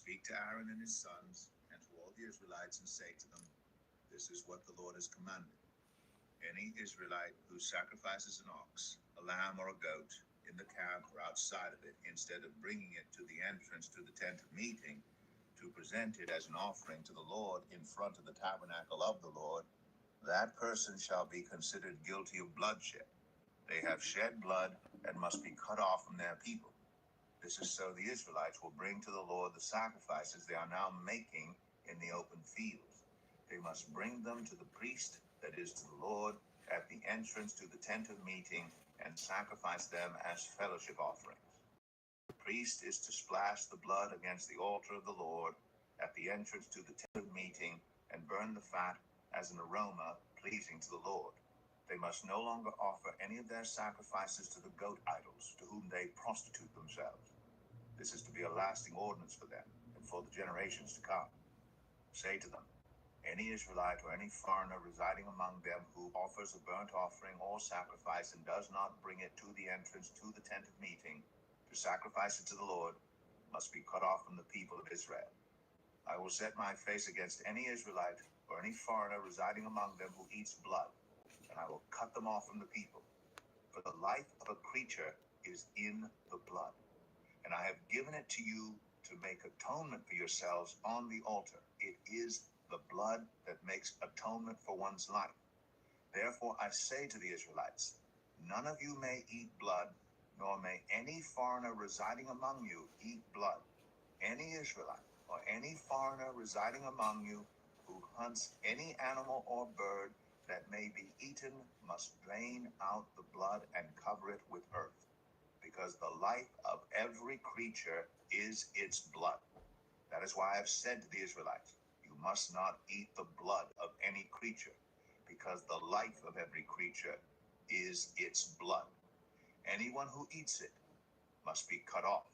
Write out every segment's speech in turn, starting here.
Speak to Aaron and his sons and to all the Israelites and say to them, this is what the Lord has commanded. Any Israelite who sacrifices an ox, a lamb, or a goat in the camp or outside of it, instead of bringing it to the entrance to the tent of meeting to present it as an offering to the Lord in front of the tabernacle of the Lord, that person shall be considered guilty of bloodshed. They have shed blood and must be cut off from their people. This is so the Israelites will bring to the Lord the sacrifices they are now making in the open fields. They must bring them to the priest, that is to the Lord, at the entrance to the tent of meeting, and sacrifice them as fellowship offerings. The priest is to splash the blood against the altar of the Lord at the entrance to the tent of meeting and burn the fat as an aroma pleasing to the Lord. They must no longer offer any of their sacrifices to the goat idols, to whom they prostitute themselves. This is to be a lasting ordinance for them and for the generations to come. Say to them, any Israelite or any foreigner residing among them who offers a burnt offering or sacrifice and does not bring it to the entrance to the tent of meeting to sacrifice it to the Lord must be cut off from the people of Israel. I will set my face against any Israelite or any foreigner residing among them who eats blood, and I will cut them off from the people. For the life of a creature is in the blood, and I have given it to you to make atonement for yourselves on the altar. It is the blood that makes atonement for one's life. Therefore I say to the Israelites, none of you may eat blood, nor may any foreigner residing among you eat blood. Any Israelite or any foreigner residing among you who hunts any animal or bird that may be eaten must drain out the blood and cover it with earth, because the life of every creature is its blood. That is why I have said to the Israelites, you must not eat the blood of any creature, because the life of every creature is its blood. Anyone who eats it must be cut off.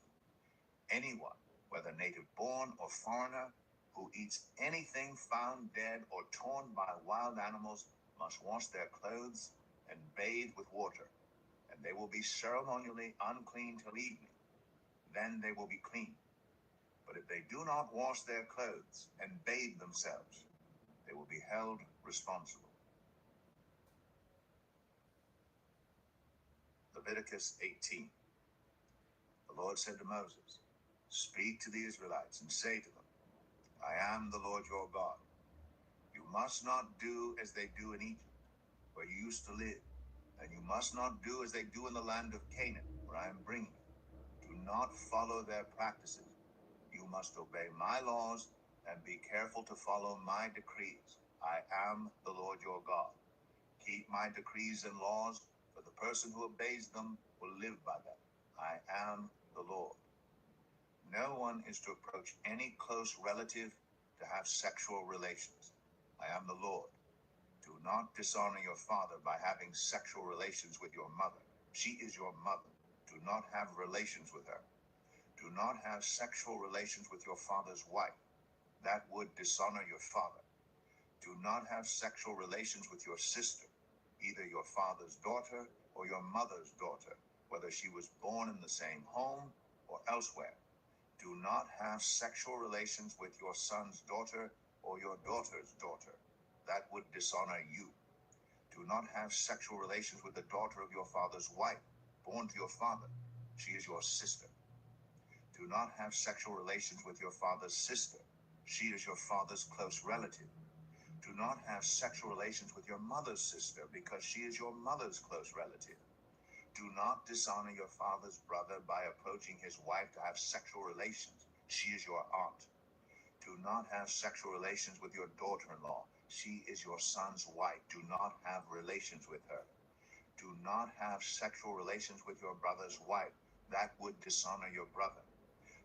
Anyone, whether native born or foreigner, who eats anything found dead or torn by wild animals must wash their clothes and bathe with water, and they will be ceremonially unclean till evening. Then they will be clean. But if they do not wash their clothes and bathe themselves, they will be held responsible. Leviticus 18. The Lord said to Moses, speak to the Israelites and say to them, I am the Lord your God. You must not do as they do in Egypt, where you used to live, and you must not do as they do in the land of Canaan, where I am bringing you. Do not follow their practices. You must obey my laws and be careful to follow my decrees. I am the Lord your God. Keep my decrees and laws, for the person who obeys them will live by them. I am the Lord. No one is to approach any close relative to have sexual relations. I am the Lord. Do not dishonor your father by having sexual relations with your mother. She is your mother. Do not have relations with her. Do not have sexual relations with your father's wife. That would dishonor your father. Do not have sexual relations with your sister, either your father's daughter or your mother's daughter, whether she was born in the same home or elsewhere. Do not have sexual relations with your son's daughter or your daughter's daughter. That would dishonor you. Do not have sexual relations with the daughter of your father's wife, born to your father. She is your sister. Do not have sexual relations with your father's sister. She is your father's close relative. Do not have sexual relations with your mother's sister, because she is your mother's close relative. Do not dishonor your father's brother by approaching his wife to have sexual relations. She is your aunt. Do not have sexual relations with your daughter-in-law. She is your son's wife. Do not have relations with her. Do not have sexual relations with your brother's wife. That would dishonor your brother.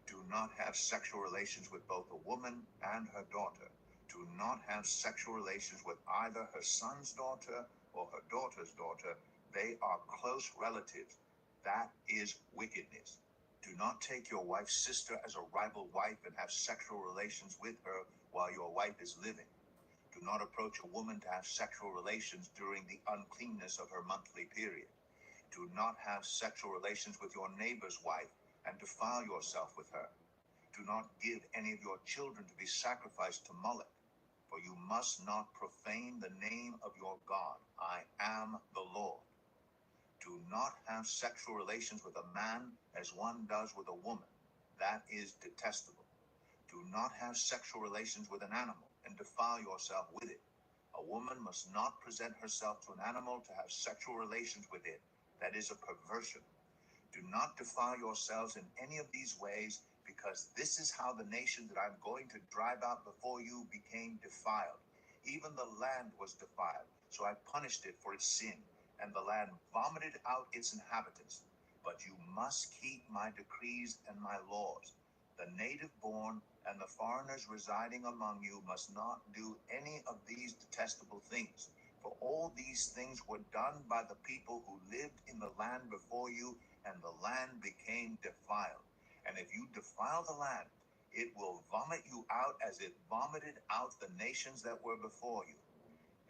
Do not have sexual relations with both a woman and her daughter. Do not have sexual relations with either her son's daughter or her daughter's daughter. They are close relatives. That is wickedness. Do not take your wife's sister as a rival wife and have sexual relations with her while your wife is living. Do not approach a woman to have sexual relations during the uncleanness of her monthly period. Do not have sexual relations with your neighbor's wife and defile yourself with her. Do not give any of your children to be sacrificed to Moloch, for you must not profane the name of your God. I am the Lord. Do not have sexual relations with a man as one does with a woman. That is detestable. Do not have sexual relations with an animal and defile yourself with it. A woman must not present herself to an animal to have sexual relations with it. That is a perversion. Do not defile yourselves in any of these ways, because this is how the nation that I'm going to drive out before you became defiled. Even the land was defiled, so I punished it for its sin, and the land vomited out its inhabitants. But you must keep my decrees and my laws. The native born and the foreigners residing among you must not do any of these detestable things, for all these things were done by the people who lived in the land before you, and the land became defiled. And if you defile the land, it will vomit you out as it vomited out the nations that were before you.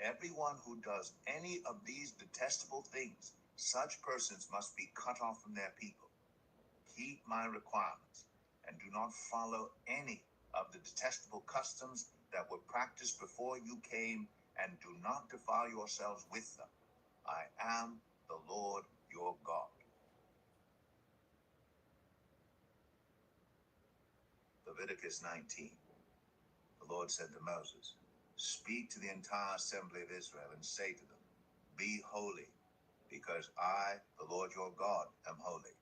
Everyone who does any of these detestable things, such persons must be cut off from their people. Keep my requirements, and do not follow any of the detestable customs that were practiced before you came, and do not defile yourselves with them. I am the Lord your God. Leviticus 19. The Lord said to Moses, "Speak to the entire assembly of Israel and say to them, Be holy, because I, the Lord your God, am holy.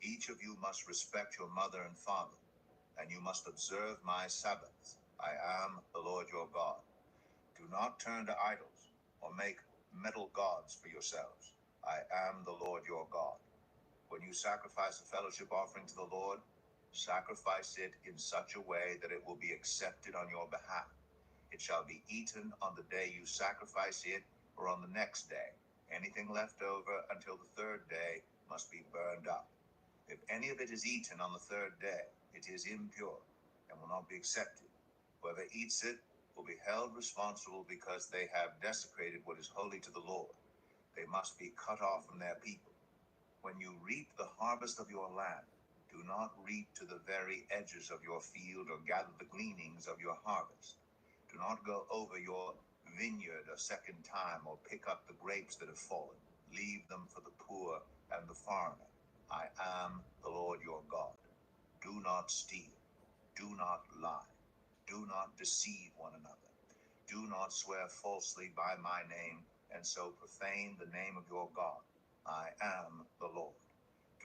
Each of you must respect your mother and father, and you must observe my Sabbaths. I am the Lord your God. Do not turn to idols or make metal gods for yourselves. I am the Lord your God. When you sacrifice a fellowship offering to the Lord, sacrifice it in such a way that it will be accepted on your behalf. It shall be eaten on the day you sacrifice it, or on the next day. Anything left over until the third day must be burned up. If any of it is eaten on the third day, it is impure and will not be accepted. Whoever eats it will be held responsible, because they have desecrated what is holy to the Lord. They must be cut off from their people. When you reap the harvest of your land, do not reap to the very edges of your field, or gather the gleanings of your harvest. Do not go over your vineyard a second time, or pick up the grapes that have fallen. Leave them for the poor and the foreigner. I am the Lord your God. Do not steal. Do not lie. Do not deceive one another. Do not swear falsely by my name, and so profane the name of your God. I am the Lord.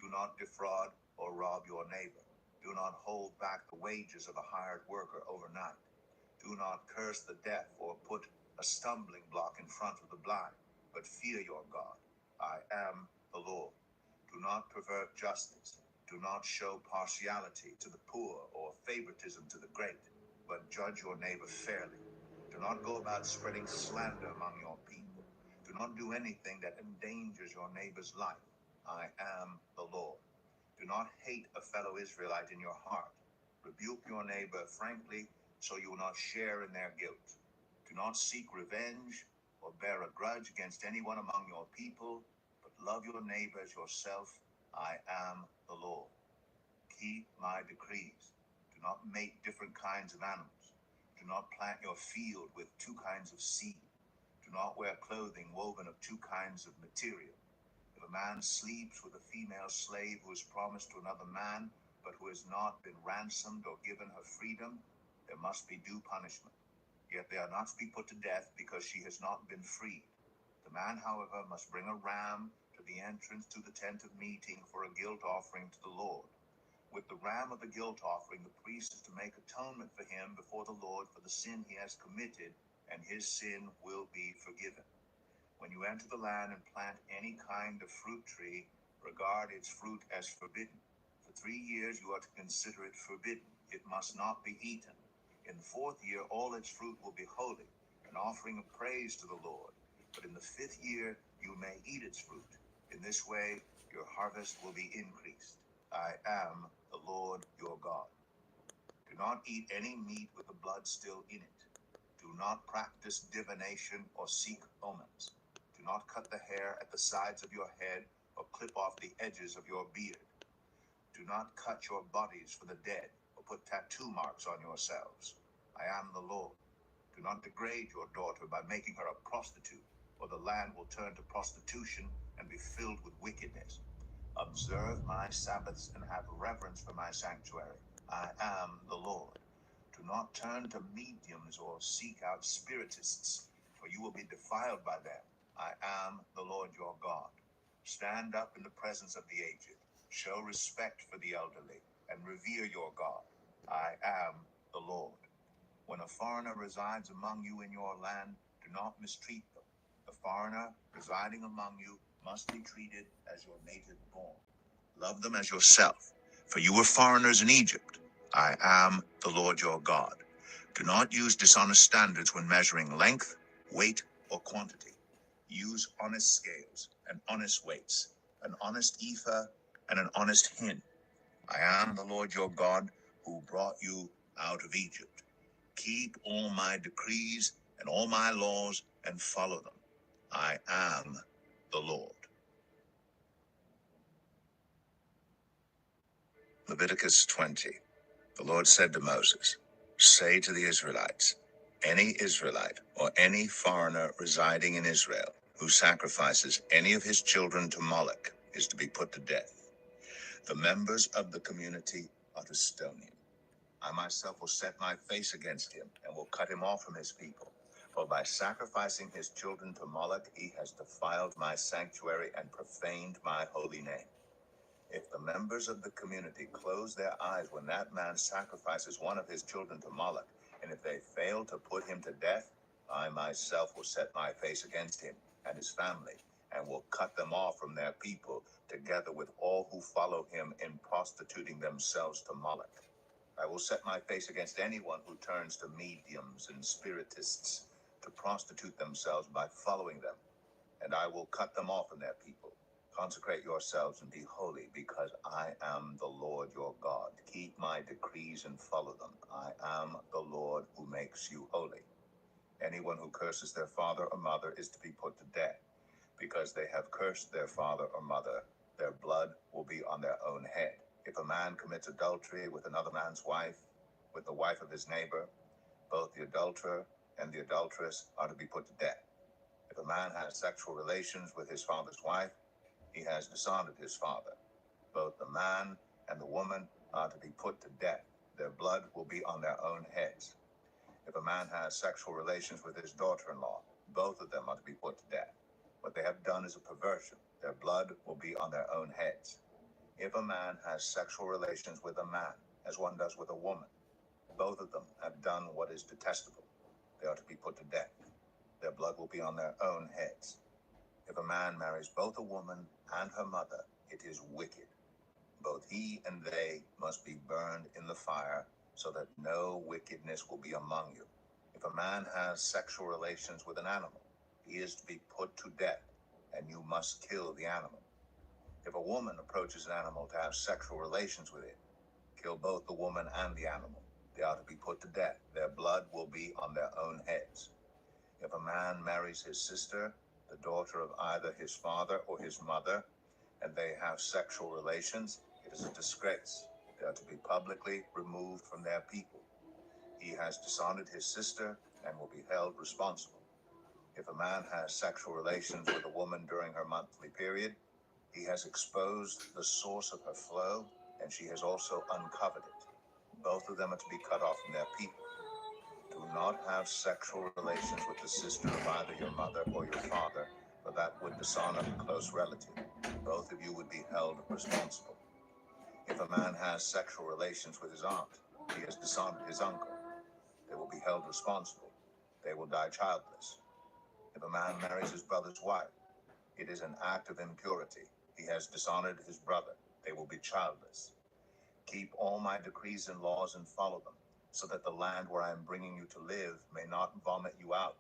Do not defraud or rob your neighbor. Do not hold back the wages of a hired worker overnight. Do not curse the deaf or put a stumbling block in front of the blind, but fear your God. I am the Lord. Do not pervert justice. Do not show partiality to the poor or favoritism to the great, but judge your neighbor fairly. Do not go about spreading slander among your people. Do not do anything that endangers your neighbor's life. I am the Lord. Do not hate a fellow Israelite in your heart. Rebuke your neighbor frankly, so you will not share in their guilt. Do not seek revenge or bear a grudge against anyone among your people, but love your neighbor as yourself. I am the Lord. Keep my decrees. Do not make different kinds of animals. Do not plant your field with two kinds of seed. Do not wear clothing woven of two kinds of material. If a man sleeps with a female slave who is promised to another man, but who has not been ransomed or given her freedom, there must be due punishment. Yet they are not to be put to death, because she has not been freed. The man, however, must bring a ram to the entrance to the tent of meeting for a guilt offering to the Lord. With the ram of the guilt offering, the priest is to make atonement for him before the Lord for the sin he has committed, and his sin will be forgiven. When you enter the land and plant any kind of fruit tree, regard its fruit as forbidden. For 3 years you are to consider it forbidden. It must not be eaten. In the 4th year all its fruit will be holy, an offering of praise to the Lord. But in the 5th year you may eat its fruit. In this way your harvest will be increased. I am the Lord your God. Do not eat any meat with the blood still in it. Do not practice divination or seek omens. Do not cut the hair at the sides of your head, or clip off the edges of your beard. Do not cut your bodies for the dead, or put tattoo marks on yourselves. I am the Lord. Do not degrade your daughter by making her a prostitute, or the land will turn to prostitution and be filled with wickedness. Observe my Sabbaths and have reverence for my sanctuary. I am the Lord. Do not turn to mediums or seek out spiritists, for you will be defiled by them. I am the Lord your God. Stand up in the presence of the aged. Show respect for the elderly, and revere your God. I am the Lord. When a foreigner resides among you in your land, do not mistreat them. The foreigner residing among you must be treated as your native born. Love them as yourself, for you were foreigners in Egypt. I am the Lord your God. Do not use dishonest standards when measuring length, weight, or quantity. Use honest scales and honest weights, an honest ephah and an honest hin. I am the Lord your God who brought you out of Egypt. Keep all my decrees and all my laws and follow them. I am the Lord. Leviticus 20. The Lord said to Moses, say to the Israelites, any Israelite or any foreigner residing in Israel who sacrifices any of his children to Moloch is to be put to death. The members of the community are to stone him. I myself will set my face against him and will cut him off from his people. For by sacrificing his children to Moloch, he has defiled my sanctuary and profaned my holy name. If the members of the community close their eyes when that man sacrifices one of his children to Moloch, and if they fail to put him to death, I myself will set my face against him and his family, and will cut them off from their people, together with all who follow him in prostituting themselves to Moloch. I will set my face against anyone who turns to mediums and spiritists to prostitute themselves by following them, and I will cut them off from their people. Consecrate yourselves and be holy, because I am the Lord your God. Keep my decrees and follow them. I am the Lord who makes you holy. Anyone who curses their father or mother is to be put to death. Because they have cursed their father or mother, their blood will be on their own head. If a man commits adultery with another man's wife, with the wife of his neighbor, both the adulterer and the adulteress are to be put to death. If a man has sexual relations with his father's wife, he has dishonored his father. Both the man and the woman are to be put to death. Their blood will be on their own heads. If a man has sexual relations with his daughter-in-law, both of them are to be put to death. What they have done is a perversion. Their blood will be on their own heads. If a man has sexual relations with a man, as one does with a woman, both of them have done what is detestable. They are to be put to death. Their blood will be on their own heads. If a man marries both a woman and her mother, it is wicked. Both he and they must be burned in the fire, so that no wickedness will be among you. If a man has sexual relations with an animal, he is to be put to death, and you must kill the animal. If a woman approaches an animal to have sexual relations with it, kill both the woman and the animal. They are to be put to death. Their blood will be on their own heads. If a man marries his sister, the daughter of either his father or his mother, and they have sexual relations, it is a disgrace. They are to be publicly removed from their people. He has dishonored his sister and will be held responsible. If a man has sexual relations with a woman during her monthly period, he has exposed the source of her flow, and she has also uncovered it. Both of them are to be cut off from their people. Do not have sexual relations with the sister of either your mother or your father, for that would dishonor a close relative. Both of you would be held responsible. If a man has sexual relations with his aunt, he has dishonored his uncle. They will be held responsible. They will die childless. If a man marries his brother's wife, it is an act of impurity. He has dishonored his brother. They will be childless. Keep all my decrees and laws and follow them, so that the land where I am bringing you to live may not vomit you out.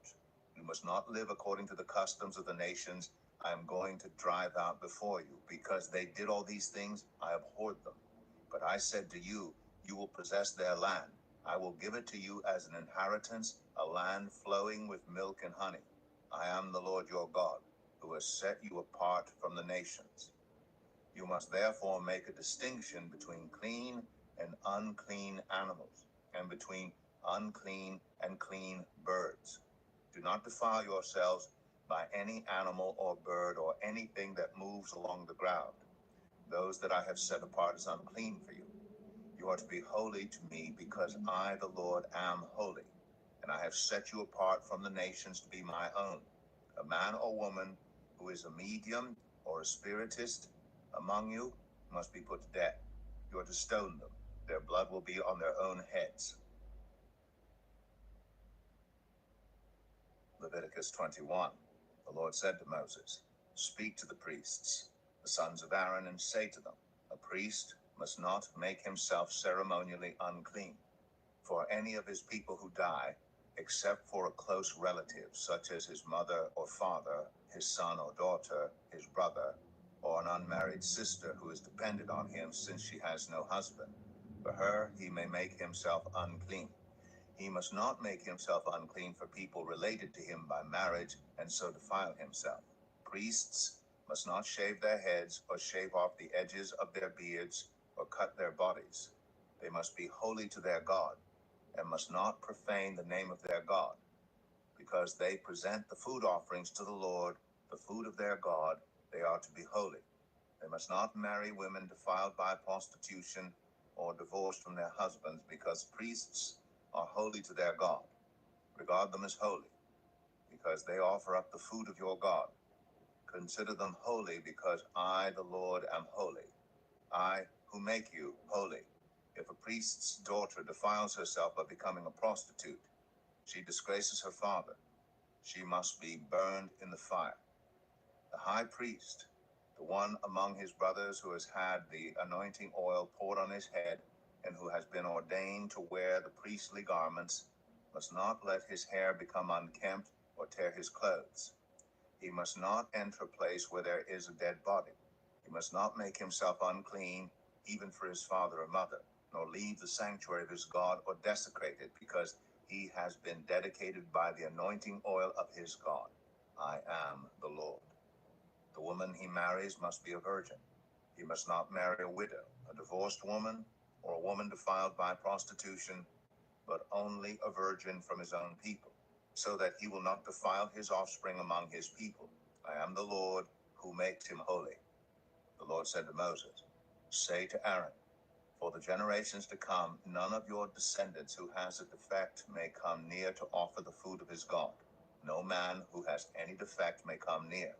You must not live according to the customs of the nations I am going to drive out before you. Because they did all these things, I abhorred them. But I said to you, you will possess their land. I will give it to you as an inheritance, a land flowing with milk and honey. I am the Lord your God, who has set you apart from the nations. You must therefore make a distinction between clean and unclean animals. between unclean and clean birds. Do not defile yourselves by any animal or bird or anything that moves along the ground. Those that I have set apart as unclean for you. You are to be holy to me because I, the Lord, am holy, and I have set you apart from the nations to be my own. A man or woman who is a medium or a spiritist among you must be put to death. You are to stone them. Their blood will be on their own heads. Leviticus 21. The Lord said to Moses, speak to the priests, the sons of Aaron, and say to them, a priest must not make himself ceremonially unclean for any of his people who die, except for a close relative, such as his mother or father, his son or daughter, his brother, or an unmarried sister who is dependent on him since she has no husband. For her he may make himself unclean. He must not make himself unclean for people related to him by marriage and so defile himself. Priests must not shave their heads or shave off the edges of their beards or cut their bodies. They must be holy to their God and must not profane the name of their God. Because they present the food offerings to the Lord, the food of their God, they are to be holy. They must not marry women defiled by prostitution or divorced from their husbands, because priests are holy to their God. Regard them as holy, because they offer up the food of your God. Consider them holy, because I, the Lord, am holy. I, who make you holy. If a priest's daughter defiles herself by becoming a prostitute, she disgraces her father. She must be burned in the fire. The high priest, the one among his brothers who has had the anointing oil poured on his head and who has been ordained to wear the priestly garments, must not let his hair become unkempt or tear his clothes. He must not enter a place where there is a dead body. He must not make himself unclean, even for his father or mother, nor leave the sanctuary of his God or desecrate it, because he has been dedicated by the anointing oil of his God. I am the Lord. The woman he marries must be a virgin. He must not marry a widow, a divorced woman, or a woman defiled by prostitution, but only a virgin from his own people, so that he will not defile his offspring among his people. I am the Lord who makes him holy. The Lord said to Moses, say to Aaron, for the generations to come, none of your descendants who has a defect may come near to offer the food of his God. No man who has any defect may come near.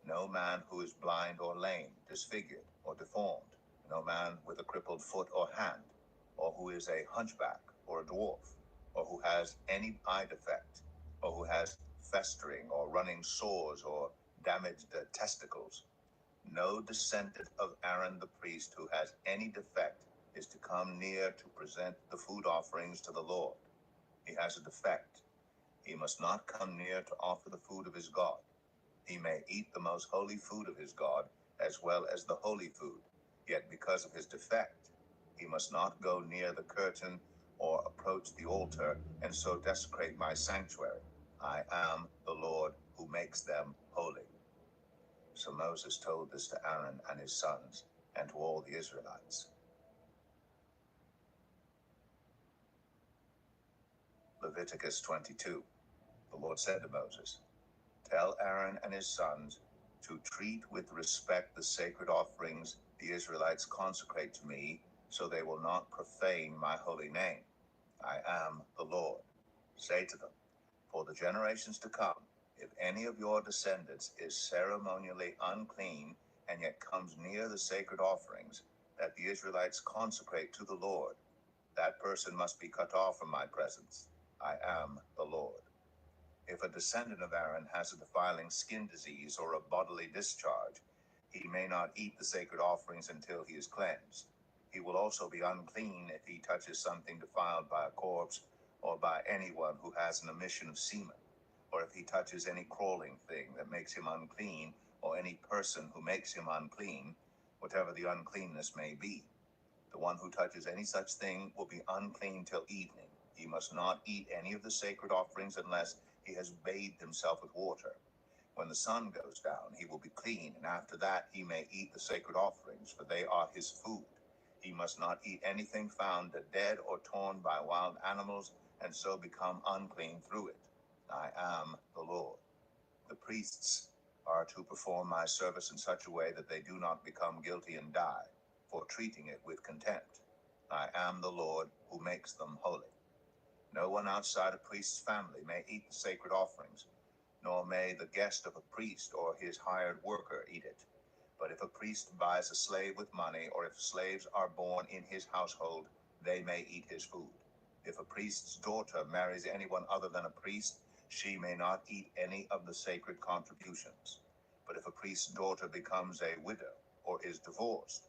No man who is blind or lame, disfigured or deformed. No man with a crippled foot or hand, or who is a hunchback or a dwarf, or who has any eye defect, or who has festering or running sores or damaged testicles. No descendant of Aaron the priest who has any defect is to come near to present the food offerings to the Lord. He has a defect. He must not come near to offer the food of his God. He may eat the most holy food of his God, as well as the holy food. Yet because of his defect, he must not go near the curtain or approach the altar and so desecrate my sanctuary. I am the Lord who makes them holy. So Moses told this to Aaron and his sons and to all the Israelites. Leviticus 22. The Lord said to Moses, tell Aaron and his sons to treat with respect the sacred offerings the Israelites consecrate to me, so they will not profane my holy name. I am the Lord. Say to them, for the generations to come, if any of your descendants is ceremonially unclean and yet comes near the sacred offerings that the Israelites consecrate to the Lord, that person must be cut off from my presence. I am the Lord. If a descendant of Aaron has a defiling skin disease or a bodily discharge, he may not eat the sacred offerings until he is cleansed. He will also be unclean if he touches something defiled by a corpse or by anyone who has an emission of semen, or if he touches any crawling thing that makes him unclean, or any person who makes him unclean, whatever the uncleanness may be. The one who touches any such thing will be unclean till evening. He must not eat any of the sacred offerings unless he has bathed himself with water. When the sun goes down, he will be clean, and after that he may eat the sacred offerings, for they are his food. He must not eat anything found dead or torn by wild animals, and so become unclean through it. I am the Lord. The priests are to perform my service in such a way that they do not become guilty and die, for treating it with contempt. I am the Lord who makes them holy. No one outside a priest's family may eat the sacred offerings, nor may the guest of a priest or his hired worker eat it. But if a priest buys a slave with money, or if slaves are born in his household, they may eat his food. If a priest's daughter marries anyone other than a priest, she may not eat any of the sacred contributions. But if a priest's daughter becomes a widow or is divorced,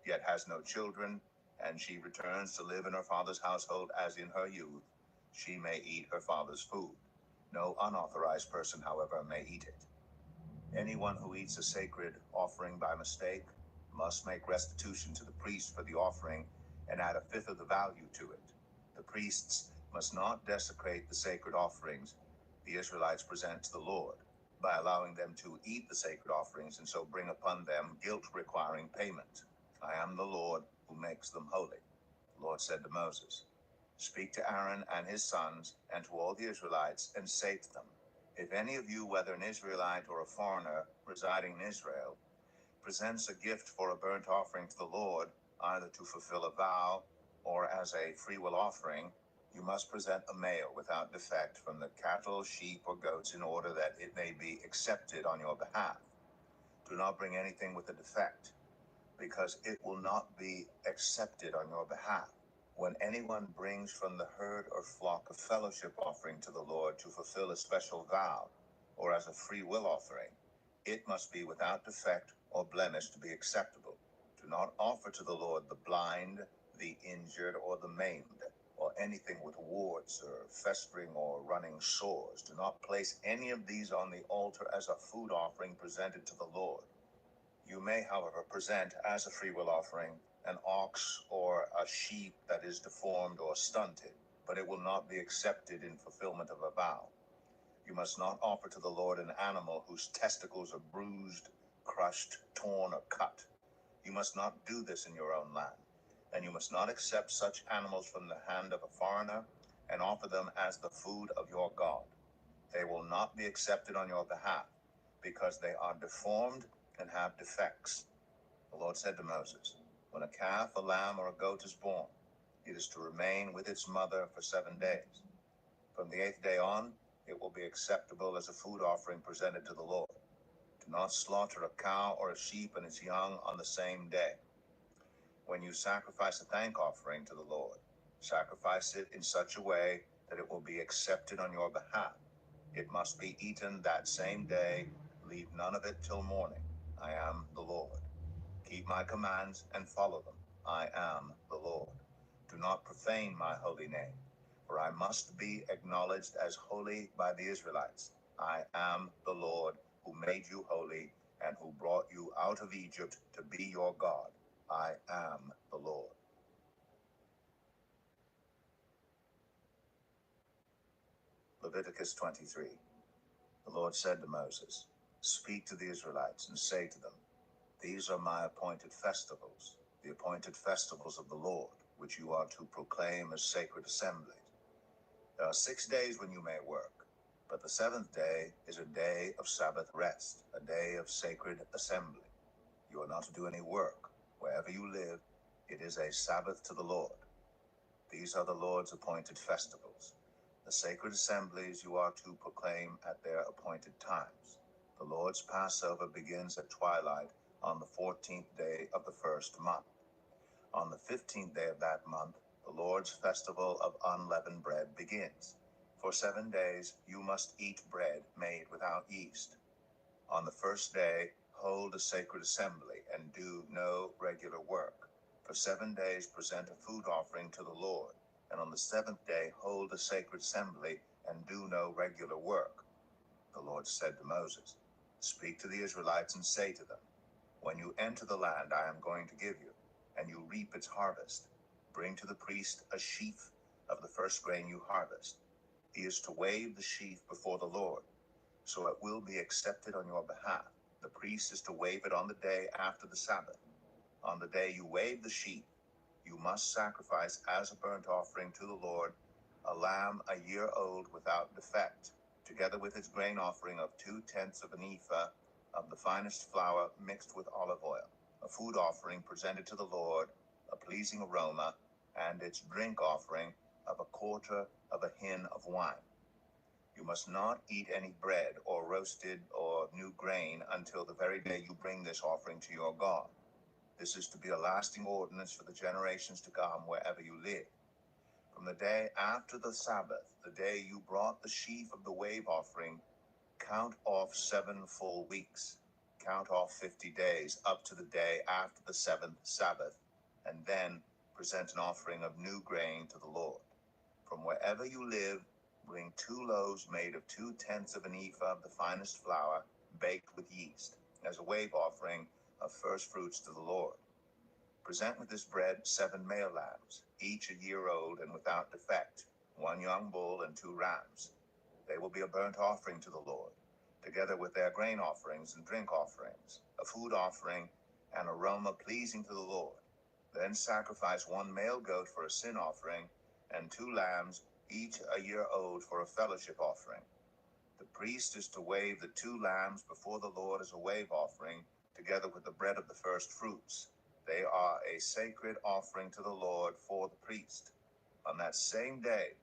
yet has no children, and she returns to live in her father's household as in her youth, she may eat her father's food. No unauthorized person, however, may eat it. Anyone who eats a sacred offering by mistake must make restitution to the priest for the offering and add a fifth of the value to it. The priests must not desecrate the sacred offerings the Israelites present to the Lord by allowing them to eat the sacred offerings and so bring upon them guilt requiring payment. I am the Lord who makes them holy. The Lord said to Moses, "Speak to Aaron and his sons and to all the Israelites and say to them, if any of you, whether an Israelite or a foreigner residing in Israel, presents a gift for a burnt offering to the Lord, either to fulfill a vow or as a freewill offering, you must present a male without defect from the cattle, sheep, or goats in order that it may be accepted on your behalf. Do not bring anything with a defect, because it will not be accepted on your behalf. When anyone brings from the herd or flock a fellowship offering to the Lord to fulfill a special vow, or as a free will offering, it must be without defect or blemish to be acceptable. Do not offer to the Lord the blind, the injured, or the maimed, or anything with warts or festering or running sores. Do not place any of these on the altar as a food offering presented to the Lord. You may, however, present as a freewill offering an ox or a sheep that is deformed or stunted, but it will not be accepted in fulfillment of a vow. You must not offer to the Lord an animal whose testicles are bruised, crushed, torn, or cut. You must not do this in your own land, and you must not accept such animals from the hand of a foreigner and offer them as the food of your God. They will not be accepted on your behalf, because they are deformed and have defects. The Lord said to Moses, when a calf, a lamb, or a goat is born, it is to remain with its mother for 7 days. From the 8th day on, it will be acceptable as a food offering presented to the Lord. Do not slaughter a cow or a sheep and its young on the same day. When you sacrifice a thank offering to the Lord, sacrifice it in such a way that it will be accepted on your behalf. It must be eaten that same day. Leave none of it till morning. I am the Lord. Keep my commands and follow them. I am the Lord. Do not profane my holy name, for I must be acknowledged as holy by the Israelites. I am the Lord who made you holy and who brought you out of Egypt to be your God. I am the Lord. Leviticus 23. The Lord said to Moses, "Speak to the Israelites and say to them, these are my appointed festivals, the appointed festivals of the Lord, which you are to proclaim as sacred assemblies. There are 6 days when you may work, but the 7th day is a day of Sabbath rest, a day of sacred assembly. You are not to do any work. Wherever you live, it is a Sabbath to the Lord. These are the Lord's appointed festivals. The sacred assemblies you are to proclaim at their appointed times. The Lord's Passover begins at twilight on the 14th day of the first month. On the 15th day of that month, the Lord's festival of unleavened bread begins. For 7 days you must eat bread made without yeast. On the first day, hold a sacred assembly and do no regular work. For 7 days present a food offering to the Lord, and on the 7th day hold a sacred assembly and do no regular work. The Lord said to Moses, "Speak to the Israelites and say to them, when you enter the land I am going to give you, and you reap its harvest, bring to the priest a sheaf of the first grain you harvest. He is to wave the sheaf before the Lord, so it will be accepted on your behalf. The priest is to wave it on the day after the Sabbath. On the day you wave the sheaf, you must sacrifice as a burnt offering to the Lord a lamb a year old without defect, together with its grain offering of 2/10 of an ephah of the finest flour mixed with olive oil, a food offering presented to the Lord, a pleasing aroma, and its drink offering of a quarter of a hin of wine. You must not eat any bread or roasted or new grain until the very day you bring this offering to your God. This is to be a lasting ordinance for the generations to come wherever you live. From the day after the Sabbath, the day you brought the sheaf of the wave offering, count off 7 full weeks. Count off 50 days up to the day after the 7th Sabbath, and then present an offering of new grain to the Lord. From wherever you live, bring 2 loaves made of 2/10 of an ephah of the finest flour, baked with yeast, as a wave offering of first fruits to the Lord. Present with this bread 7 male lambs, each a year old and without defect, 1 young bull and 2 rams. They will be a burnt offering to the Lord, together with their grain offerings and drink offerings, a food offering, and aroma pleasing to the Lord. Then sacrifice 1 male goat for a sin offering, and 2 lambs, each a year old, for a fellowship offering. The priest is to wave the 2 lambs before the Lord as a wave offering, together with the bread of the first fruits. They are a sacred offering to the Lord for the priest. On that same day,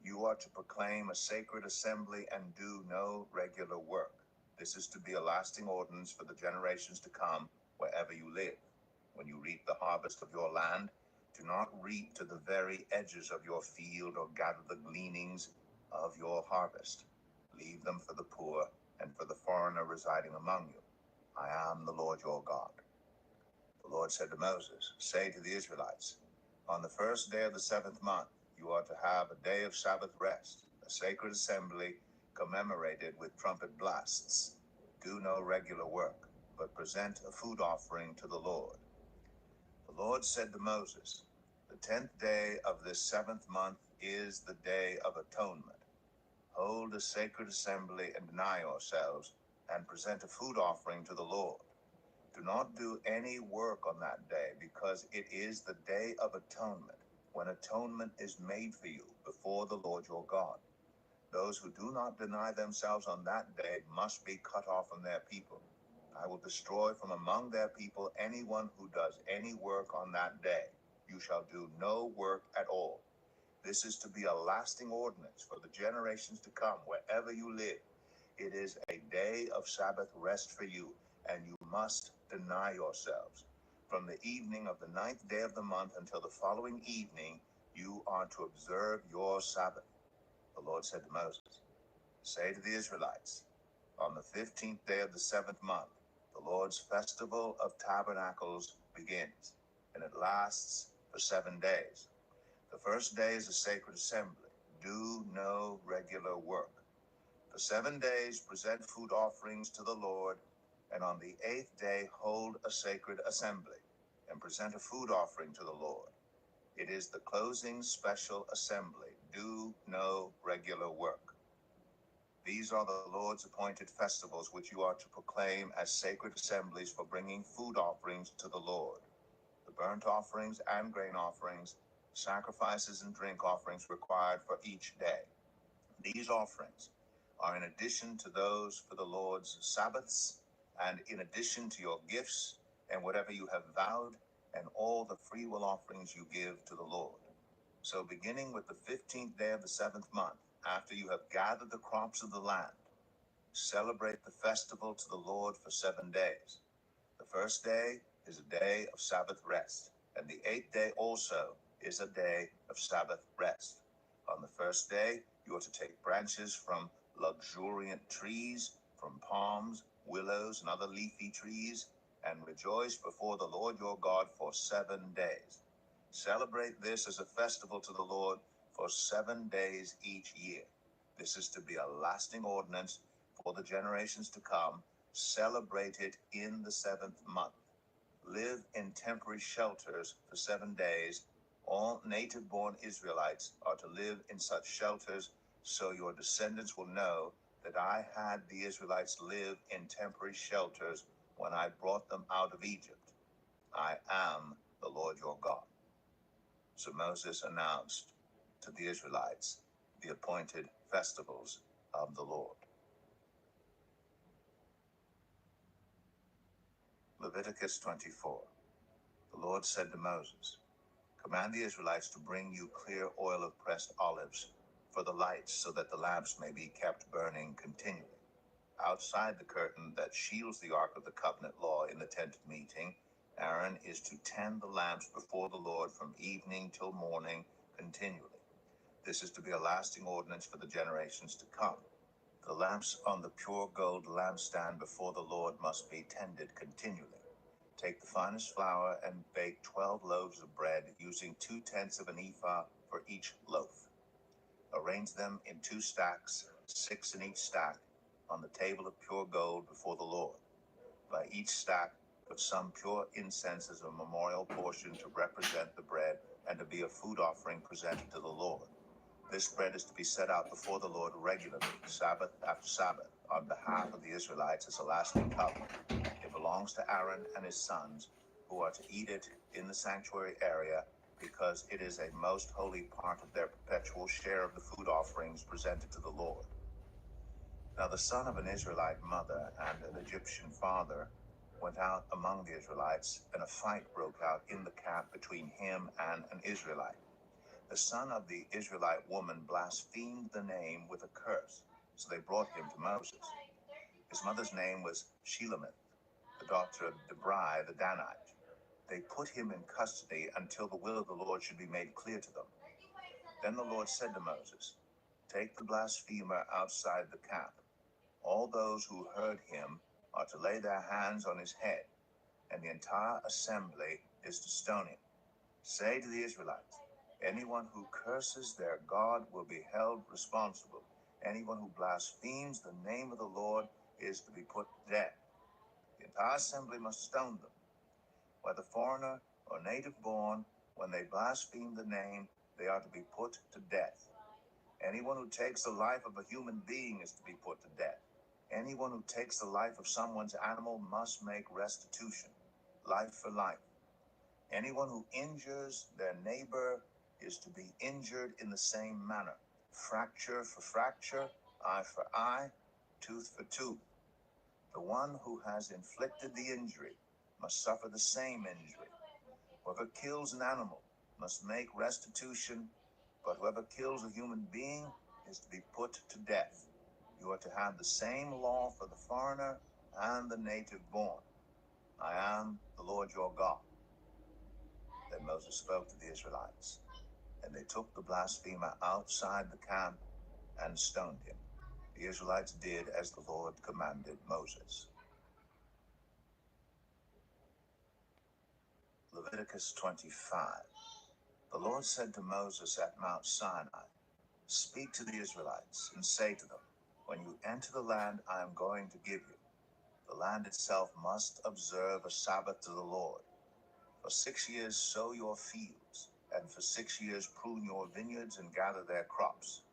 you are to proclaim a sacred assembly and do no regular work. This is to be a lasting ordinance for the generations to come wherever you live. When you reap the harvest of your land, do not reap to the very edges of your field or gather the gleanings of your harvest. Leave them for the poor and for the foreigner residing among you. I am the Lord your God. The Lord said to Moses, say to the Israelites, on the first day of the 7th month, you are to have a day of Sabbath rest, a sacred assembly commemorated with trumpet blasts. Do no regular work, but present a food offering to the Lord. The Lord said to Moses, the 10th day of this 7th month is the Day of Atonement. Hold a sacred assembly and deny yourselves, and present a food offering to the Lord. Do not do any work on that day, because it is the Day of Atonement, when atonement is made for you before the Lord your God. Those who do not deny themselves on that day must be cut off from their people. I will destroy from among their people anyone who does any work on that day. You shall do no work at all. This is to be a lasting ordinance for the generations to come wherever you live. It is a day of Sabbath rest for you, and you must deny yourselves. From the evening of the 9th day of the month until the following evening, you are to observe your Sabbath. The Lord said to Moses, say to the Israelites, on the 15th day of the 7th month, the Lord's festival of tabernacles begins, and it lasts for 7 days. The first day is a sacred assembly. Do no regular work. For 7 days present food offerings to the Lord, and on the 8th day hold a sacred assembly, and present a food offering to the Lord. It is the closing special assembly. Do no regular work. These are the Lord's appointed festivals which you are to proclaim as sacred assemblies for bringing food offerings to the Lord. The burnt offerings and grain offerings, sacrifices and drink offerings required for each day. These offerings are in addition to those for the Lord's Sabbaths, and in addition to your gifts and whatever you have vowed, and all the freewill offerings you give to the Lord. So beginning with the 15th day of the 7th month, after you have gathered the crops of the land, celebrate the festival to the Lord for 7 days. The first day is a day of Sabbath rest, and the 8th day also is a day of Sabbath rest. On the first day, you are to take branches from luxuriant trees, from palms, willows, and other leafy trees, and rejoice before the Lord your God for 7 days. Celebrate this as a festival to the Lord for 7 days each year. This is to be a lasting ordinance for the generations to come. Celebrate it in the 7th month. Live in temporary shelters for 7 days. All native-born Israelites are to live in such shelters, so your descendants will know that I had the Israelites live in temporary shelters when I brought them out of Egypt. I am the Lord your God. So Moses announced to the Israelites the appointed festivals of the Lord. Leviticus 24. The Lord said to Moses, "Command the Israelites to bring you clear oil of pressed olives for the lights, so that the lamps may be kept burning continually. Outside the curtain that shields the ark of the covenant law in the tent of meeting, Aaron is to tend the lamps before the Lord from evening till morning continually. This is to be a lasting ordinance for the generations to come. The lamps on the pure gold lampstand before the Lord must be tended continually. Take the finest flour and bake 12 loaves of bread, using 2/10 of an ephah for each loaf. Arrange them in 2 stacks, 6 in each stack, on the table of pure gold before the Lord. By each stack, put some pure incense as a memorial portion to represent the bread and to be a food offering presented to the Lord. This bread is to be set out before the Lord regularly, Sabbath after Sabbath, on behalf of the Israelites as a lasting covenant. It belongs to Aaron and his sons, who are to eat it in the sanctuary area, because it is a most holy part of their perpetual share of the food offerings presented to the Lord." Now the son of an Israelite mother and an Egyptian father went out among the Israelites, and a fight broke out in the camp between him and an Israelite. The son of the Israelite woman blasphemed the name with a curse, so they brought him to Moses. His mother's name was Shelemith, the daughter of Debrai the Danite. They put him in custody until the will of the Lord should be made clear to them. Then the Lord said to Moses, "Take the blasphemer outside the camp. All those who heard him are to lay their hands on his head, and the entire assembly is to stone him. Say to the Israelites, anyone who curses their God will be held responsible. Anyone who blasphemes the name of the Lord is to be put to death. The entire assembly must stone them. Whether foreigner or native born, when they blaspheme the name, they are to be put to death. Anyone who takes the life of a human being is to be put to death. Anyone who takes the life of someone's animal must make restitution, life for life. Anyone who injures their neighbor is to be injured in the same manner. Fracture for fracture, eye for eye, tooth for tooth. The one who has inflicted the injury must suffer the same injury. Whoever kills an animal must make restitution, but whoever kills a human being is to be put to death. You are to have the same law for the foreigner and the native born. I am the Lord your God." Then Moses spoke to the Israelites, and they took the blasphemer outside the camp and stoned him. The Israelites did as the Lord commanded Moses. Leviticus 25. The Lord said to Moses at Mount Sinai, "Speak to the Israelites and say to them, when you enter the land I am going to give you, the land itself must observe a Sabbath to the Lord. For 6 years sow your fields, and for 6 years prune your vineyards and gather their crops.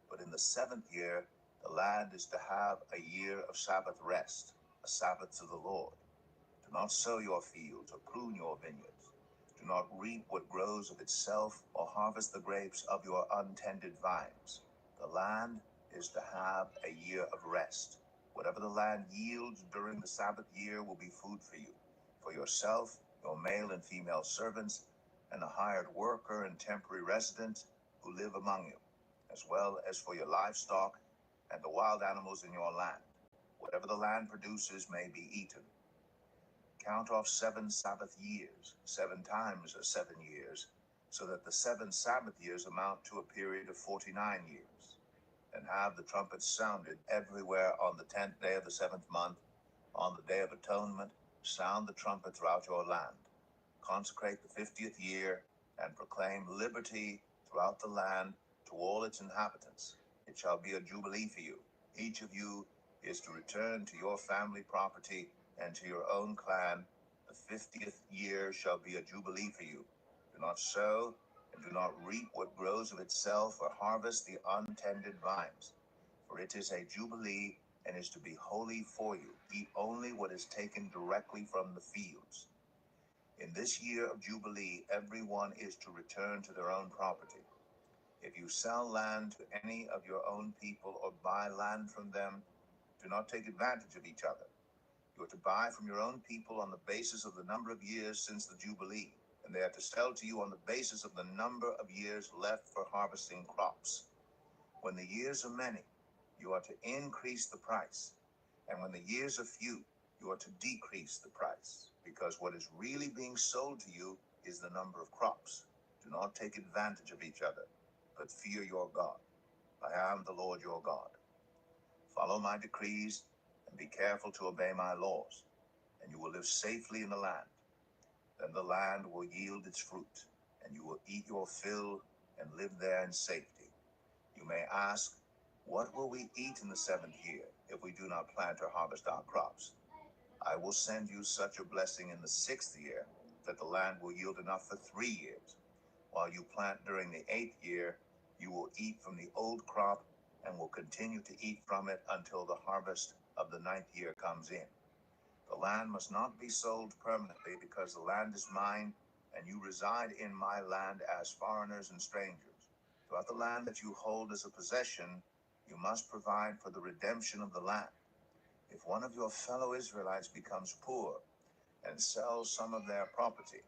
But in the 7th year, the land is to have a year of Sabbath rest, a Sabbath to the Lord. Do not sow your fields or prune your vineyards. Do not reap what grows of itself or harvest the grapes of your untended vines. The land is to have a year of rest. Whatever the land yields during the Sabbath year will be food for you, for yourself, your male and female servants, and the hired worker and temporary resident who live among you, as well as for your livestock and the wild animals in your land. Whatever the land produces may be eaten. Count off 7 Sabbath years, 7 times 7 years, so that the 7 Sabbath years amount to a period of 49 years. And have the trumpets sounded everywhere on the 10th day of the 7th month. On the Day of Atonement, sound the trumpet throughout your land. Consecrate the 50th year and proclaim liberty throughout the land to all its inhabitants. It shall be a jubilee for you. Each of you is to return to your family property and to your own clan. The 50th year shall be a jubilee for you. Do not sow and do not reap what grows of itself or harvest the untended vines. For it is a jubilee and is to be holy for you. Eat only what is taken directly from the fields. In this year of Jubilee, everyone is to return to their own property. If you sell land to any of your own people or buy land from them, do not take advantage of each other. You are to buy from your own people on the basis of the number of years since the Jubilee, and they are to sell to you on the basis of the number of years left for harvesting crops. When the years are many, you are to increase the price, and when the years are few, you are to decrease the price, because what is really being sold to you is the number of crops. Do not take advantage of each other, but fear your God. I am the Lord your God. Follow my decrees and be careful to obey my laws, and you will live safely in the land. Then the land will yield its fruit, and you will eat your fill and live there in safety. You may ask, what will we eat in the 7th year if we do not plant or harvest our crops? I will send you such a blessing in the 6th year that the land will yield enough for 3 years. While you plant during the 8th year, you will eat from the old crop and will continue to eat from it until the harvest of the 9th year comes in. The land must not be sold permanently, because the land is mine, and you reside in my land as foreigners and strangers. Throughout the land that you hold as a possession, you must provide for the redemption of the land. If one of your fellow Israelites becomes poor and sells some of their property,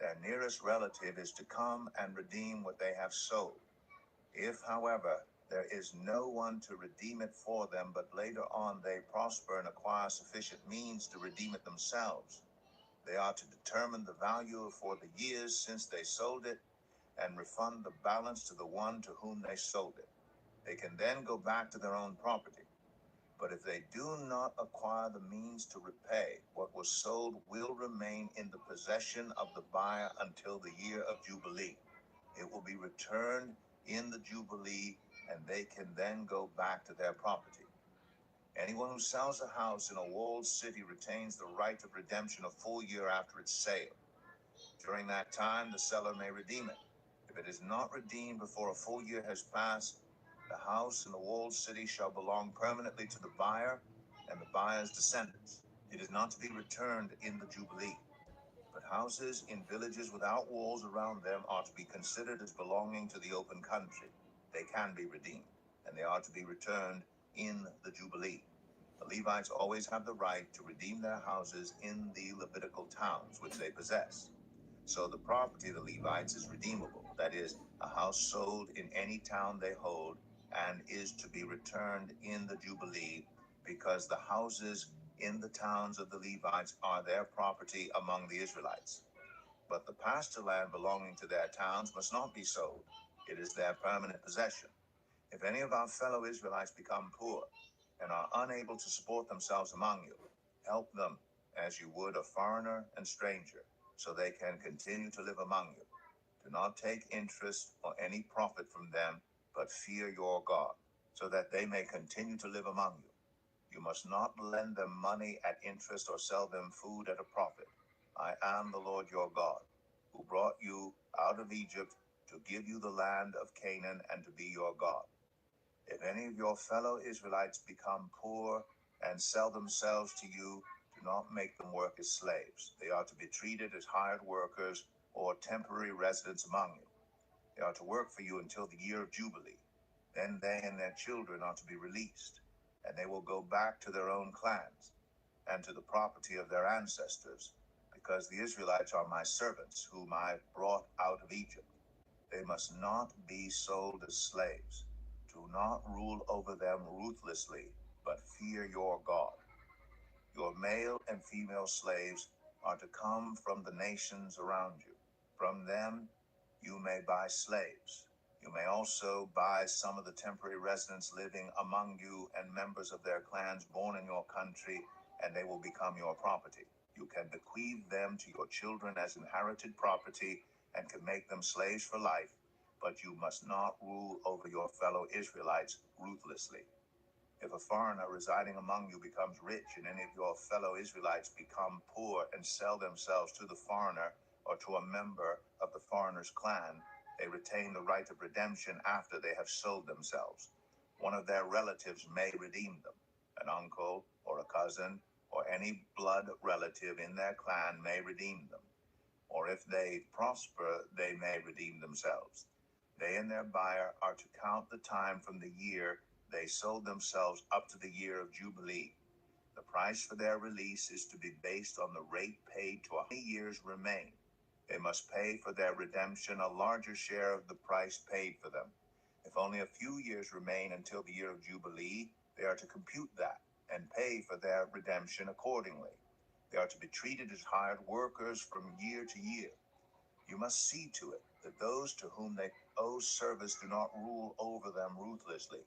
their nearest relative is to come and redeem what they have sold. If, however, there is no one to redeem it for them, but later on they prosper and acquire sufficient means to redeem it themselves, they are to determine the value for the years since they sold it and refund the balance to the one to whom they sold it. They can then go back to their own property. But if they do not acquire the means to repay, what was sold will remain in the possession of the buyer until the year of Jubilee. It will be returned in the Jubilee, and they can then go back to their property. Anyone who sells a house in a walled city retains the right of redemption a full year after its sale. During that time, the seller may redeem it. If it is not redeemed before a full year has passed, the house in the walled city shall belong permanently to the buyer and the buyer's descendants. It is not to be returned in the Jubilee. But houses in villages without walls around them are to be considered as belonging to the open country. They can be redeemed, and they are to be returned in the Jubilee. The Levites always have the right to redeem their houses in the Levitical towns which they possess. So the property of the Levites is redeemable, that is, a house sold in any town they hold, and is to be returned in the Jubilee, because the houses in the towns of the Levites are their property among the Israelites. But the pasture land belonging to their towns must not be sold. It is their permanent possession. If any of our fellow Israelites become poor and are unable to support themselves among you, help them as you would a foreigner and stranger, so they can continue to live among you. Do not take interest or any profit from them, but fear your God, so that they may continue to live among you. You must not lend them money at interest or sell them food at a profit. I am the Lord your God, who brought you out of Egypt to give you the land of Canaan and to be your God. If any of your fellow Israelites become poor and sell themselves to you, do not make them work as slaves. They are to be treated as hired workers or temporary residents among you. They are to work for you until the year of Jubilee. Then they and their children are to be released, and they will go back to their own clans and to the property of their ancestors, because the Israelites are my servants, whom I brought out of Egypt. They must not be sold as slaves. Do not rule over them ruthlessly, but fear your God. Your male and female slaves are to come from the nations around you. From them you may buy slaves. You may also buy some of the temporary residents living among you and members of their clans born in your country, and they will become your property. You can bequeath them to your children as inherited property and can make them slaves for life, but you must not rule over your fellow Israelites ruthlessly. If a foreigner residing among you becomes rich and any of your fellow Israelites become poor and sell themselves to the foreigner or to a member of the foreigner's clan, they retain the right of redemption after they have sold themselves. One of their relatives may redeem them. An uncle or a cousin or any blood relative in their clan may redeem them. or if they prosper, they may redeem themselves. They and their buyer are to count the time from the year they sold themselves up to the year of Jubilee. The price for their release is to be based on the rate paid to 20 years remain. They must pay for their redemption a larger share of the price paid for them. If only a few years remain until the year of Jubilee, they are to compute that and pay for their redemption accordingly. They are to be treated as hired workers from year to year. You must see to it that those to whom they owe service do not rule over them ruthlessly.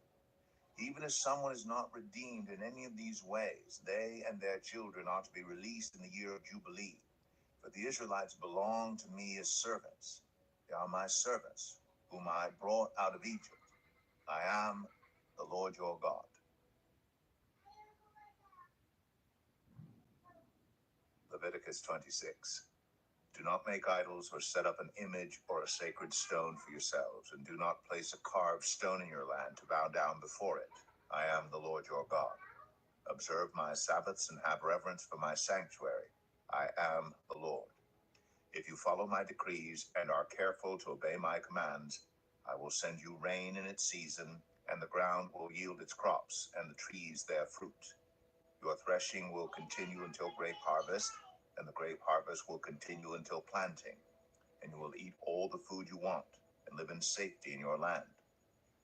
Even if someone is not redeemed in any of these ways, they and their children are to be released in the year of Jubilee. For the Israelites belong to me as servants. They are my servants, whom I brought out of Egypt. I am the Lord your God. Leviticus 26. Do not make idols or set up an image or a sacred stone for yourselves, and do not place a carved stone in your land to bow down before it. I am the Lord your God. Observe my Sabbaths and have reverence for my sanctuary. I am the Lord. If you follow my decrees and are careful to obey my commands, I will send you rain in its season, and the ground will yield its crops, and the trees their fruit. Your threshing will continue until grape harvest, and the grape harvest will continue until planting, and you will eat all the food you want, and live in safety in your land.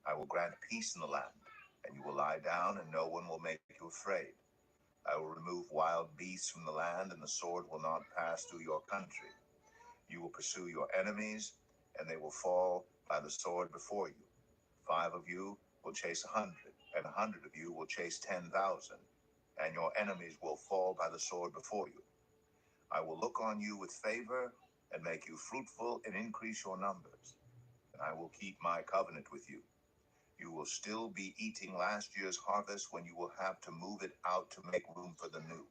I will grant peace in the land, and you will lie down, and no one will make you afraid. I will remove wild beasts from the land, and the sword will not pass through your country. You will pursue your enemies, and they will fall by the sword before you. 5 of you will chase 100, and 100 of you will chase 10,000, and your enemies will fall by the sword before you. I will look on you with favor and make you fruitful and increase your numbers, and I will keep my covenant with you. You will still be eating last year's harvest when you will have to move it out to make room for the new.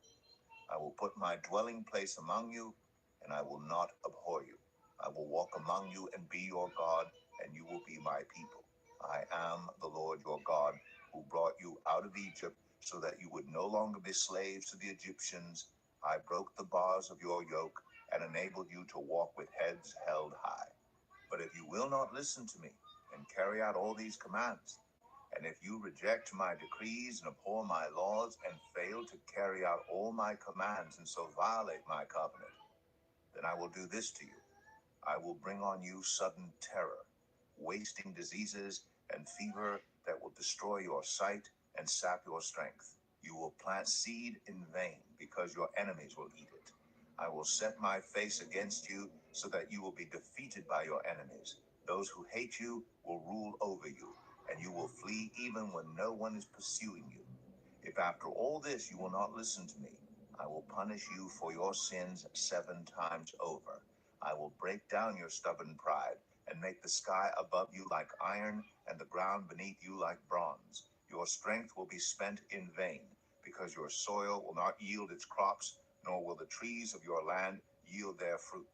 I will put my dwelling place among you, and I will not abhor you. I will walk among you and be your God, and you will be my people. I am the Lord your God, who brought you out of Egypt so that you would no longer be slaves to the Egyptians. I broke the bars of your yoke and enabled you to walk with heads held high. But if you will not listen to me and carry out all these commands, and if you reject my decrees and abhor my laws and fail to carry out all my commands and so violate my covenant, then I will do this to you. I will bring on you sudden terror, wasting diseases, and fever that will destroy your sight and sap your strength. You will plant seed in vain because your enemies will eat it. I will set my face against you so that you will be defeated by your enemies. Those who hate you will rule over you, and you will flee even when no one is pursuing you. If after all this you will not listen to me, I will punish you for your sins 7 times over. I will break down your stubborn pride and make the sky above you like iron and the ground beneath you like bronze. Your strength will be spent in vain, because your soil will not yield its crops, nor will the trees of your land yield their fruit.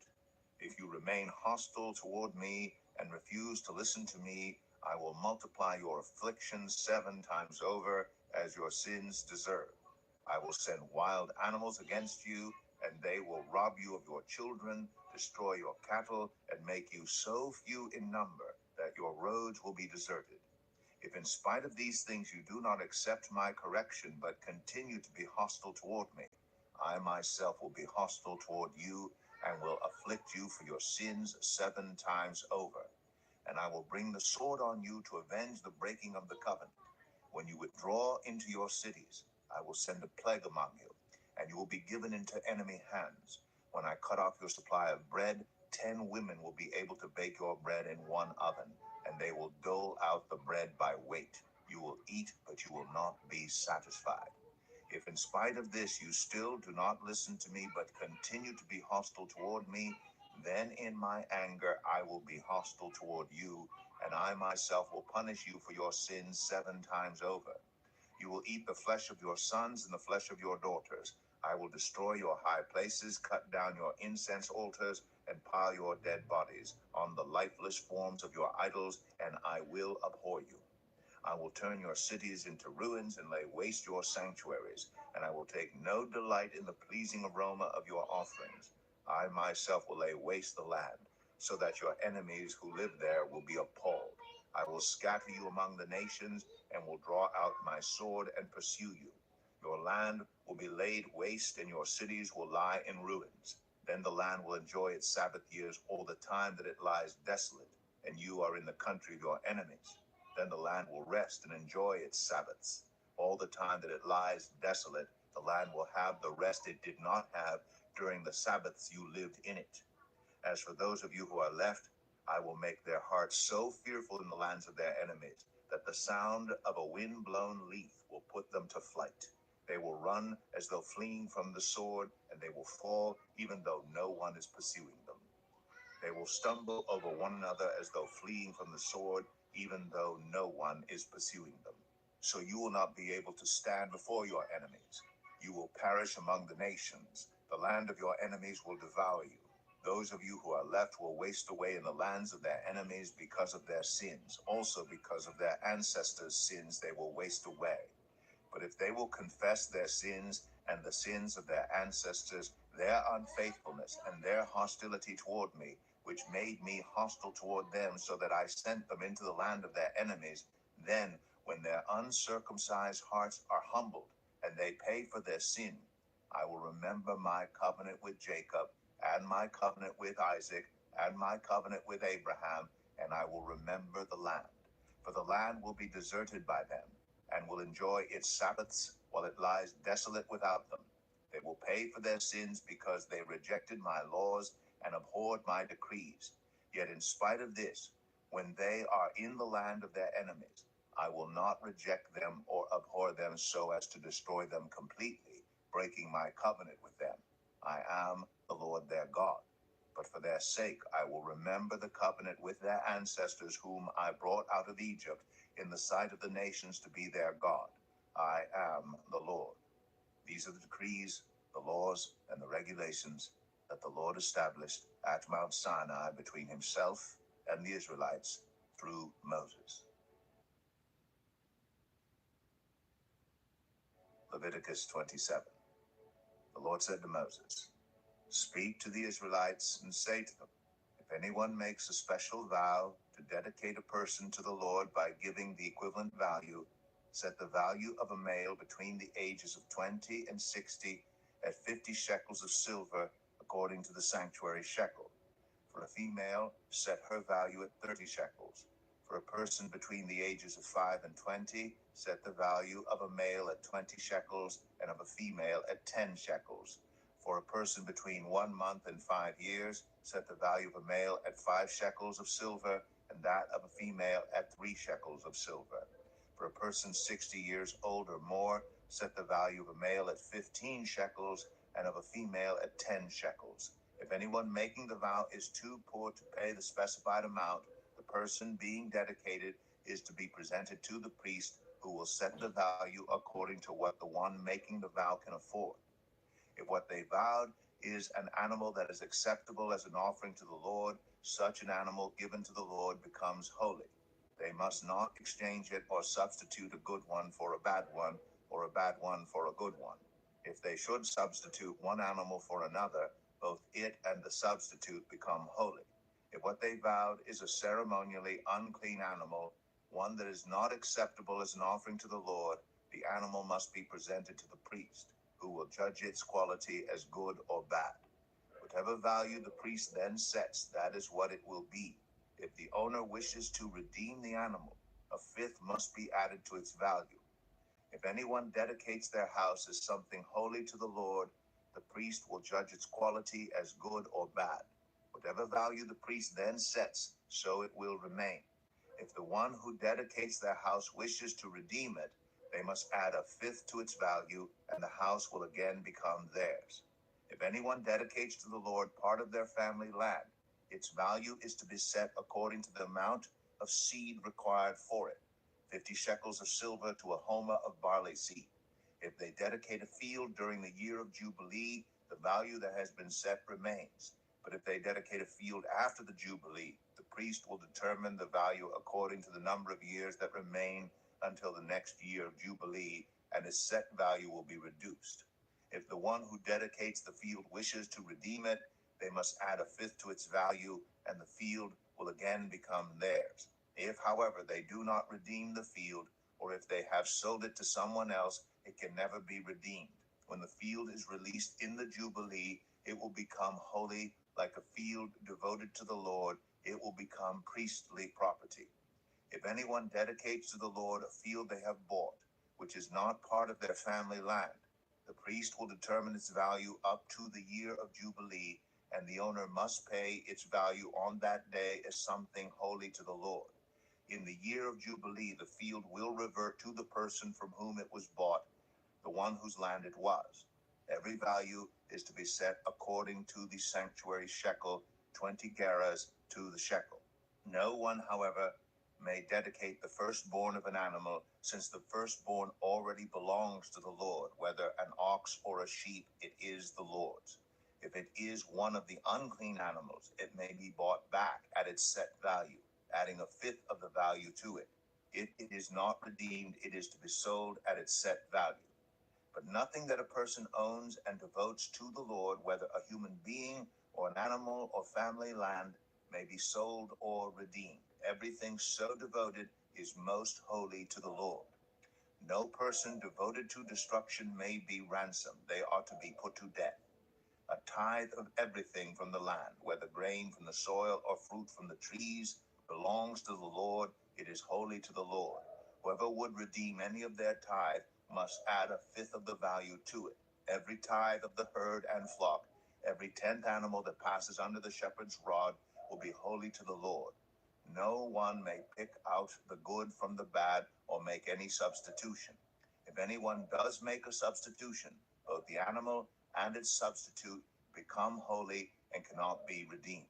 If you remain hostile toward me and refuse to listen to me, I will multiply your afflictions 7 times over, as your sins deserve. I will send wild animals against you, and they will rob you of your children, destroy your cattle, and make you so few in number that your roads will be deserted. If in spite of these things you do not accept my correction, but continue to be hostile toward me, I myself will be hostile toward you and will afflict you for your sins 7 times over. And I will bring the sword on you to avenge the breaking of the covenant. When you withdraw into your cities, I will send a plague among you, and you will be given into enemy hands. When I cut off your supply of bread, 10 women will be able to bake your bread in one oven, and they will dole out the bread by weight. You will eat, but you will not be satisfied. If in spite of this you still do not listen to me, but continue to be hostile toward me, then in my anger I will be hostile toward you, and I myself will punish you for your sins 7 times over. You will eat the flesh of your sons and the flesh of your daughters. I will destroy your high places, cut down your incense altars, and pile your dead bodies on the lifeless forms of your idols, and I will abhor you. I will turn your cities into ruins and lay waste your sanctuaries, and I will take no delight in the pleasing aroma of your offerings. I myself will lay waste the land, so that your enemies who live there will be appalled. I will scatter you among the nations, and will draw out my sword and pursue you. Your land will be laid waste, and your cities will lie in ruins. Then the land will enjoy its Sabbath years all the time that it lies desolate, and you are in the country of your enemies. Then the land will rest and enjoy its Sabbaths. All the time that it lies desolate, the land will have the rest it did not have during the Sabbaths you lived in it. As for those of you who are left, I will make their hearts so fearful in the lands of their enemies that the sound of a wind-blown leaf will put them to flight. They will run as though fleeing from the sword, and they will fall even though no one is pursuing them. They will stumble over one another as though fleeing from the sword, even though no one is pursuing them. So you will not be able to stand before your enemies. You will perish among the nations. The land of your enemies will devour you. Those of you who are left will waste away in the lands of their enemies because of their sins. Also because of their ancestors' sins, they will waste away. But if they will confess their sins and the sins of their ancestors, their unfaithfulness and their hostility toward me, which made me hostile toward them so that I sent them into the land of their enemies, then when their uncircumcised hearts are humbled and they pay for their sin, I will remember my covenant with Jacob and my covenant with Isaac and my covenant with Abraham, and I will remember the land. For the land will be deserted by them, and will enjoy its Sabbaths while it lies desolate without them. They will pay for their sins because they rejected my laws and abhorred my decrees. Yet in spite of this, when they are in the land of their enemies, I will not reject them or abhor them so as to destroy them completely, breaking my covenant with them. I am the Lord their God. But for their sake I will remember the covenant with their ancestors whom I brought out of Egypt in the sight of the nations to be their God. I am the Lord. These are the decrees, the laws, and the regulations that the Lord established at Mount Sinai between himself and the Israelites through Moses. Leviticus 27. The Lord said to Moses, "Speak to the Israelites and say to them, if anyone makes a special vow to dedicate a person to the Lord by giving the equivalent value, set the value of a male between the ages of 20 and 60 at 50 shekels of silver according to the sanctuary shekel. For a female, set her value at 30 shekels. For a person between the ages of 5 and 20, set the value of a male at 20 shekels and of a female at 10 shekels. For a person between 1 month and 5 years, set the value of a male at 5 shekels of silver and that of a female at 3 shekels of silver. For a person 60 years old or more, set the value of a male at 15 shekels and of a female at 10 shekels. If anyone making the vow is too poor to pay the specified amount, the person being dedicated is to be presented to the priest, who will set the value according to what the one making the vow can afford. If what they vowed is an animal that is acceptable as an offering to the Lord, such an animal given to the Lord becomes holy. They must not exchange it or substitute a good one for a bad one, or a bad one for a good one. If they should substitute one animal for another, both it and the substitute become holy. If what they vowed is a ceremonially unclean animal, one that is not acceptable as an offering to the Lord, the animal must be presented to the priest, who will judge its quality as good or bad. Whatever value the priest then sets, that is what it will be. If the owner wishes to redeem the animal, a fifth must be added to its value. If anyone dedicates their house as something holy to the Lord, the priest will judge its quality as good or bad. Whatever value the priest then sets, so it will remain. If the one who dedicates their house wishes to redeem it, they must add a fifth to its value, and the house will again become theirs. If anyone dedicates to the Lord part of their family land, its value is to be set according to the amount of seed required for it, 50 shekels of silver to a homer of barley seed. If they dedicate a field during the year of Jubilee, the value that has been set remains. But if they dedicate a field after the Jubilee, the priest will determine the value according to the number of years that remain until the next year of Jubilee, and its set value will be reduced. If the one who dedicates the field wishes to redeem it, they must add a fifth to its value, and the field will again become theirs. If, however, they do not redeem the field, or if they have sold it to someone else, it can never be redeemed. When the field is released in the Jubilee, it will become holy, like a field devoted to the Lord. It will become priestly property. If anyone dedicates to the Lord a field they have bought, which is not part of their family land, the priest will determine its value up to the year of Jubilee, and the owner must pay its value on that day as something holy to the Lord. In the year of Jubilee, the field will revert to the person from whom it was bought, the one whose land it was. Every value is to be set according to the sanctuary shekel, 20 gerahs to the shekel. No one, however, may dedicate the firstborn of an animal, since the firstborn already belongs to the Lord. Whether an ox or a sheep, it is the Lord's. If it is one of the unclean animals, it may be bought back at its set value, adding a fifth of the value to it. If it is not redeemed, it is to be sold at its set value. But nothing that a person owns and devotes to the Lord, whether a human being or an animal or family land, may be sold or redeemed. Everything so devoted is most holy to the Lord. No person devoted to destruction may be ransomed. They are to be put to death. A tithe of everything from the land, whether grain from the soil or fruit from the trees, belongs to the Lord. It is holy to the Lord. Whoever would redeem any of their tithe must add a fifth of the value to it. Every tithe of the herd and flock, every 10th animal that passes under the shepherd's rod, will be holy to the Lord. No one may pick out the good from the bad or make any substitution. If anyone does make a substitution, both the animal and its substitute become holy and cannot be redeemed.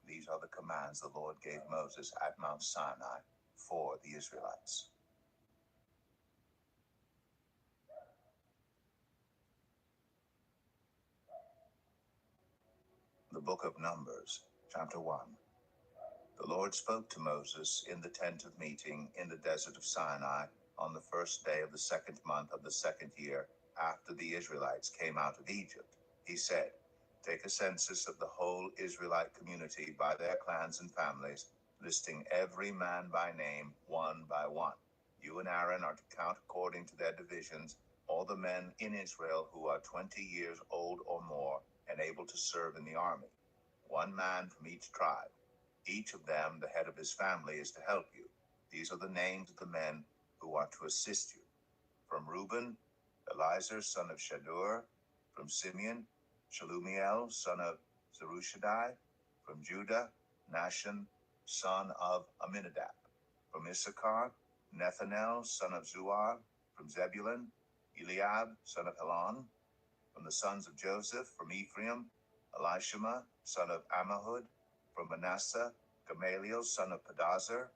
These are the commands the Lord gave Moses at Mount Sinai for the Israelites. The Book of Numbers, chapter 1. The Lord spoke to Moses in the tent of meeting in the desert of Sinai on the first day of the second month of the second year after the Israelites came out of Egypt. He said, "Take a census of the whole Israelite community by their clans and families, listing every man by name, one by one. You and Aaron are to count according to their divisions all the men in Israel who are 20 years old or more and able to serve in the army, one man from each tribe. Each of them, the head of his family, is to help you. These are the names of the men who are to assist you. From Reuben, Elizur, son of Shadur. From Simeon, Shalumiel, son of Zerushadai. From Judah, Nahshon, son of Amminadab. From Issachar, Nethanel, son of Zuar. From Zebulun, Eliab, son of Helon. From the sons of Joseph, from Ephraim, Elishama, son of Ammihud. From Manasseh, Gamaliel, son of Pedazur.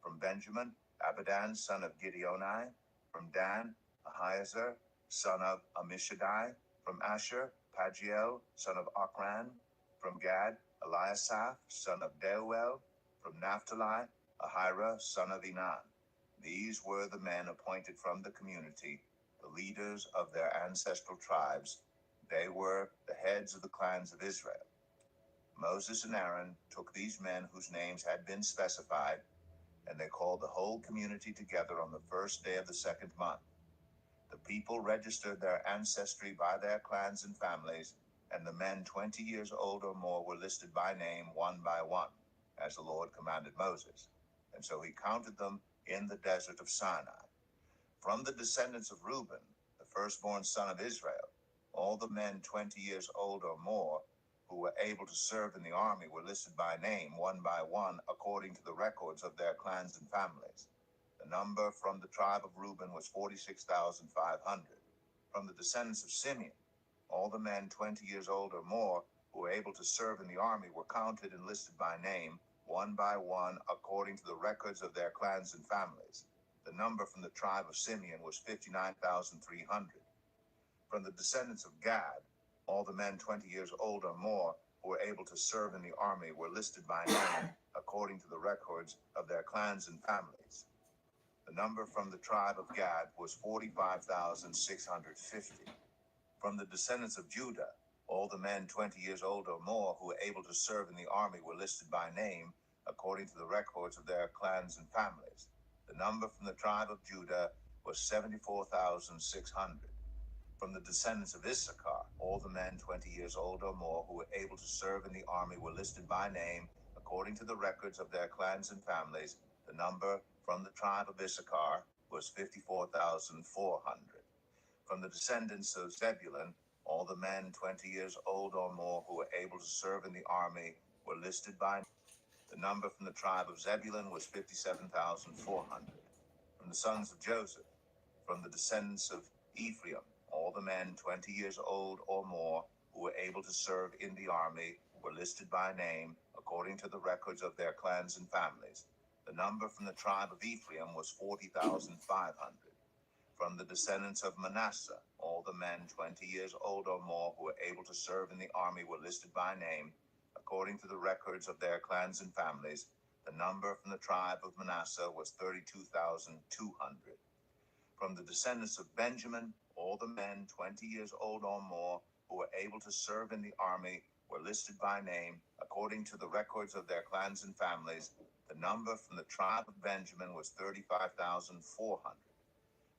From Benjamin, Abidan, son of Gideoni. From Dan, Ahiezer, son of Ammishaddai. From Asher, Pagiel, son of Ochran. From Gad, Eliasaph, son of Deuel. From Naphtali, Ahira, son of Enan. These were the men appointed from the community, the leaders of their ancestral tribes. They were the heads of the clans of Israel. Moses and Aaron took these men whose names had been specified, and they called the whole community together on the first day of the second month. The people registered their ancestry by their clans and families, and the men 20 years old or more were listed by name one by one, as the Lord commanded Moses. And so he counted them in the desert of Sinai. From the descendants of Reuben, the firstborn son of Israel, all the men 20 years old or more who were able to serve in the army were listed by name, one by one, according to the records of their clans and families. The number from the tribe of Reuben was 46,500. From the descendants of Simeon, all the men 20 years old or more who were able to serve in the army were counted and listed by name, one by one, according to the records of their clans and families. The number from the tribe of Simeon was 59,300. From the descendants of Gad, all the men 20 years old or more who were able to serve in the army were listed by name, according to the records of their clans and families. The number from the tribe of Gad was 45,650. From the descendants of Judah, All the men 20 years old or more who were able to serve in the army were listed by name according to the records of their clans and families. The number from the tribe of Judah was 74,600. From the descendants of Issachar, all the men 20 years old or more who were able to serve in the army were listed by name according to the records of their clans and families. The number from the tribe of Issachar was 54,400. From the descendants of Zebulun, all the men 20 years old or more who were able to serve in the army were listed by name. The number from the tribe of Zebulun was 57,400. From the sons of Joseph, from the descendants of Ephraim, all the men 20 years old or more who were able to serve in the army were listed by name according to the records of their clans and families. The number from the tribe of Ephraim was 40,500. From the descendants of Manasseh, all the men 20 years old or more who were able to serve in the army were listed by name according to the records of their clans and families. The number from the tribe of Manasseh was 32,200. From the descendants of Benjamin, all the men 20 years old or more who were able to serve in the army were listed by name according to the records of their clans and families. The number from the tribe of Benjamin was 35,400.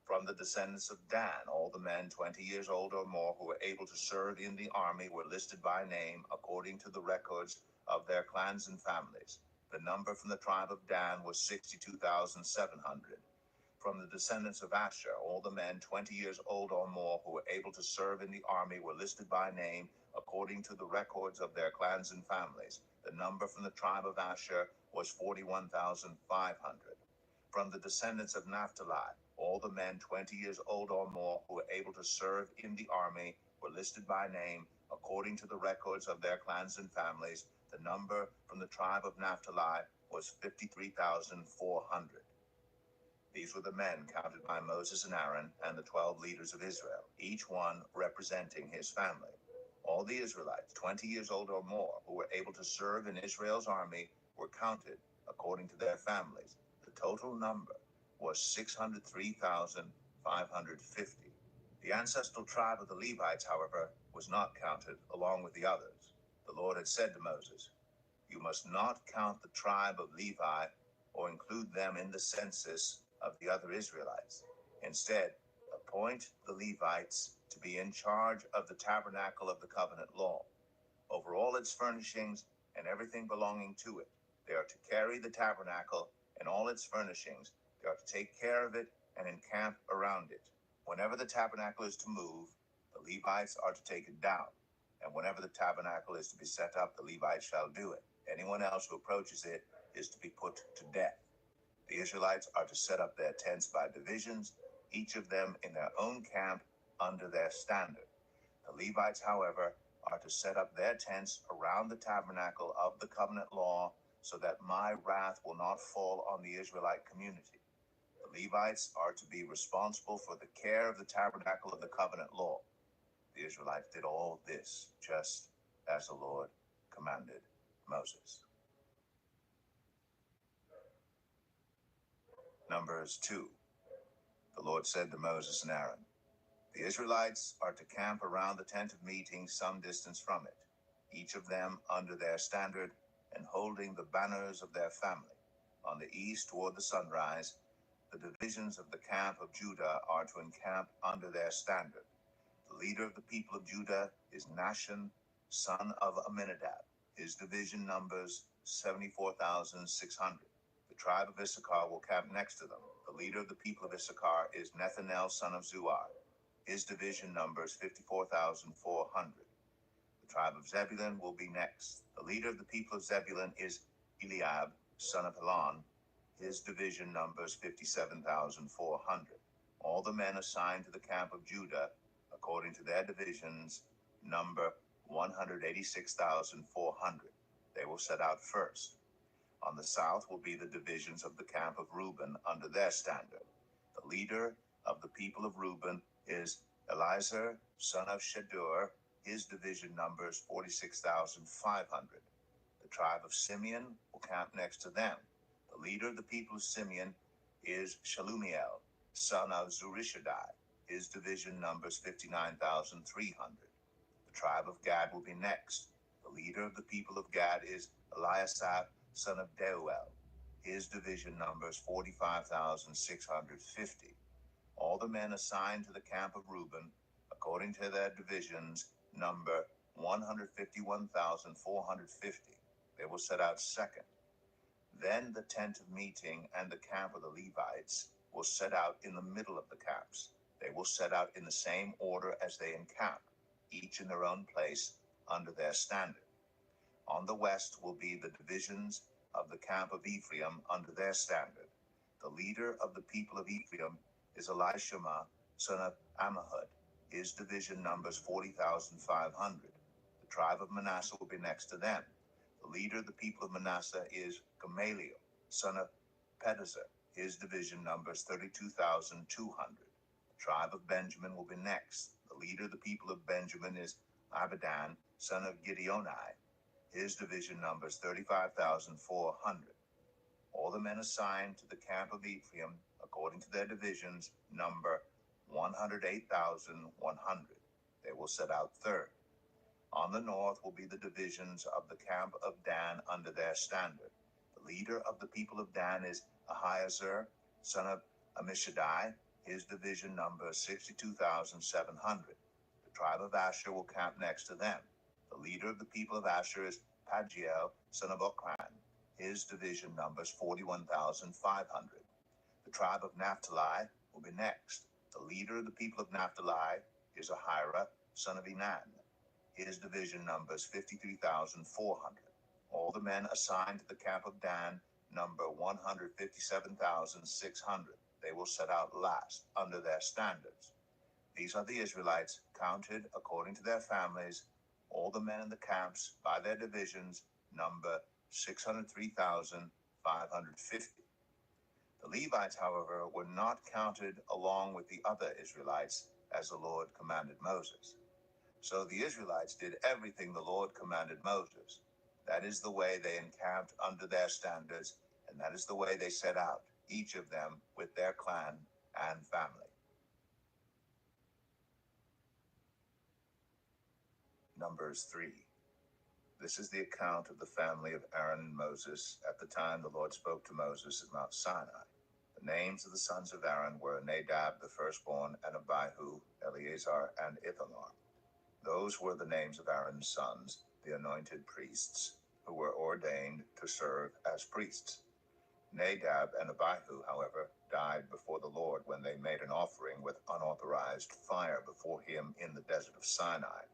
From the descendants of Dan, all the men 20 years old or more who were able to serve in the army were listed by name according to the records of their clans and families. The number from the tribe of Dan was 62,700. From the descendants of Asher, all the men 20 years old or more who were able to serve in the army were listed by name according to the records of their clans and families. The number from the tribe of Asher was 41,500. From the descendants of Naphtali, all the men 20 years old or more who were able to serve in the army were listed by name according to the records of their clans and families. The number from the tribe of Naphtali was 53,400. These were the men counted by Moses and Aaron and the 12 leaders of Israel, each one representing his family. All the Israelites 20 years old or more who were able to serve in Israel's army were counted according to their families. The total number was 603,550. The ancestral tribe of the Levites, however, was not counted along with the others. The Lord had said to Moses, "You must not count the tribe of Levi or include them in the census of the other Israelites. Instead, appoint the Levites to be in charge of the tabernacle of the covenant law, over all its furnishings and everything belonging to it. They are to carry the tabernacle and all its furnishings. They are to take care of it and encamp around it. Whenever the tabernacle is to move, the Levites are to take it down. And whenever the tabernacle is to be set up, the Levites shall do it. Anyone else who approaches it is to be put to death. The Israelites are to set up their tents by divisions, each of them in their own camp under their standard. The Levites, however, are to set up their tents around the tabernacle of the covenant law so that my wrath will not fall on the Israelite community. The Levites are to be responsible for the care of the tabernacle of the covenant law. The Israelites did all this just as the Lord commanded Moses." Numbers 2. The Lord said to Moses and Aaron, "The Israelites are to camp around the tent of meeting some distance from it, each of them under their standard and holding the banners of their family. On the east toward the sunrise, the divisions of the camp of Judah are to encamp under their standard. The leader of the people of Judah is Nahshon, son of Amminadab. His division numbers 74,600. The tribe of Issachar will camp next to them. The leader of the people of Issachar is Nethanel, son of Zuar. His division numbers 54,400. The tribe of Zebulun will be next. The leader of the people of Zebulun is Eliab, son of Helon. His division numbers 57,400. All the men assigned to the camp of Judah, according to their divisions, number 186,400. They will set out first. On the south will be the divisions of the camp of Reuben under their standard. The leader of the people of Reuben is Elizur, son of Shedur. His division numbers 46,500. The tribe of Simeon will camp next to them. The leader of the people of Simeon is Shalumiel, son of Zurishaddai. His division numbers 59,300. The The tribe of Gad will be next. The leader of the people of Gad is Eliasaph, son of Deuel. His division numbers 45,650. All the men assigned to the camp of Reuben, according to their divisions, number 151,450. They will set out second. Then the tent of meeting and the camp of the Levites will set out in the middle of the camps. They will set out in the same order as they encamp, each in their own place under their standard. On the west will be the divisions of the camp of Ephraim under their standard. The leader of the people of Ephraim is Elishama, son of Ammihud. His division numbers 40,500. The tribe of Manasseh will be next to them. The leader of the people of Manasseh is Gamaliel, son of Pedazur. His division numbers 32,200. The tribe of Benjamin will be next. The leader of the people of Benjamin is Abidan, son of Gideoni. His division numbers 35,400. All the men assigned to the camp of Ephraim, according to their divisions, number 108,100. They will set out third. On the north will be the divisions of the camp of Dan under their standard. The leader of the people of Dan is Ahiezer, son of Ammishaddai. His division numbers 62,700. The tribe of Asher will camp next to them. The leader of the people of Asher is Pagiel, son of Okran. His division numbers 41,500. The tribe of Naphtali will be next. The leader of the people of Naphtali is Ahira, son of Enan. His division numbers 53,400. All the men assigned to the camp of Dan number 157,600. They will set out last under their standards. These are the Israelites counted according to their families. All the men in the camps by their divisions number 603,550. The Levites, however, were not counted along with the other Israelites as the Lord commanded Moses. So the Israelites did everything the Lord commanded Moses. That is the way they encamped under their standards, and that is the way they set out, each of them with their clan and family. Numbers 3. This is the account of the family of Aaron and Moses at the time the Lord spoke to Moses at Mount Sinai. The names of the sons of Aaron were Nadab the firstborn, and Abihu, Eleazar, and Ithamar. Those were the names of Aaron's sons, the anointed priests, who were ordained to serve as priests. Nadab and Abihu, however, died before the Lord when they made an offering with unauthorized fire before him in the desert of Sinai.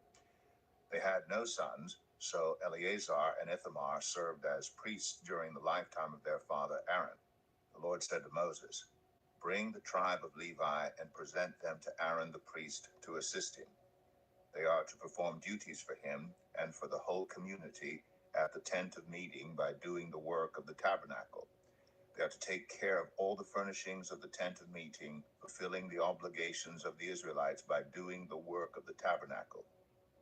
They had no sons, so Eleazar and Ithamar served as priests during the lifetime of their father Aaron. The Lord said to Moses, "Bring the tribe of Levi and present them to Aaron the priest to assist him. They are to perform duties for him and for the whole community at the tent of meeting by doing the work of the tabernacle. They are to take care of all the furnishings of the tent of meeting, fulfilling the obligations of the Israelites by doing the work of the tabernacle.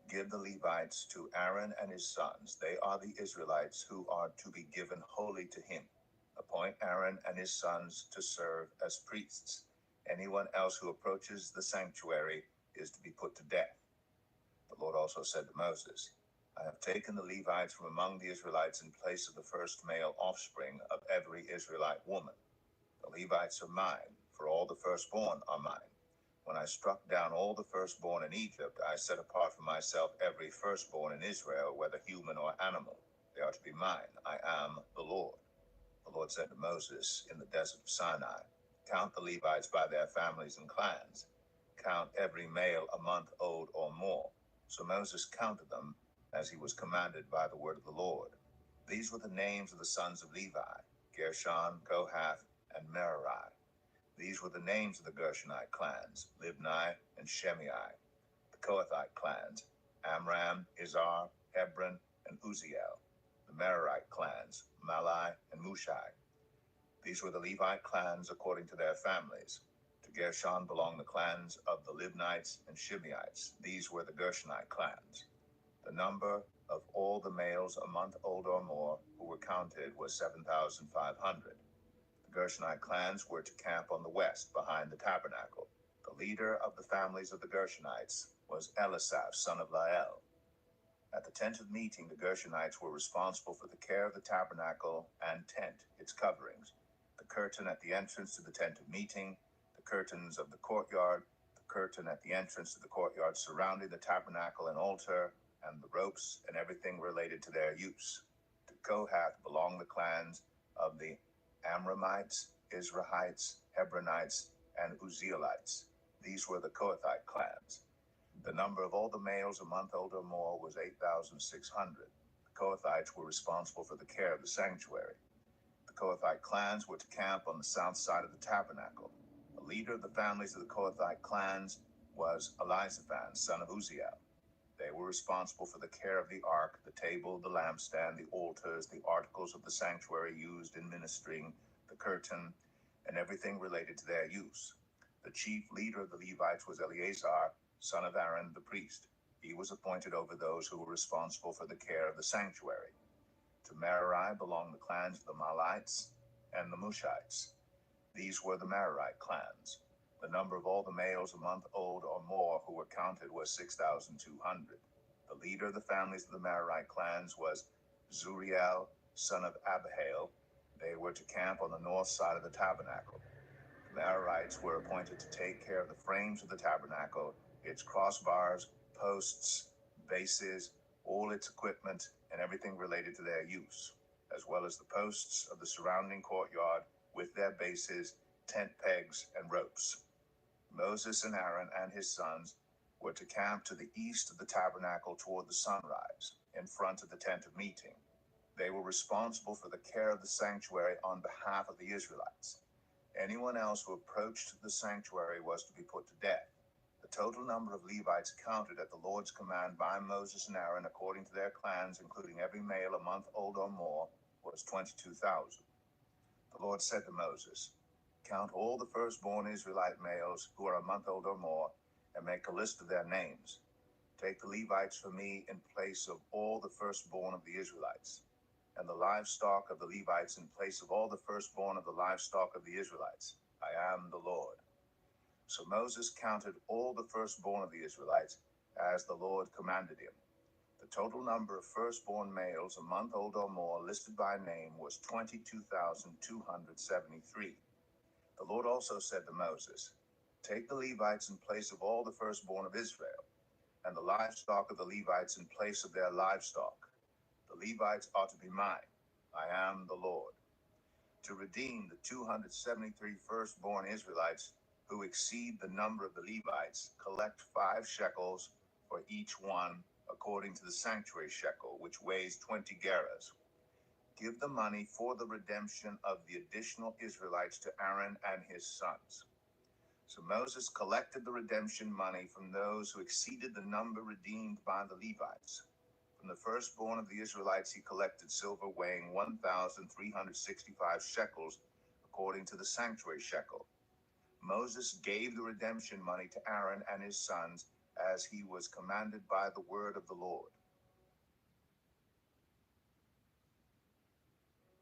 Give the Levites to Aaron and his sons. They are the Israelites who are to be given wholly to him. Appoint Aaron and his sons to serve as priests. Anyone else who approaches the sanctuary is to be put to death." The Lord also said to Moses, "I have taken the Levites from among the Israelites in place of the first male offspring of every Israelite woman. The Levites are mine, for all the firstborn are mine. When I struck down all the firstborn in Egypt, I set apart for myself every firstborn in Israel, whether human or animal. They are to be mine. I am the Lord." The Lord said to Moses in the desert of Sinai, "Count the Levites by their families and clans. Count every male a month old or more." So Moses counted them as he was commanded by the word of the Lord. These were the names of the sons of Levi: Gershon, Kohath, and Merari. These were the names of the Gershonite clans: Libni and Shimei. The Kohathite clans: Amram, Izhar, Hebron, and Uzziel. The Merarite clans: Malai and Mushai. These were the Levite clans according to their families. To Gershon belonged the clans of the Libnites and Shimeites. These were the Gershonite clans. The number of all the males a month old or more who were counted was 7,500. The Gershonite clans were to camp on the west behind the tabernacle. The leader of the families of the Gershonites was Elisaph, son of Lael. At the tent of meeting, the Gershonites were responsible for the care of the tabernacle and tent, its coverings, the curtain at the entrance to the tent of meeting, the curtains of the courtyard, the curtain at the entrance to the courtyard surrounding the tabernacle and altar, and the ropes and everything related to their use. To Kohath belonged the clans of the Amramites, Israelites, Hebronites, and Uzzielites. These were the Kohathite clans. The number of all the males a month old or more was 8,600. The Kohathites were responsible for the care of the sanctuary. The Kohathite clans were to camp on the south side of the tabernacle. The leader of the families of the Kohathite clans was Elizaphan, son of Uzziel. They were responsible for the care of the ark, the table, the lampstand, the altars, the articles of the sanctuary used in ministering, the curtain, and everything related to their use. The chief leader of the Levites was Eleazar, son of Aaron the priest. He was appointed over those who were responsible for the care of the sanctuary. To Merari belonged the clans of the Mahlites and the Mushites. These were the Merarite clans. The number of all the males a month old or more who were counted was 6,200. The leader of the families of the Merarite clans was Zuriel, son of Abihail. They were to camp on the north side of the tabernacle. The Merarites were appointed to take care of the frames of the tabernacle, its crossbars, posts, bases, all its equipment, and everything related to their use, as well as the posts of the surrounding courtyard with their bases, tent pegs, and ropes. Moses and Aaron and his sons were to camp to the east of the tabernacle toward the sunrise, in front of the tent of meeting. They were responsible for the care of the sanctuary on behalf of the Israelites. Anyone else who approached the sanctuary was to be put to death. The total number of Levites counted at the Lord's command by Moses and Aaron according to their clans, including every male a month old or more, was 22,000. The Lord said to Moses, "Count all the firstborn Israelite males who are a month old or more, and make a list of their names. Take the Levites for me in place of all the firstborn of the Israelites, and the livestock of the Levites in place of all the firstborn of the livestock of the Israelites. I am the Lord." So Moses counted all the firstborn of the Israelites as the Lord commanded him. The total number of firstborn males a month old or more listed by name was 22,273. The Lord also said to Moses, "Take the Levites in place of all the firstborn of Israel, and the livestock of the Levites in place of their livestock. The Levites are to be mine. I am the Lord. To redeem the 273 firstborn Israelites who exceed the number of the Levites, collect 5 shekels for each one, according to the sanctuary shekel, which weighs 20 gerahs. Give the money for the redemption of the additional Israelites to Aaron and his sons." So Moses collected the redemption money from those who exceeded the number redeemed by the Levites. From the firstborn of the Israelites he collected silver weighing 1,365 shekels, according to the sanctuary shekel. Moses gave the redemption money to Aaron and his sons as he was commanded by the word of the Lord.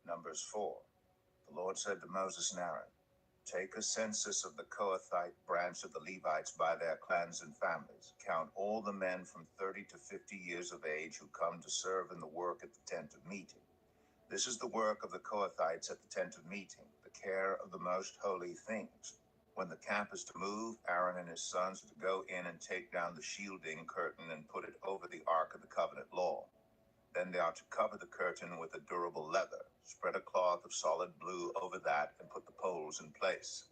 Numbers 4. The Lord said to Moses and Aaron, "Take a census of the Kohathite branch of the Levites by their clans and families. Count all the men from 30 to 50 years of age who come to serve in the work at the tent of meeting. This is the work of the Kohathites at the tent of meeting, the care of the most holy things. When the camp is to move, Aaron and his sons are to go in and take down the shielding curtain and put it over the Ark of the Covenant law. Then they are to cover the curtain with a durable leather, spread a cloth of solid blue over that, and put the poles in place.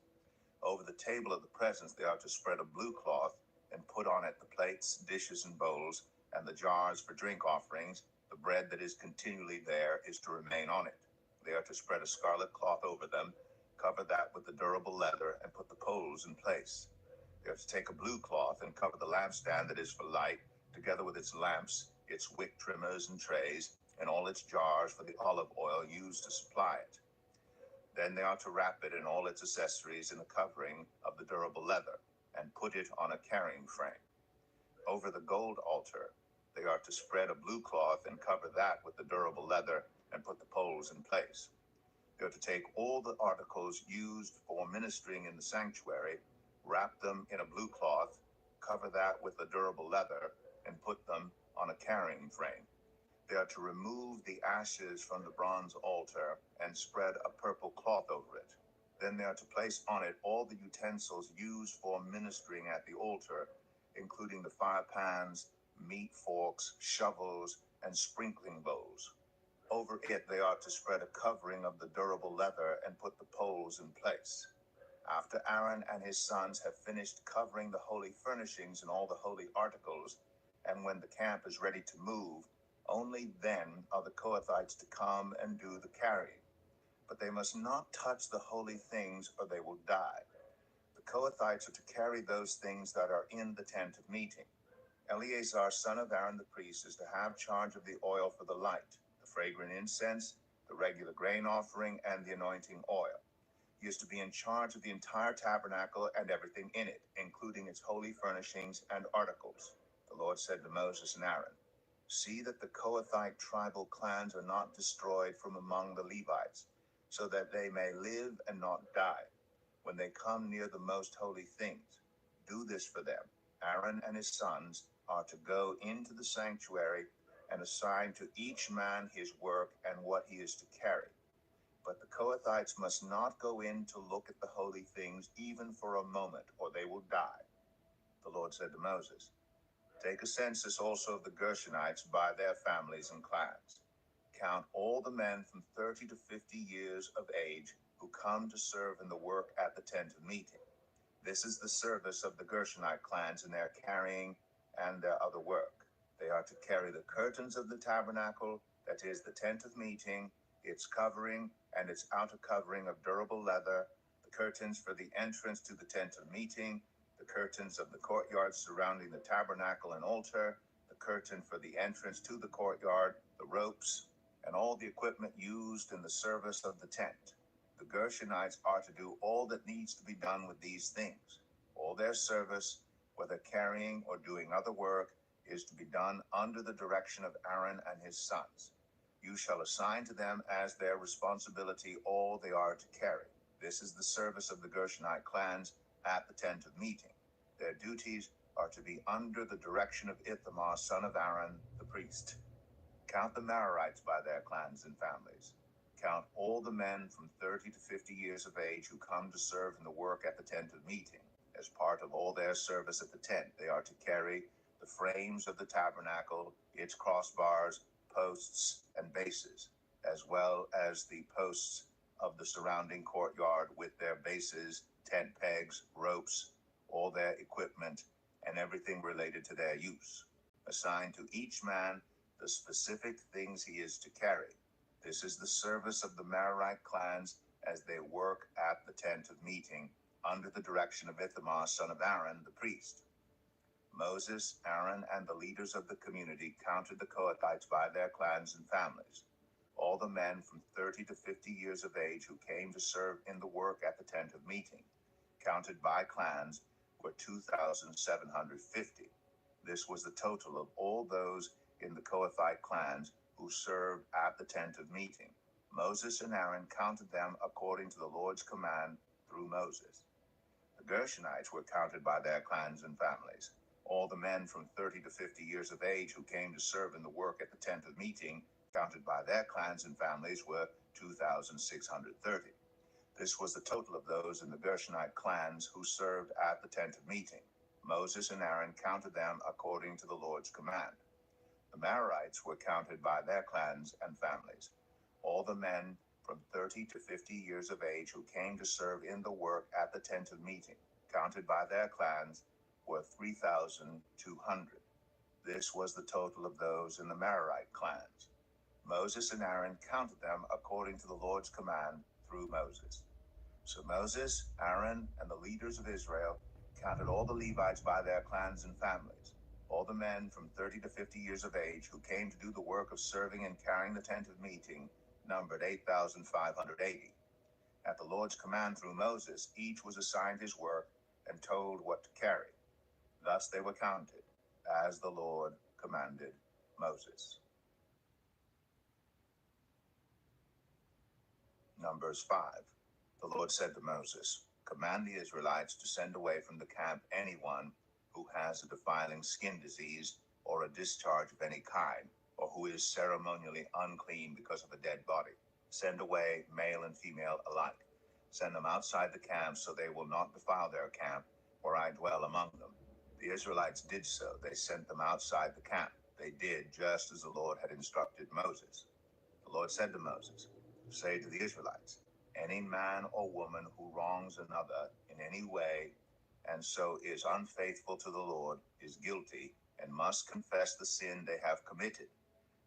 Over the table of the presence they are to spread a blue cloth and put on it the plates, dishes, and bowls, and the jars for drink offerings. The bread that is continually there is to remain on it. They are to spread a scarlet cloth over them, cover that with the durable leather, and put the poles in place. They are to take a blue cloth and cover the lampstand that is for light, together with its lamps, its wick trimmers and trays, and all its jars for the olive oil used to supply it. Then they are to wrap it and all its accessories in a covering of the durable leather, and put it on a carrying frame. Over the gold altar, they are to spread a blue cloth and cover that with the durable leather, and put the poles in place. They are to take all the articles used for ministering in the sanctuary, wrap them in a blue cloth, cover that with the durable leather, and put them on a carrying frame. They are to remove the ashes from the bronze altar and spread a purple cloth over it. Then they are to place on it all the utensils used for ministering at the altar, including the fire pans, meat forks, shovels, and sprinkling bowls. Over it they are to spread a covering of the durable leather and put the poles in place. After Aaron and his sons have finished covering the holy furnishings and all the holy articles, and when the camp is ready to move, only then are the Kohathites to come and do the carrying. But they must not touch the holy things or they will die. The Kohathites are to carry those things that are in the tent of meeting. Eleazar, son of Aaron the priest, is to have charge of the oil for the light, the fragrant incense, the regular grain offering, and the anointing oil. He is to be in charge of the entire tabernacle and everything in it, including its holy furnishings and articles. The Lord said to Moses and Aaron, "See that the Kohathite tribal clans are not destroyed from among the Levites, so that they may live and not die when they come near the most holy things. Do this for them. Aaron and his sons are to go into the sanctuary and assign to each man his work and what he is to carry. But the Kohathites must not go in to look at the holy things even for a moment, or they will die." The Lord said to Moses, "Take a census also of the Gershonites by their families and clans. Count all the men from 30 to 50 years of age who come to serve in the work at the tent of meeting. This is the service of the Gershonite clans in their carrying and their other work. They are to carry the curtains of the tabernacle, that is, the tent of meeting, its covering, and its outer covering of durable leather, the curtains for the entrance to the tent of meeting, the curtains of the courtyard surrounding the tabernacle and altar, the curtain for the entrance to the courtyard, the ropes, and all the equipment used in the service of the tent. The Gershonites are to do all that needs to be done with these things. All their service, whether carrying or doing other work, is to be done under the direction of Aaron and his sons. You shall assign to them as their responsibility all they are to carry. This is the service of the Gershonite clans at the tent of meeting. Their duties are to be under the direction of Ithamar, son of Aaron, the priest. Count the Merarites by their clans and families. Count all the men from 30 to 50 years of age who come to serve in the work at the tent of meeting. As part of all their service at the tent, they are to carry the frames of the tabernacle, its crossbars, posts, and bases, as well as the posts of the surrounding courtyard with their bases, tent pegs, ropes, all their equipment, and everything related to their use. Assign to each man the specific things he is to carry. This is the service of the Merarite clans as they work at the tent of meeting under the direction of Ithamar, son of Aaron, the priest. Moses, Aaron, and the leaders of the community counted the Kohathites by their clans and families. All the men from 30 to 50 years of age who came to serve in the work at the tent of meeting, counted by clans, were 2,750. This was the total of all those in the Kohathite clans who served at the tent of meeting. Moses and Aaron counted them according to the Lord's command through Moses. The Gershonites were counted by their clans and families. All the men from 30 to 50 years of age who came to serve in the work at the tent of meeting, counted by their clans and families, were 2,630. This was the total of those in the Gershonite clans who served at the tent of meeting. Moses and Aaron counted them according to the Lord's command. The Merarites were counted by their clans and families. All the men from 30 to 50 years of age who came to serve in the work at the tent of meeting, counted by their clans, were 3,200. This was the total of those in the Merarite clans. Moses and Aaron counted them according to the Lord's command through Moses. So Moses, Aaron, and the leaders of Israel counted all the Levites by their clans and families. All the men from 30 to 50 years of age who came to do the work of serving and carrying the tent of meeting numbered 8,580. At the Lord's command through Moses, each was assigned his work and told what to carry. Thus they were counted, as the Lord commanded Moses. Numbers 5. The Lord said to Moses, "Command the Israelites to send away from the camp anyone who has a defiling skin disease or a discharge of any kind, or who is ceremonially unclean because of a dead body. Send away male and female alike. Send them outside the camp so they will not defile their camp, where I dwell among them. The Israelites did so. They sent them outside the camp. They did just as the Lord had instructed Moses. The Lord said to Moses, say to the Israelites, any man or woman who wrongs another in any way and so is unfaithful to the Lord is guilty and must confess the sin they have committed.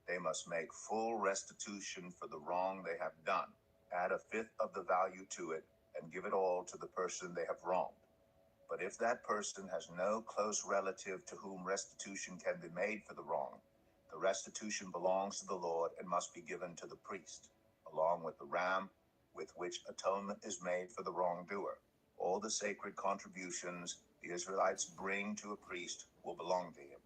They must make full restitution for the wrong they have done. Add a fifth of the value to it and give it all to the person they have wronged. But if that person has no close relative to whom restitution can be made for the wrong, the restitution belongs to the Lord and must be given to the priest, along with the ram with which atonement is made for the wrongdoer. All the sacred contributions the Israelites bring to a priest will belong to him.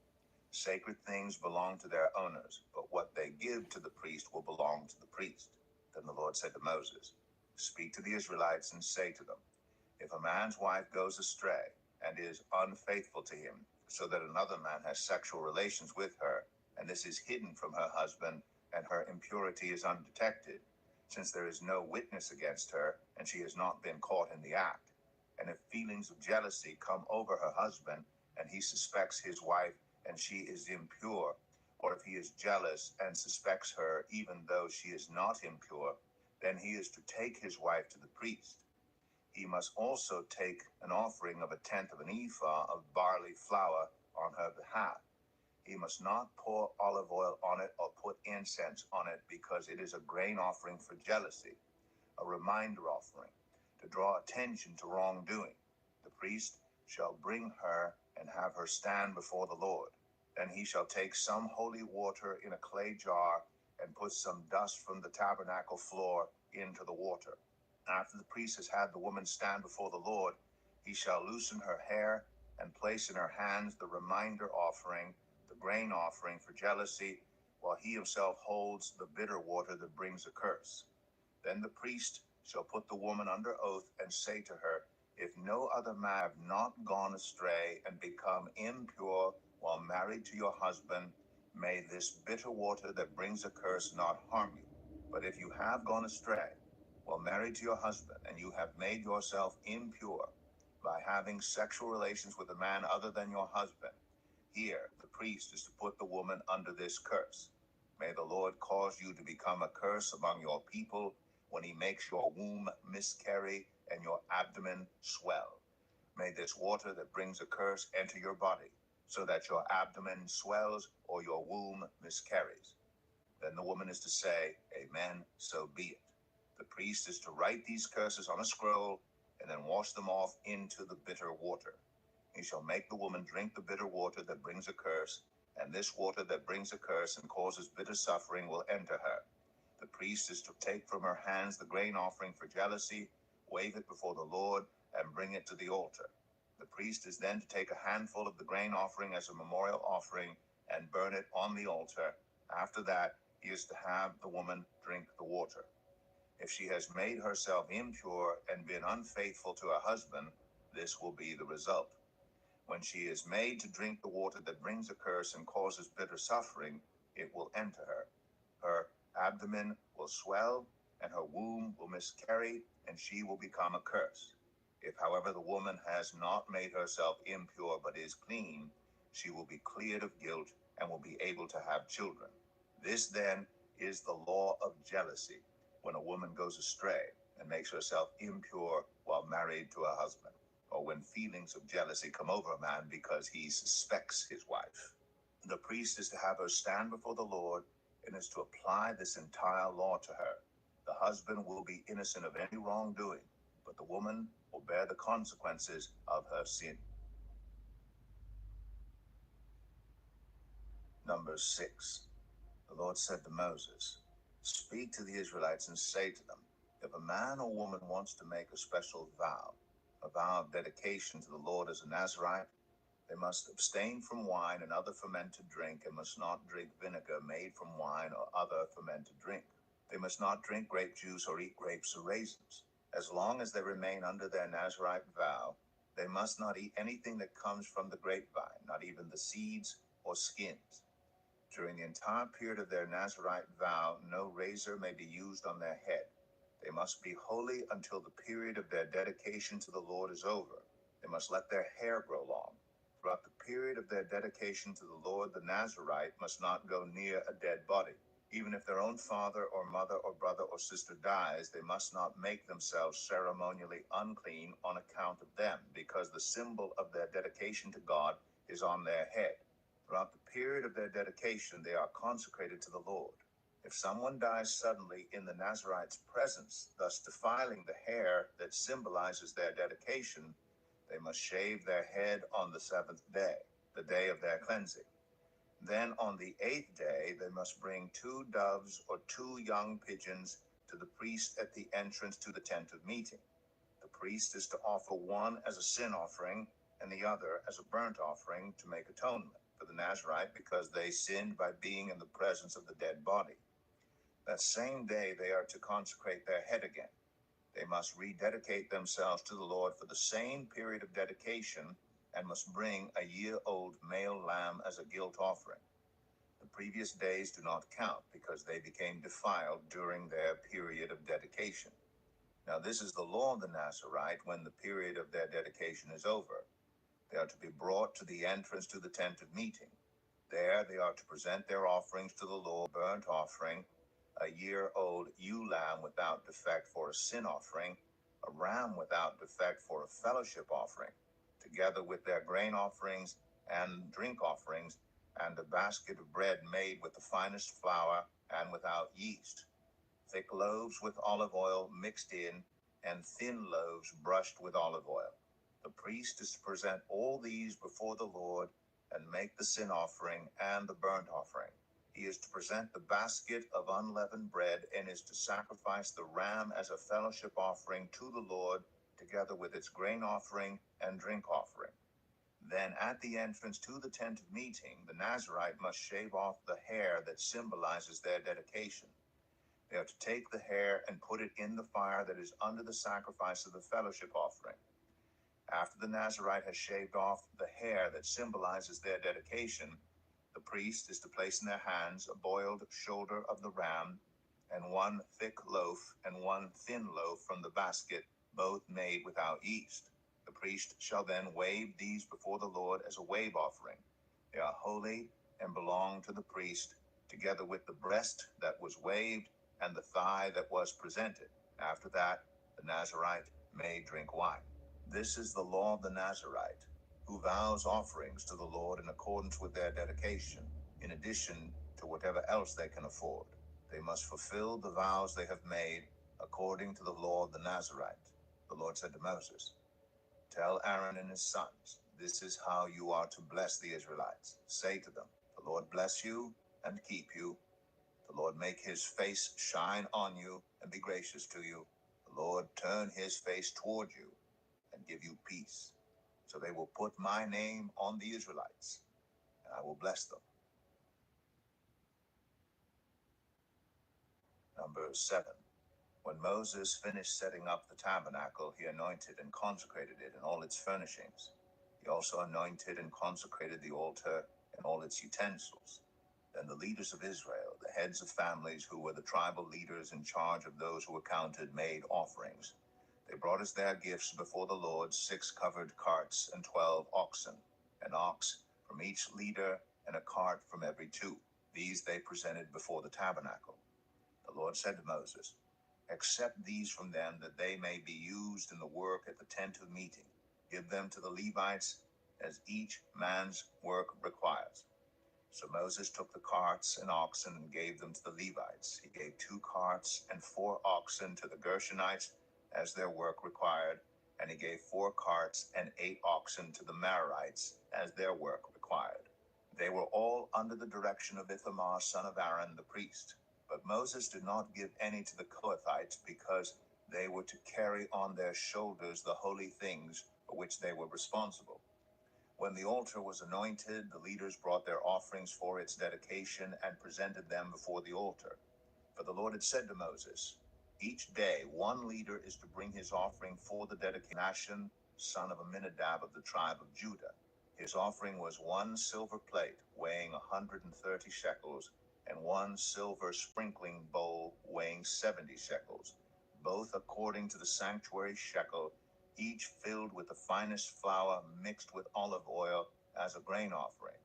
Sacred things belong to their owners, but what they give to the priest will belong to the priest. Then the Lord said to Moses, speak to the Israelites and say to them, if a man's wife goes astray and is unfaithful to him, so that another man has sexual relations with her, and this is hidden from her husband, and her impurity is undetected, since there is no witness against her, and she has not been caught in the act, and if feelings of jealousy come over her husband, and he suspects his wife, and she is impure, or if he is jealous and suspects her, even though she is not impure, then he is to take his wife to the priest. He must also take an offering of a tenth of an ephah of barley flour on her behalf. He must not pour olive oil on it or put incense on it, because it is a grain offering for jealousy, a reminder offering, to draw attention to wrongdoing. The priest shall bring her and have her stand before the Lord. Then he shall take some holy water in a clay jar and put some dust from the tabernacle floor into the water. After the priest has had the woman stand before the Lord, he shall loosen her hair and place in her hands the reminder offering, the grain offering for jealousy, while he himself holds the bitter water that brings a curse. Then the priest shall put the woman under oath and say to her, if no other man have not gone astray and become impure while married to your husband, may this bitter water that brings a curse not harm you. But if you have gone astray while married to your husband, and you have made yourself impure by having sexual relations with a man other than your husband, here the priest is to put the woman under this curse. May the Lord cause you to become a curse among your people when he makes your womb miscarry and your abdomen swell. May this water that brings a curse enter your body, so that your abdomen swells or your womb miscarries. Then the woman is to say, Amen, so be it. The priest is to write these curses on a scroll and then wash them off into the bitter water. He shall make the woman drink the bitter water that brings a curse, and this water that brings a curse and causes bitter suffering will enter her. The priest is to take from her hands the grain offering for jealousy, wave it before the Lord, and bring it to the altar. The priest is then to take a handful of the grain offering as a memorial offering and burn it on the altar. After that, he is to have the woman drink the water. If she has made herself impure and been unfaithful to her husband, this will be the result. When she is made to drink the water that brings a curse and causes bitter suffering, it will enter her. Her abdomen will swell, and her womb will miscarry, and she will become a curse. If, however, the woman has not made herself impure but is clean, she will be cleared of guilt and will be able to have children. This, then, is the law of jealousy, when a woman goes astray and makes herself impure while married to a husband, or when feelings of jealousy come over a man because he suspects his wife. The priest is to have her stand before the Lord and is to apply this entire law to her. The husband will be innocent of any wrongdoing, but the woman will bear the consequences of her sin. Number 6. The Lord said to Moses, speak to the Israelites and say to them, if a man or woman wants to make a special vow, a vow of dedication to the Lord as a Nazirite, they must abstain from wine and other fermented drink, and must not drink vinegar made from wine or other fermented drink. They must not drink grape juice or eat grapes or raisins. As long as they remain under their Nazirite vow, they must not eat anything that comes from the grapevine, not even the seeds, or skins. During the entire period of their Nazirite vow, no razor may be used on their head. They must be holy until the period of their dedication to the Lord is over. They must let their hair grow long. Throughout the period of their dedication to the Lord, the Nazirite must not go near a dead body. Even if their own father or mother or brother or sister dies, they must not make themselves ceremonially unclean on account of them, because the symbol of their dedication to God is on their head. Throughout the period of their dedication, they are consecrated to the Lord. If someone dies suddenly in the Nazirite's presence, thus defiling the hair that symbolizes their dedication, they must shave their head on the seventh day, the day of their cleansing. Then on the eighth day, they must bring 2 doves or 2 young pigeons to the priest at the entrance to the tent of meeting. The priest is to offer one as a sin offering and the other as a burnt offering to make atonement for the Nazirite, because they sinned by being in the presence of the dead body. That same day they are to consecrate their head again. They must rededicate themselves to the Lord for the same period of dedication and must bring a year-old male lamb as a guilt offering. The previous days do not count because they became defiled during their period of dedication. Now this is the law of the Nazirite when the period of their dedication is over. They are to be brought to the entrance to the tent of meeting. There they are to present their offerings to the Lord, burnt offering, a year-old ewe lamb without defect for a sin offering, a ram without defect for a fellowship offering, together with their grain offerings and drink offerings, and a basket of bread made with the finest flour and without yeast, thick loaves with olive oil mixed in, and thin loaves brushed with olive oil. The priest is to present all these before the Lord and make the sin offering and the burnt offering. He is to present the basket of unleavened bread and is to sacrifice the ram as a fellowship offering to the Lord, together with its grain offering and drink offering. Then at the entrance to the tent of meeting, the Nazirite must shave off the hair that symbolizes their dedication. They are to take the hair and put it in the fire that is under the sacrifice of the fellowship offering. After the Nazirite has shaved off the hair that symbolizes their dedication, the priest is to place in their hands a boiled shoulder of the ram, and 1 thick loaf and 1 thin loaf from the basket, both made without yeast. The priest shall then wave these before the Lord as a wave offering. They are holy and belong to the priest, together with the breast that was waved and the thigh that was presented. After that, the Nazirite may drink wine. This is the law of the Nazirite, who vows offerings to the Lord in accordance with their dedication, in addition to whatever else they can afford. They must fulfill the vows they have made according to the law of the Nazirite. The Lord said to Moses, "Tell Aaron and his sons, this is how you are to bless the Israelites. Say to them, the Lord bless you and keep you. The Lord make his face shine on you and be gracious to you. The Lord turn his face toward you and give you peace. So they will put my name on the Israelites, and I will bless them." Number 7. When Moses finished setting up the tabernacle, he anointed and consecrated it and all its furnishings. He also anointed and consecrated the altar and all its utensils. Then the leaders of Israel, the heads of families who were the tribal leaders in charge of those who were counted, made offerings. They brought as their gifts before the Lord 6 covered carts and 12 oxen, an ox from each leader and a cart from every 2. These they presented before the tabernacle. The Lord said to Moses, "Accept these from them, that they may be used in the work at the tent of meeting. Give them to the Levites as each man's work requires." So Moses took the carts and oxen and gave them to the Levites. He gave 2 carts and 4 oxen to the Gershonites as their work required, and he gave 4 carts and 8 oxen to the Merarites as their work required. They were all under the direction of Ithamar, son of Aaron, the priest. But Moses did not give any to the Kohathites, because they were to carry on their shoulders the holy things for which they were responsible. When the altar was anointed, the leaders brought their offerings for its dedication and presented them before the altar. For the Lord had said to Moses, "Each day 1 leader is to bring his offering for the dedication. Nashon, son of Amminadab of the tribe of Judah. His offering was 1 silver plate weighing 130 shekels, and 1 silver sprinkling bowl weighing 70 shekels, both according to the sanctuary shekel, each filled with the finest flour mixed with olive oil as a grain offering.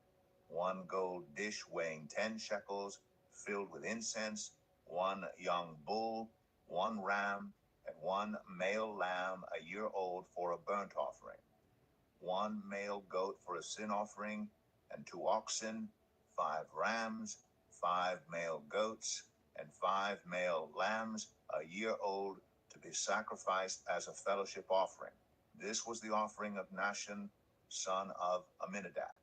1 gold dish weighing 10 shekels, filled with incense, 1 young bull, 1 ram, and 1 male lamb a year old for a burnt offering. 1 male goat for a sin offering, and 2 oxen, 5 rams, 5 male goats, and 5 male lambs a year old to be sacrificed as a fellowship offering. This was the offering of Nahshon, son of Amminadab.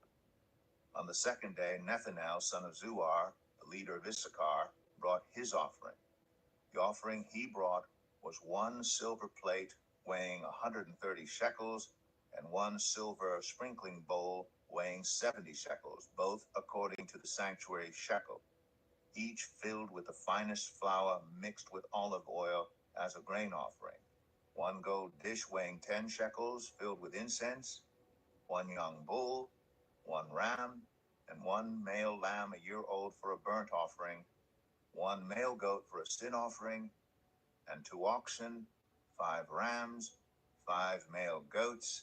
On the second day, Nethanel, son of Zuar, the leader of Issachar, brought his offering. The offering he brought was 1 silver plate weighing 130 shekels, and 1 silver sprinkling bowl weighing 70 shekels, both according to the sanctuary shekel, each filled with the finest flour mixed with olive oil as a grain offering. 1 gold dish weighing 10 shekels, filled with incense, 1 young bull, 1 ram, and 1 male lamb a year old for a burnt offering, 1 male goat for a sin offering, and 2 oxen, 5 rams, 5 male goats,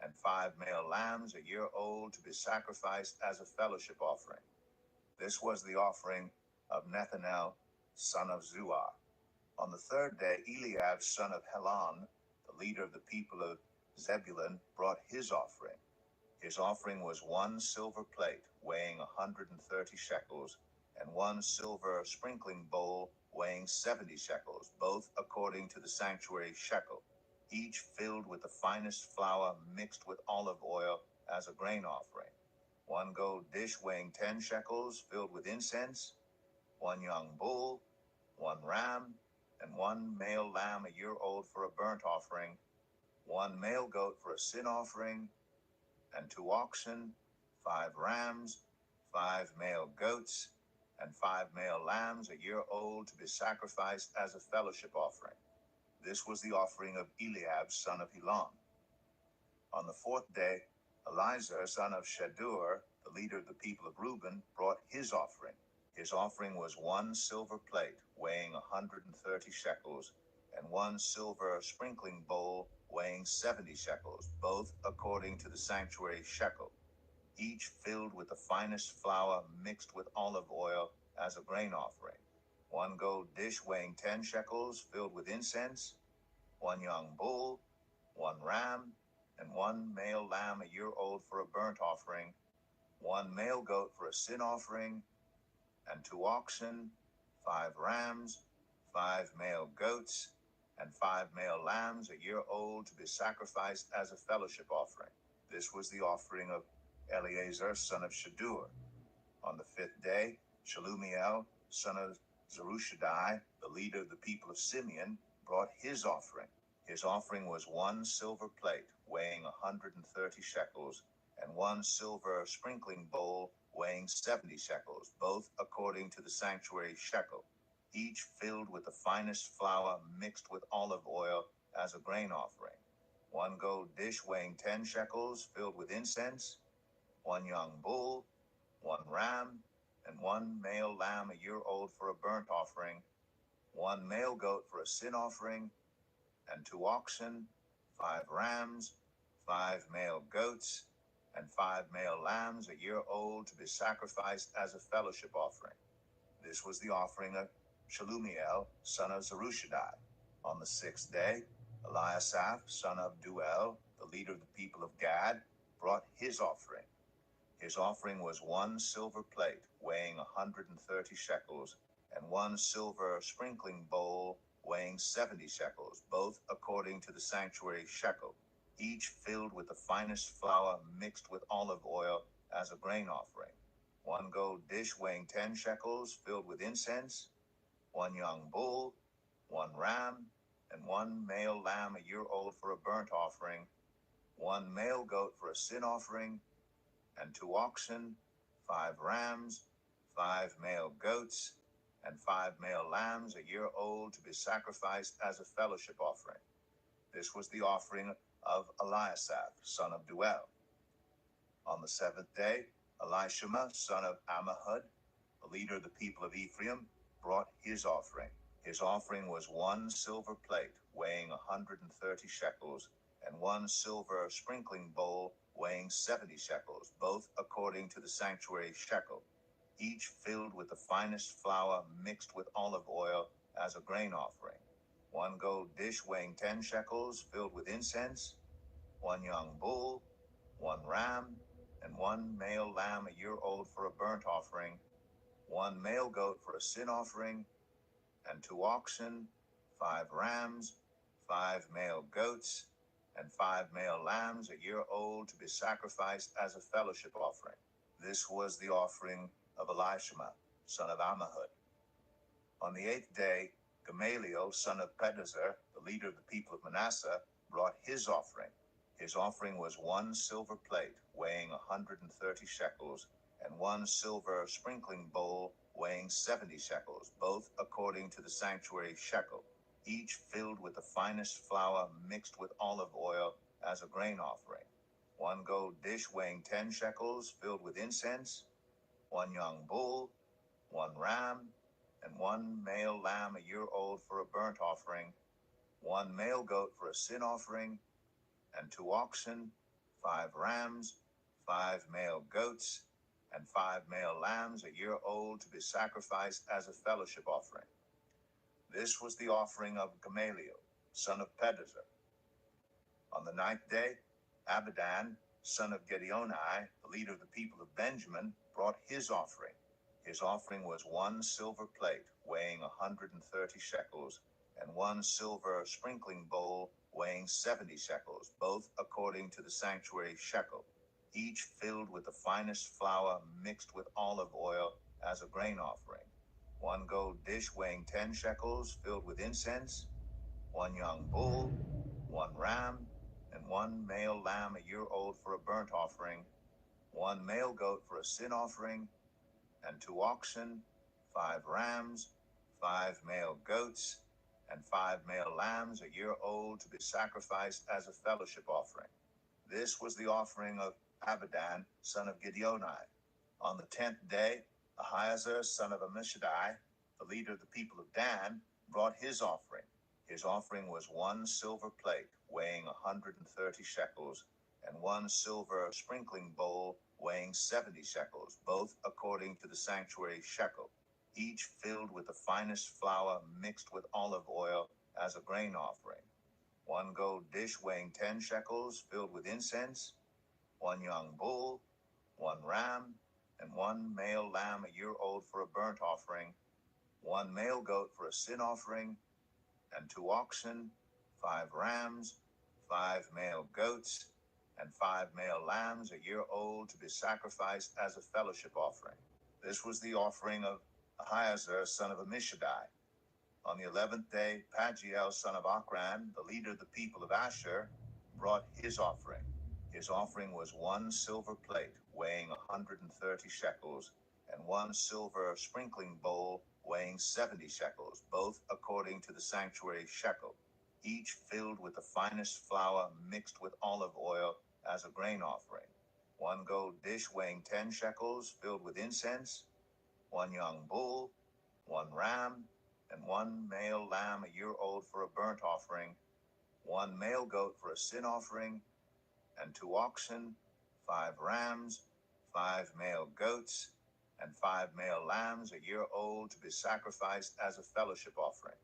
and 5 male lambs a year old to be sacrificed as a fellowship offering. This was the offering of Nethanel, son of Zuar. On the third day, Eliab, son of Helon, the leader of the people of Zebulun, brought his offering. His offering was 1 silver plate weighing 130 shekels, and 1 silver sprinkling bowl weighing 70 shekels, both according to the sanctuary shekel, each filled with the finest flour mixed with olive oil as a grain offering. 1 gold dish weighing 10 shekels, filled with incense, 1 young bull, 1 ram, and 1 male lamb a year old for a burnt offering, 1 male goat for a sin offering, and 2 oxen, 5 rams, 5 male goats, and 5 male lambs a year old to be sacrificed as a fellowship offering. This was the offering of Eliab, son of Helon. On the fourth day, Elizur, son of Shadur, the leader of the people of Reuben, brought his offering. His offering was 1 silver plate weighing 130 shekels, and 1 silver sprinkling bowl weighing 70 shekels, both according to the sanctuary shekel, each filled with the finest flour mixed with olive oil as a grain offering. 1 gold dish weighing 10 shekels, filled with incense, 1 young bull, 1 ram, and 1 male lamb a year old for a burnt offering, 1 male goat for a sin offering, and 2 oxen, 5 rams, 5 male goats, and 5 male lambs a year old to be sacrificed as a fellowship offering. This was the offering of Eleazar, son of Shadur. On the fifth day, Shelumiel, son of Zerushadai, the leader of the people of Simeon, brought his offering. His offering was 1 silver plate weighing 130 shekels, and 1 silver sprinkling bowl weighing 70 shekels, both according to the sanctuary shekel, each filled with the finest flour mixed with olive oil as a grain offering. 1 gold dish weighing 10 shekels, filled with incense, 1 young bull, 1 ram, and 1 male lamb a year old for a burnt offering, 1 male goat for a sin offering, and 2 oxen, 5 rams, 5 male goats, and 5 male lambs a year old to be sacrificed as a fellowship offering. This was the offering of Shelumiel, son of Zerushadai. On the sixth day, Eliasaph, son of Duel, the leader of the people of Gad, brought his offering. His offering was 1 silver plate weighing 130 shekels, and 1 silver sprinkling bowl weighing 70 shekels, both according to the sanctuary shekel, each filled with the finest flour mixed with olive oil as a grain offering. 1 gold dish weighing 10 shekels, filled with incense, 1 young bull, 1 ram, and 1 male lamb a year old for a burnt offering, 1 male goat for a sin offering, and 2 oxen, 5 rams, 5 male goats, and 5 male lambs a year old to be sacrificed as a fellowship offering. This was the offering of Eliasaph, son of Duel. On the seventh day, Elishama, son of Ammihud, the leader of the people of Ephraim, brought his offering. His offering was 1 silver plate weighing 130 shekels, and 1 silver sprinkling bowl weighing 70 shekels, both according to the sanctuary shekel, each filled with the finest flour mixed with olive oil as a grain offering. 1 gold dish weighing 10 shekels filled with incense, 1 young bull, 1 ram, and 1 male lamb a year old for a burnt offering, 1 male goat for a sin offering, and 2 oxen, 5 rams, 5 male goats, and 5 male lambs a year old to be sacrificed as a fellowship offering. This was the offering of Elishama, son of Ammihud. On the eighth day, Gamaliel, son of Pedazur, the leader of the people of Manasseh, brought his offering. His offering was 1 silver plate weighing 130 shekels, and 1 silver sprinkling bowl weighing 70 shekels, both according to the sanctuary shekel, each filled with the finest flour mixed with olive oil as a grain offering. 1 gold dish weighing 10 shekels filled with incense, 1 young bull, 1 ram, and 1 male lamb a year old for a burnt offering, 1 male goat for a sin offering, and 2 oxen, 5 rams, 5 male goats, and 5 male lambs a year old to be sacrificed as a fellowship offering. This was the offering of Gamaliel, son of Pedazur. On the ninth day, Abidan, son of Gideoni, the leader of the people of Benjamin, brought his offering. His offering was 1 silver plate weighing 130 shekels, and 1 silver sprinkling bowl weighing 70 shekels, both according to the sanctuary shekel, each filled with the finest flour mixed with olive oil as a grain offering. 1 gold dish weighing 10 shekels filled with incense, 1 young bull, 1 ram, and 1 male lamb a year old for a burnt offering, 1 male goat for a sin offering, and 2 oxen, 5 rams, 5 male goats, and 5 male lambs a year old to be sacrificed as a fellowship offering. This was the offering of Abidan, son of Gideoni. On the 10th day, Ahiezer, son of Ammishaddai, the leader of the people of Dan, brought his offering. His offering was 1 silver plate weighing 130 shekels, and 1 silver sprinkling bowl weighing 70 shekels, both according to the sanctuary shekel, each filled with the finest flour mixed with olive oil as a grain offering. 1 gold dish weighing 10 shekels filled with incense, 1 young bull, 1 ram, and 1 male lamb a year old for a burnt offering, 1 male goat for a sin offering, and 2 oxen, 5 rams, 5 male goats, and 5 male lambs a year old to be sacrificed as a fellowship offering. This was the offering of Ahiezer, son of Ammishaddai. On the 11th day, Pagiel, son of Ochran, the leader of the people of Asher, brought his offering. His offering was 1 silver plate weighing 130 shekels, and 1 silver sprinkling bowl weighing 70 shekels, both according to the sanctuary shekel, each filled with the finest flour mixed with olive oil as a grain offering. 1 gold dish weighing 10 shekels filled with incense, 1 young bull, 1 ram, and 1 male lamb a year old for a burnt offering, 1 male goat for a sin offering, and 2 oxen, 5 rams, 5 male goats, and 5 male lambs a year old to be sacrificed as a fellowship offering.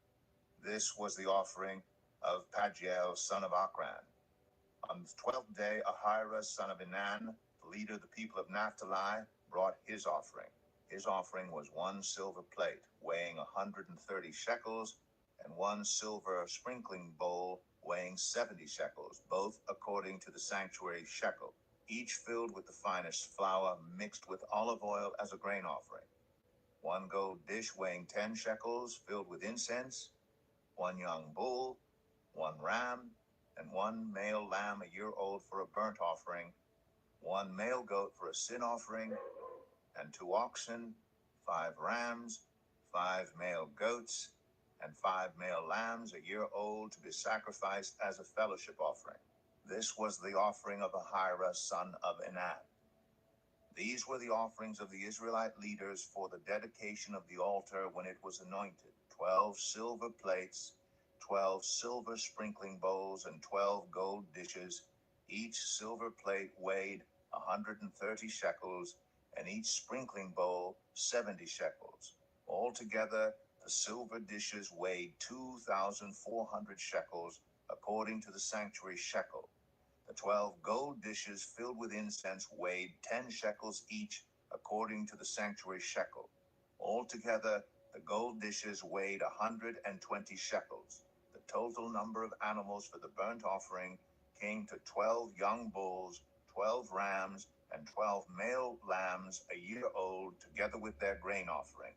This was the offering of Pagiel, son of Ochran. On the 12th day, Ahira, son of Enan, the leader of the people of Naphtali, brought his offering. His offering was 1 silver plate weighing 130 shekels, and 1 silver sprinkling bowl weighing 70 shekels, both according to the sanctuary shekel, each filled with the finest flour mixed with olive oil as a grain offering. 1 gold dish weighing 10 shekels filled with incense, 1 young bull, 1 ram, and 1 male lamb a year old for a burnt offering, 1 male goat for a sin offering, and 2 oxen, 5 rams, 5 male goats, and 5 male lambs a year old to be sacrificed as a fellowship offering. This was the offering of Ahira, son of Enan. These were the offerings of the Israelite leaders for the dedication of the altar when it was anointed: 12 silver plates, 12 silver sprinkling bowls, and 12 gold dishes. Each silver plate weighed 130 shekels, and each sprinkling bowl 70 shekels. Altogether, the silver dishes weighed 2,400 shekels, according to the sanctuary shekel. The 12 gold dishes filled with incense weighed 10 shekels each, according to the sanctuary shekel. Altogether, the gold dishes weighed 120 shekels. The total number of animals for the burnt offering came to 12 young bulls, 12 rams, and 12 male lambs a year old, together with their grain offering.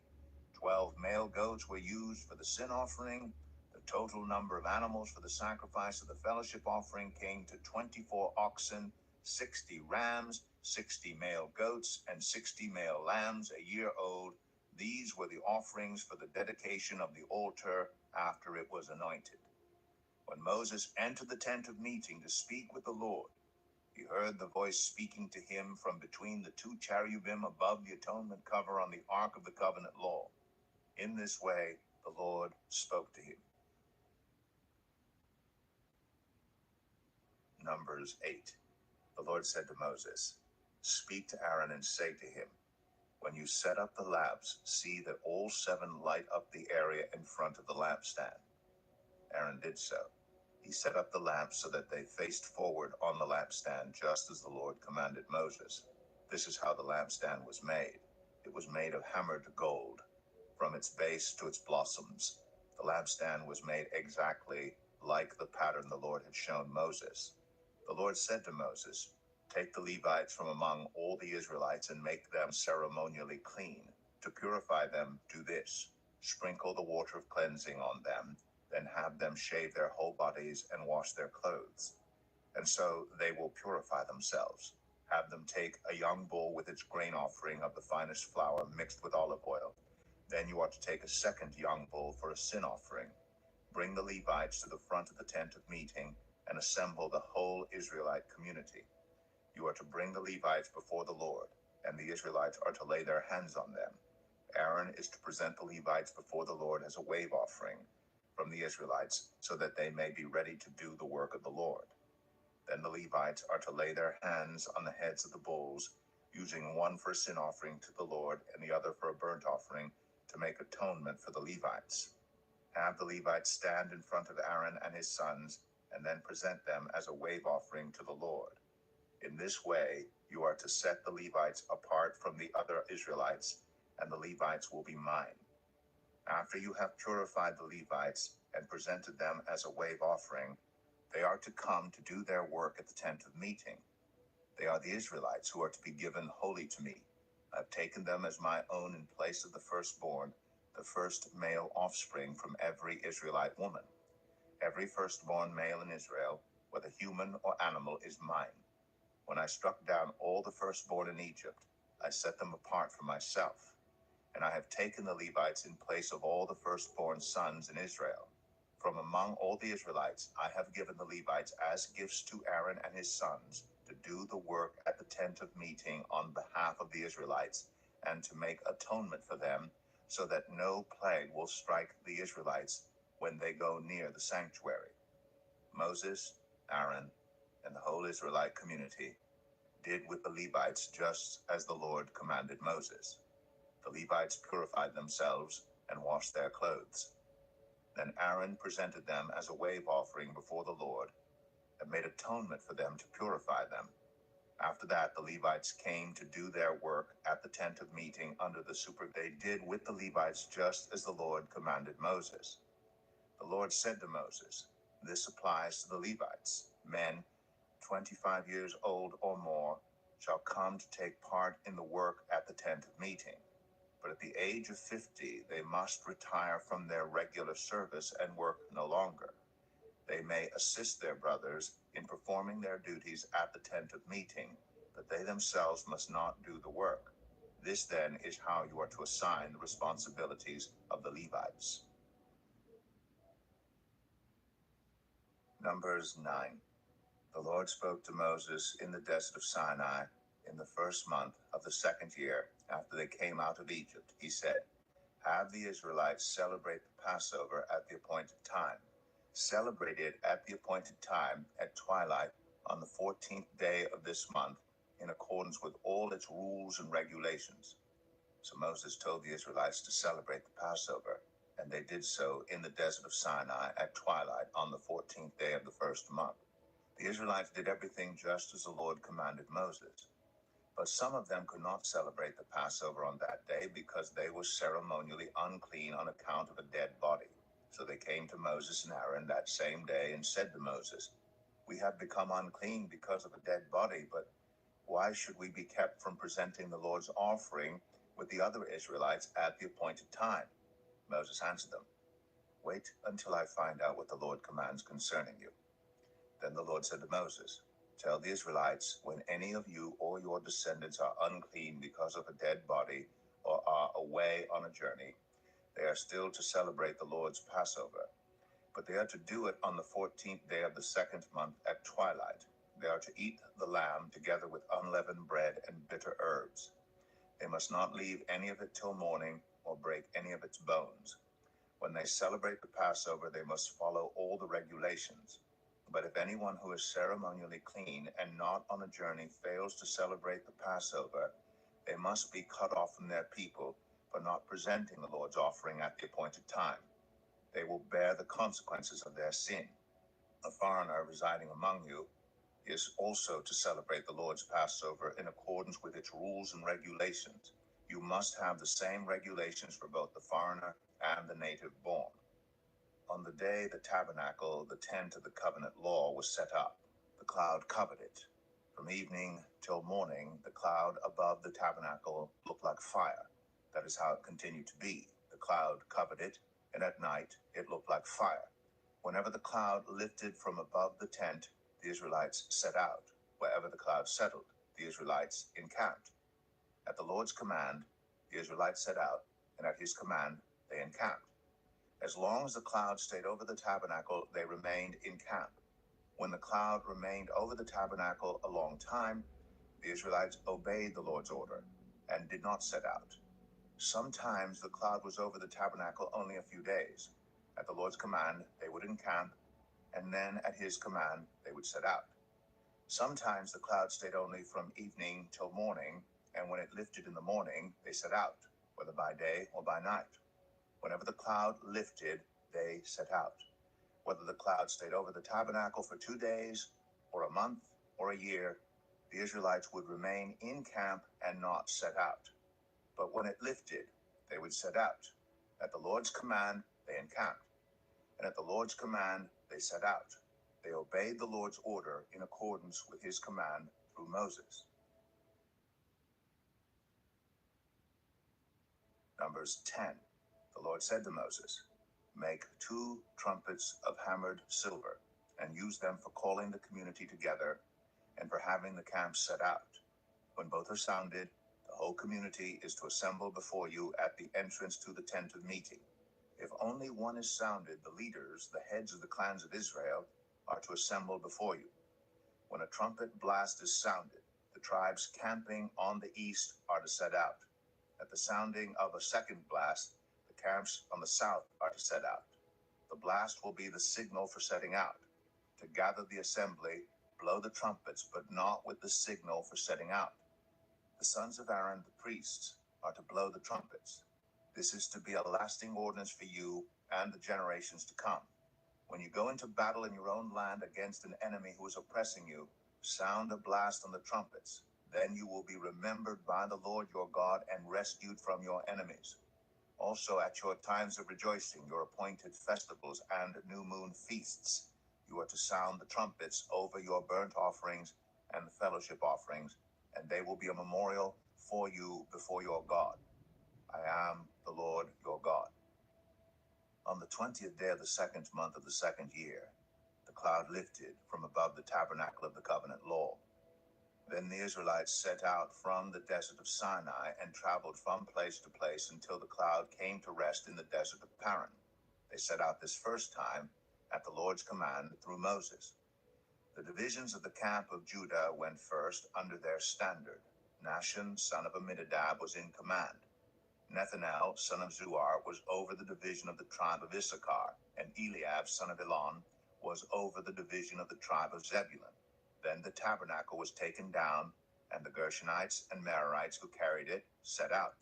12 male goats were used for the sin offering. The total number of animals for the sacrifice of the fellowship offering came to 24 oxen, 60 rams, 60 male goats, and 60 male lambs a year old. These were the offerings for the dedication of the altar after it was anointed. When Moses entered the tent of meeting to speak with the Lord, he heard the voice speaking to him from between the two cherubim above the atonement cover on the Ark of the Covenant law. In this way, the Lord spoke to him. Numbers 8. The Lord said to Moses, "Speak to Aaron and say to him, when you set up the lamps, see that all 7 light up the area in front of the lampstand." Aaron did so. He set up the lamps so that they faced forward on the lampstand, just as the Lord commanded Moses. This is how the lampstand was made. It was made of hammered gold, from its base to its blossoms. The lampstand was made exactly like the pattern the Lord had shown Moses. The Lord said to Moses, "Take the Levites from among all the Israelites and make them ceremonially clean. To purify them, do this: sprinkle the water of cleansing on them, then have them shave their whole bodies and wash their clothes. And so they will purify themselves. Have them take a young bull with its grain offering of the finest flour mixed with olive oil. Then you are to take a second young bull for a sin offering. Bring the Levites to the front of the tent of meeting and assemble the whole Israelite community. You are to bring the Levites before the Lord, and the Israelites are to lay their hands on them. Aaron is to present the Levites before the Lord as a wave offering from the Israelites, so that they may be ready to do the work of the Lord. Then the Levites are to lay their hands on the heads of the bulls, using one for a sin offering to the Lord and the other for a burnt offering, to make atonement for the Levites. Have the Levites stand in front of Aaron and his sons, and then present them as a wave offering to the Lord. In this way, you are to set the Levites apart from the other Israelites, and the Levites will be mine. After you have purified the Levites and presented them as a wave offering, they are to come to do their work at the tent of meeting. They are the Israelites who are to be given wholly to me. I've taken them as my own in place of the firstborn, the first male offspring from every Israelite woman. Every firstborn male in Israel, whether human or animal, is mine. When I struck down all the firstborn in Egypt, I set them apart for myself. And I have taken the Levites in place of all the firstborn sons in Israel. From among all the Israelites, I have given the Levites as gifts to Aaron and his sons to do the work at the tent of meeting on behalf of the Israelites, and to make atonement for them, so that no plague will strike the Israelites when they go near the sanctuary." Moses, Aaron, and the whole Israelite community did with the Levites just as the Lord commanded Moses. The Levites purified themselves and washed their clothes. Then Aaron presented them as a wave offering before the Lord, and made atonement for them to purify them. After that, the Levites came to do their work at the tent of meeting under the They did with the Levites just as the Lord commanded Moses. The Lord said to Moses, "This applies to the Levites. Men 25 years old or more shall come to take part in the work at the tent of meeting. But at the age of 50, they must retire from their regular service and work no longer. They may assist their brothers in performing their duties at the tent of meeting, but they themselves must not do the work. This then is how you are to assign the responsibilities of the Levites." Numbers 9. The Lord spoke to Moses in the desert of Sinai in the first month of the second year after they came out of Egypt, he said, have the Israelites celebrate the Passover at the appointed time. Celebrate it at the appointed time at twilight on the 14th day of this month, in accordance with all its rules and regulations. So Moses told the Israelites to celebrate the Passover, and they did so in the desert of Sinai at twilight on the 14th day of the first month. The Israelites did everything just as the Lord commanded Moses. But some of them could not celebrate the Passover on that day because they were ceremonially unclean on account of a dead body. So they came to Moses and Aaron that same day and said to Moses, we have become unclean because of a dead body, but why should we be kept from presenting the Lord's offering with the other Israelites at the appointed time? Moses answered them, wait until I find out what the Lord commands concerning you. Then the Lord said to Moses, tell the Israelites, when any of you or your descendants are unclean because of a dead body or are away on a journey, they are still to celebrate the Lord's Passover. But they are to do it on the 14th day of the second month at twilight. They are to eat the lamb together with unleavened bread and bitter herbs. They must not leave any of it till morning or break any of its bones. When they celebrate the Passover, they must follow all the regulations. But if anyone who is ceremonially clean and not on a journey fails to celebrate the Passover, they must be cut off from their people for not presenting the Lord's offering at the appointed time. They will bear the consequences of their sin. A foreigner residing among you is also to celebrate the Lord's Passover in accordance with its rules and regulations. You must have the same regulations for both the foreigner and the native born. On the day the tabernacle, the tent of the covenant law, was set up, the cloud covered it. From evening till morning, the cloud above the tabernacle looked like fire. That is how it continued to be. The cloud covered it, and at night it looked like fire. Whenever the cloud lifted from above the tent, the Israelites set out. Wherever the cloud settled, the Israelites encamped. At the Lord's command, the Israelites set out, and at his command, they encamped. As long as the cloud stayed over the tabernacle, they remained in camp. When the cloud remained over the tabernacle a long time, the Israelites obeyed the Lord's order and did not set out. Sometimes the cloud was over the tabernacle only a few days. At the Lord's command, they would encamp, and then at his command, they would set out. Sometimes the cloud stayed only from evening till morning, and when it lifted in the morning, they set out, whether by day or by night. Whenever the cloud lifted, they set out. Whether the cloud stayed over the tabernacle for 2 days, or a month, or a year, the Israelites would remain in camp and not set out. But when it lifted, they would set out. At the Lord's command, they encamped. And at the Lord's command, they set out. They obeyed the Lord's order in accordance with his command through Moses. Numbers 10. The Lord said to Moses, make 2 trumpets of hammered silver, and use them for calling the community together and for having the camp set out. When both are sounded, the whole community is to assemble before you at the entrance to the tent of meeting. If only one is sounded, the leaders, the heads of the clans of Israel, are to assemble before you. When a trumpet blast is sounded, the tribes camping on the east are to set out. At the sounding of a second blast, the camps on the south are to set out. The blast will be the signal for setting out. To gather the assembly, blow the trumpets, but not with the signal for setting out. The sons of Aaron, the priests, are to blow the trumpets. This is to be a lasting ordinance for you and the generations to come. When you go into battle in your own land against an enemy who is oppressing you, sound a blast on the trumpets. Then you will be remembered by the Lord your God and rescued from your enemies. Also at your times of rejoicing, your appointed festivals and new moon feasts, you are to sound the trumpets over your burnt offerings and the fellowship offerings, and they will be a memorial for you before your God. I am the Lord your God. On the 20th day of the second month of the second year, the cloud lifted from above the tabernacle of the covenant law. Then the Israelites set out from the desert of Sinai and traveled from place to place until the cloud came to rest in the desert of Paran. They set out this first time at the Lord's command through Moses. The divisions of the camp of Judah went first under their standard. Nashon, son of Amminadab, was in command. Nethanel, son of Zuar, was over the division of the tribe of Issachar, and Eliab, son of Elon, was over the division of the tribe of Zebulun. Then the tabernacle was taken down, and the Gershonites and Merarites who carried it set out.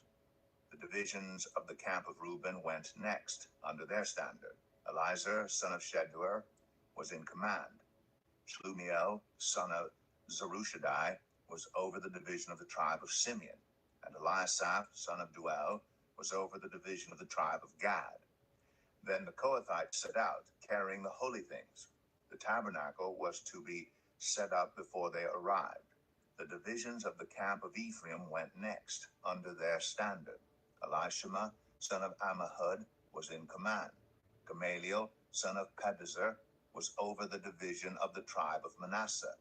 The divisions of the camp of Reuben went next, under their standard. Elizur, son of Shedeur, was in command. Shlumiel, son of Zerushadai, was over the division of the tribe of Simeon, and Eliasaph, son of Duel, was over the division of the tribe of Gad. Then the Kohathites set out, carrying the holy things. The tabernacle was to be set up before they arrived. The divisions of the camp of Ephraim went next, under their standard. Elishama, son of Ammihud, was in command. Gamaliel, son of Pedazur, was over the division of the tribe of Manasseh,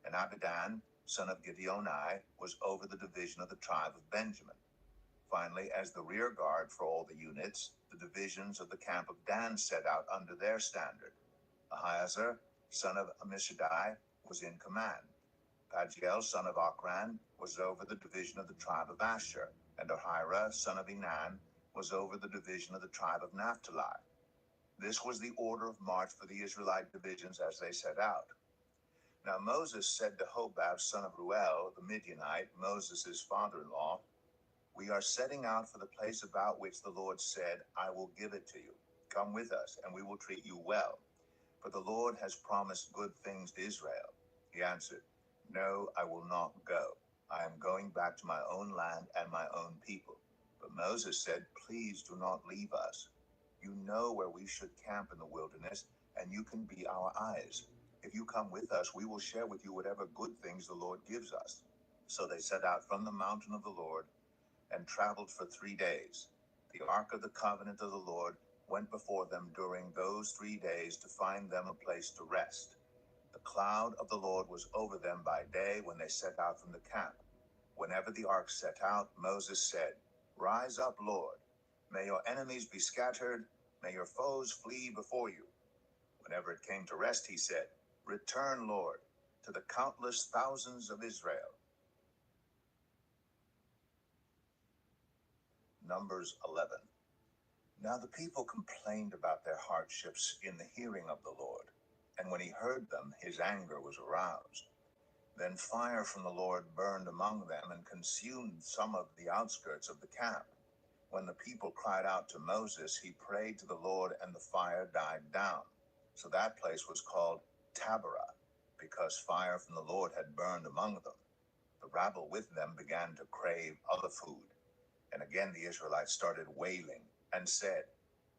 and Abidan, son of Gideoni, was over the division of the tribe of Benjamin. Finally, as the rear guard for all the units, the divisions of the camp of Dan set out under their standard. Ahiezer, son of Ammishaddai, was in command. Pagiel, son of Ochran, was over the division of the tribe of Asher, and Ahira, son of Enan, was over the division of the tribe of Naphtali. This was the order of march for the Israelite divisions as they set out. Now Moses said to Hobab, son of Ruel, the Midianite, Moses' father-in-law, "We are setting out for the place about which the Lord said, 'I will give it to you.' Come with us, and we will treat you well. For the Lord has promised good things to Israel." He answered, "No, I will not go. I am going back to my own land and my own people." But Moses said, "Please do not leave us. You know where we should camp in the wilderness, and you can be our eyes. If you come with us, we will share with you whatever good things the Lord gives us." So they set out from the mountain of the Lord and traveled for 3 days. The ark of the covenant of the Lord went before them during those 3 days to find them a place to rest. The cloud of the Lord was over them by day when they set out from the camp. Whenever the ark set out, Moses said, "Rise up, Lord. May your enemies be scattered. May your foes flee before you." Whenever it came to rest, he said, "Return, Lord, to the countless thousands of Israel." Numbers 11. Now the people complained about their hardships in the hearing of the Lord, and when he heard them, his anger was aroused. Then fire from the Lord burned among them and consumed some of the outskirts of the camp. When the people cried out to Moses, he prayed to the Lord, and the fire died down. So that place was called Taberah, because fire from the Lord had burned among them. The rabble with them began to crave other food. And again the Israelites started wailing and said,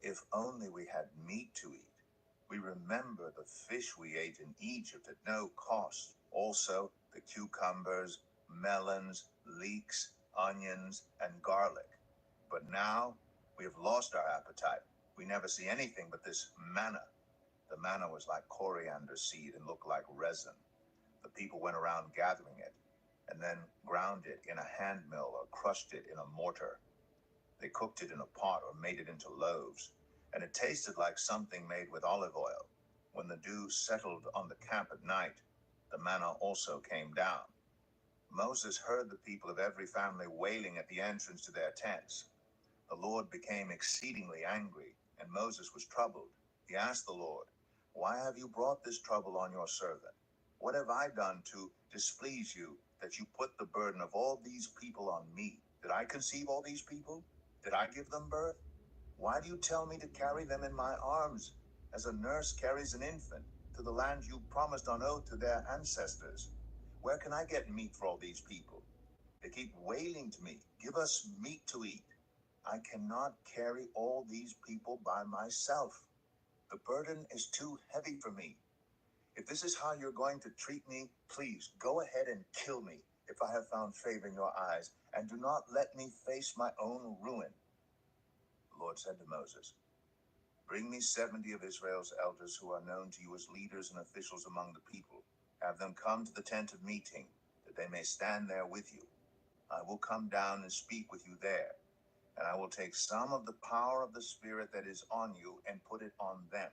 "If only we had meat to eat. We remember the fish we ate in Egypt at no cost. Also the cucumbers, melons, leeks, onions, and garlic. But now we have lost our appetite. We never see anything but this manna." The manna was like coriander seed and looked like resin. The people went around gathering it, and then ground it in a hand mill or crushed it in a mortar. They cooked it in a pot or made it into loaves, and it tasted like something made with olive oil. When the dew settled on the camp at night, the manna also came down. Moses heard the people of every family wailing at the entrance to their tents. The Lord became exceedingly angry, and Moses was troubled. He asked the Lord, "Why have you brought this trouble on your servant? What have I done to displease you, that you put the burden of all these people on me? Did I conceive all these people? Did I give them birth? Why do you tell me to carry them in my arms, as a nurse carries an infant, to the land you promised on oath to their ancestors? Where can I get meat for all these people? They keep wailing to me, 'Give us meat to eat.' I cannot carry all these people by myself. The burden is too heavy for me. If this is how you're going to treat me, please go ahead and kill me if I have found favor in your eyes, and do not let me face my own ruin." The Lord said to Moses, "Bring me 70 of Israel's elders who are known to you as leaders and officials among the people. Have them come to the tent of meeting, that they may stand there with you. I will come down and speak with you there, and I will take some of the power of the Spirit that is on you and put it on them.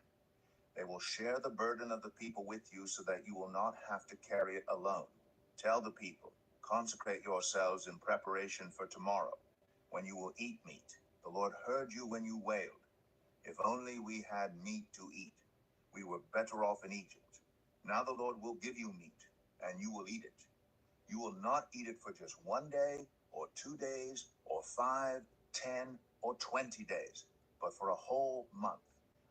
They will share the burden of the people with you so that you will not have to carry it alone. Tell the people, Consecrate yourselves in preparation for tomorrow, when you will eat meat. The Lord heard you when you wailed. If only we had meat to eat. We were better off in Egypt. Now the Lord will give you meat, and you will eat it. You will not eat it for just 1 day, or 2 days, or 5, 10, or 20 days, but for a whole month,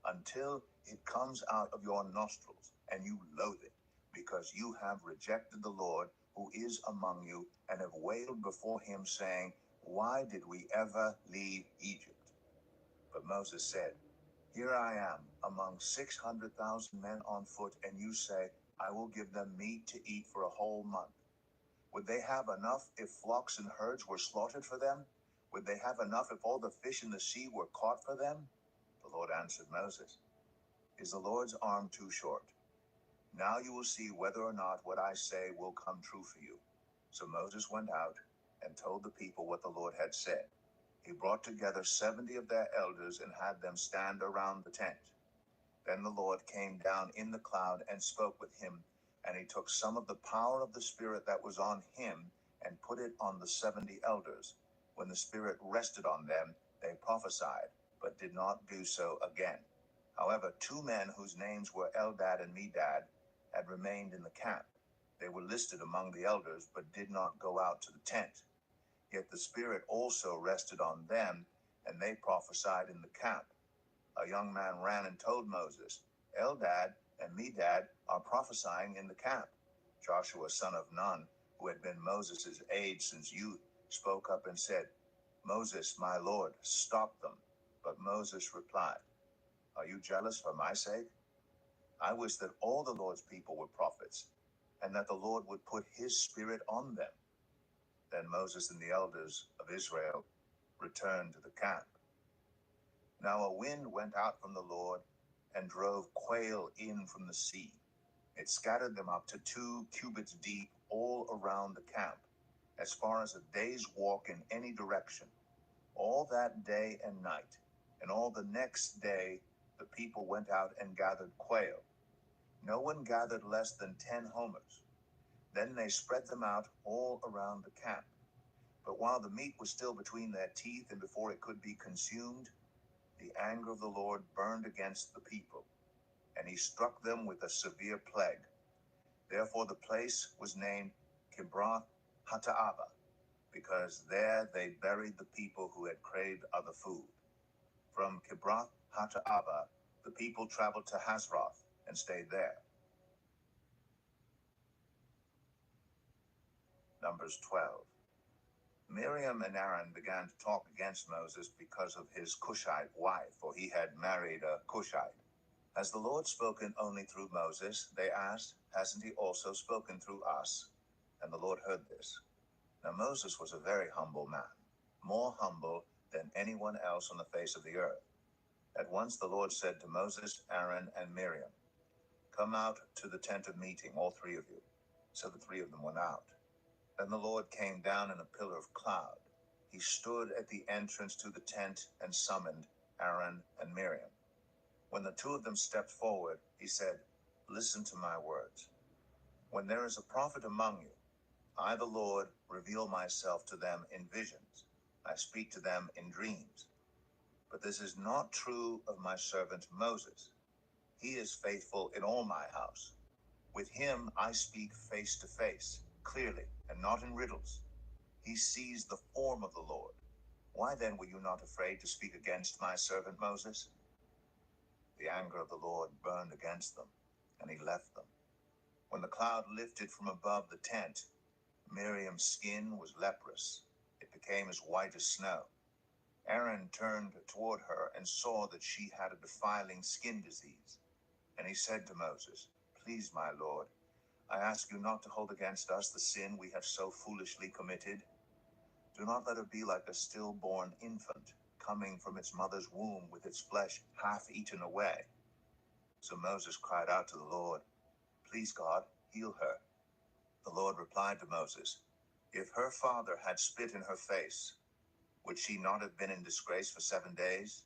until it comes out of your nostrils, and you loathe it, because you have rejected the Lord who is among you, and have wailed before him, saying, why did we ever leave Egypt? But Moses said, here I am among 600,000 men on foot, and you say, I will give them meat to eat for a whole month. Would they have enough if flocks and herds were slaughtered for them? Would they have enough if all the fish in the sea were caught for them? The Lord answered Moses, is the Lord's arm too short? Now you will see whether or not what I say will come true for you. So Moses went out and told the people what the Lord had said. He brought together 70 of their elders and had them stand around the tent. Then the Lord came down in the cloud and spoke with him, and he took some of the power of the Spirit that was on him and put it on the 70 elders. When the Spirit rested on them, they prophesied, but did not do so again. However, 2 men whose names were Eldad and Medad had remained in the camp. They were listed among the elders, but did not go out to the tent. Yet the Spirit also rested on them, and they prophesied in the camp. A young man ran and told Moses, Eldad and Medad are prophesying in the camp. Joshua, son of Nun, who had been Moses' aide since youth, spoke up and said, Moses, my Lord, stop them. But Moses replied, are you jealous for my sake? I wish that all the Lord's people were prophets, and that the Lord would put his Spirit on them. Then Moses and the elders of Israel returned to the camp. Now a wind went out from the Lord and drove quail in from the sea. It scattered them up to 2 cubits deep all around the camp, as far as a day's walk in any direction, all that day and night. And all the next day the people went out and gathered quail. No one gathered less than 10 homers. Then they spread them out all around the camp. But while the meat was still between their teeth and before it could be consumed, the anger of the Lord burned against the people, and he struck them with a severe plague. Therefore the place was named Kibroth Hattaavah, because there they buried the people who had craved other food. From Kibroth Hattaavah, the people traveled to Hazroth and stayed there. Numbers 12. Miriam and Aaron began to talk against Moses because of his Cushite wife, for he had married a Cushite. Has the Lord spoken only through Moses? They asked. Hasn't he also spoken through us? And the Lord heard this. Now Moses was a very humble man, more humble than anyone else on the face of the earth. At once the Lord said to Moses, Aaron, and Miriam, come out to the tent of meeting, all 3 of you. So the 3 of them went out. Then the Lord came down in a pillar of cloud. He stood at the entrance to the tent and summoned Aaron and Miriam. When the 2 of them stepped forward, he said, listen to my words. When there is a prophet among you, I, the Lord, reveal myself to them in visions. I speak to them in dreams. But this is not true of my servant Moses. He is faithful in all my house. With him I speak face to face, clearly, and not in riddles. He sees the form of the Lord. Why then were you not afraid to speak against my servant Moses? The anger of the Lord burned against them, and he left them. When the cloud lifted from above the tent, Miriam's skin was leprous. It became as white as snow. Aaron turned toward her and saw that she had a defiling skin disease. And he said to Moses, please, my Lord, I ask you not to hold against us the sin we have so foolishly committed. Do not let her be like a stillborn infant, coming from its mother's womb with its flesh half eaten away. So Moses cried out to the Lord, please, God, heal her. The Lord replied to Moses, if her father had spit in her face, would she not have been in disgrace for 7 days?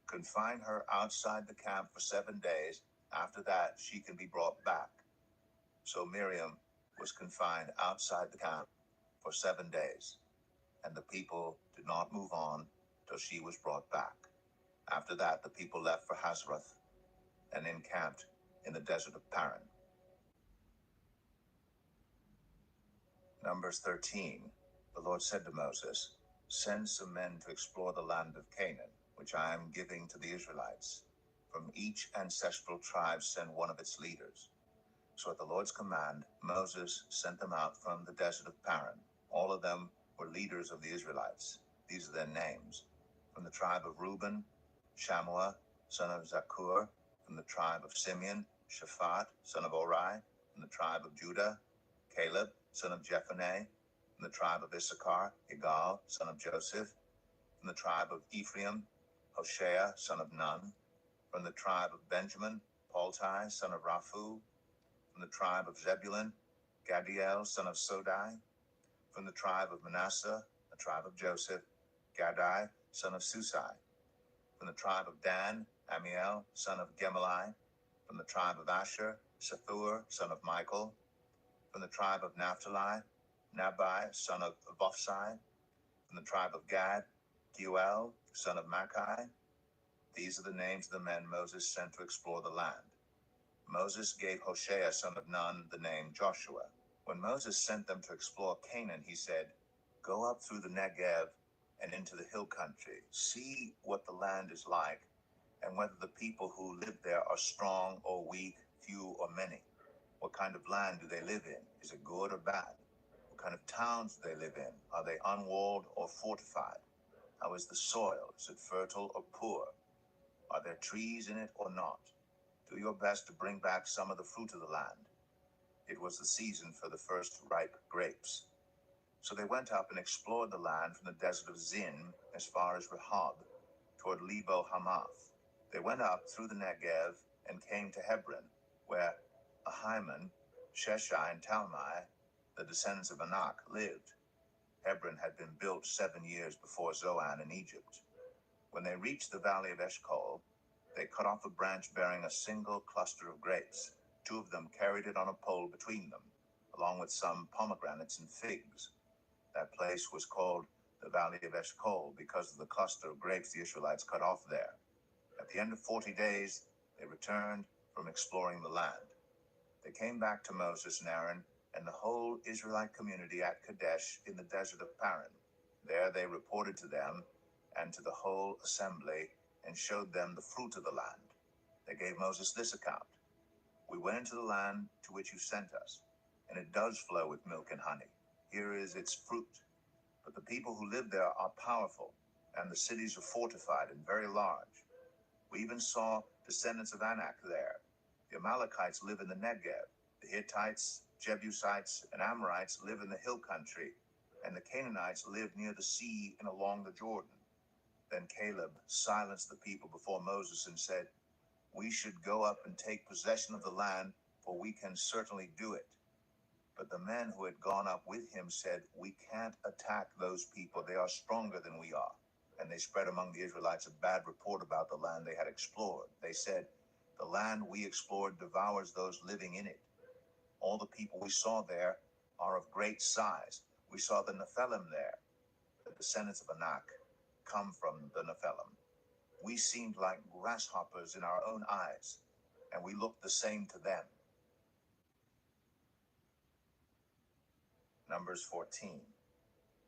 Confine her outside the camp for 7 days. After that, she can be brought back. So Miriam was confined outside the camp for 7 days, and the people did not move on till she was brought back. After that, the people left for Hazarath and encamped in the desert of Paran. Numbers 13. The Lord said to Moses, "Send some men to explore the land of Canaan, which I am giving to the Israelites. From each ancestral tribe send one of its leaders." So at the Lord's command, Moses sent them out from the desert of Paran. All of them were leaders of the Israelites. These are their names. From the tribe of Reuben, Shammua, son of Zakur. From the tribe of Simeon, Shaphat, son of Ori. From the tribe of Judah, Caleb, son of Jephunneh. From the tribe of Issachar, Igal, son of Joseph. From the tribe of Ephraim, Hoshea, son of Nun. From the tribe of Benjamin, Paltai, son of Raphu. From the tribe of Zebulun, Gadiel, son of Sodai. From the tribe of Manasseh, the tribe of Joseph, Gadai, son of Susai. From the tribe of Dan, Amiel, son of Gemalli. From the tribe of Asher, Sethur, son of Michael. From the tribe of Naphtali, Nabai, son of Vophsi. From the tribe of Gad, Geuel, son of Machi. These are the names of the men Moses sent to explore the land. Moses gave Hoshea, son of Nun, the name Joshua. When Moses sent them to explore Canaan, he said, "Go up through the Negev and into the hill country. See what the land is like, and whether the people who live there are strong or weak, few or many. What kind of land do they live in? Is it good or bad? What kind of towns do they live in? Are they unwalled or fortified? How is the soil? Is it fertile or poor? Are there trees in it or not? Do your best to bring back some of the fruit of the land." It was the season for the first ripe grapes. So they went up and explored the land from the desert of Zin as far as Rehob, toward Lebo Hamath. They went up through the Negev and came to Hebron, where Ahiman, Sheshai, and Talmai, the descendants of Anak, lived. Hebron had been built 7 years before Zoan in Egypt. When they reached the valley of Eshcol, they cut off a branch bearing a single cluster of grapes. 2 of them carried it on a pole between them, along with some pomegranates and figs. That place was called the Valley of Eshcol because of the cluster of grapes the Israelites cut off there. At the end of 40 days, they returned from exploring the land. They came back to Moses and Aaron and the whole Israelite community at Kadesh in the desert of Paran. There they reported to them and to the whole assembly and showed them the fruit of the land. They gave Moses this account: "We went into the land to which you sent us, and it does flow with milk and honey. Here is its fruit. But the people who live there are powerful, and the cities are fortified and very large. We even saw descendants of Anak there. The Amalekites live in the Negev. The Hittites, Jebusites, and Amorites live in the hill country, and the Canaanites live near the sea and along the Jordan." Then Caleb silenced the people before Moses and said, "We should go up and take possession of the land, for we can certainly do it." But the men who had gone up with him said, "We can't attack those people. They are stronger than we are." And they spread among the Israelites a bad report about the land they had explored. They said, "The land we explored devours those living in it. All the people we saw there are of great size. We saw the Nephilim there. The descendants of Anak come from the Nephilim. We seemed like grasshoppers in our own eyes, and we looked the same to them." Numbers 14.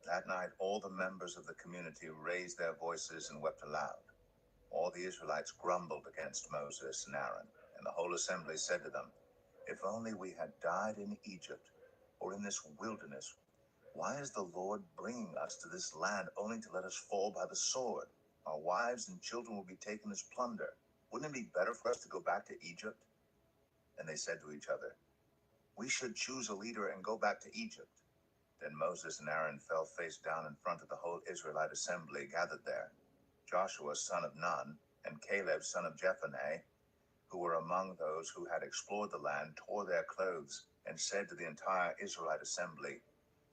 That night all the members of the community raised their voices and wept aloud. All the Israelites grumbled against Moses and Aaron, and the whole assembly said to them, "If only we had died in Egypt or in this wilderness. Why is the Lord bringing us to this land only to let us fall by the sword? Our wives and children will be taken as plunder. Wouldn't it be better for us to go back to Egypt?" And they said to each other, "We should choose a leader and go back to Egypt." Then Moses and Aaron fell face down in front of the whole Israelite assembly gathered there. Joshua, son of Nun, and Caleb, son of Jephunneh, who were among those who had explored the land, tore their clothes and said to the entire Israelite assembly,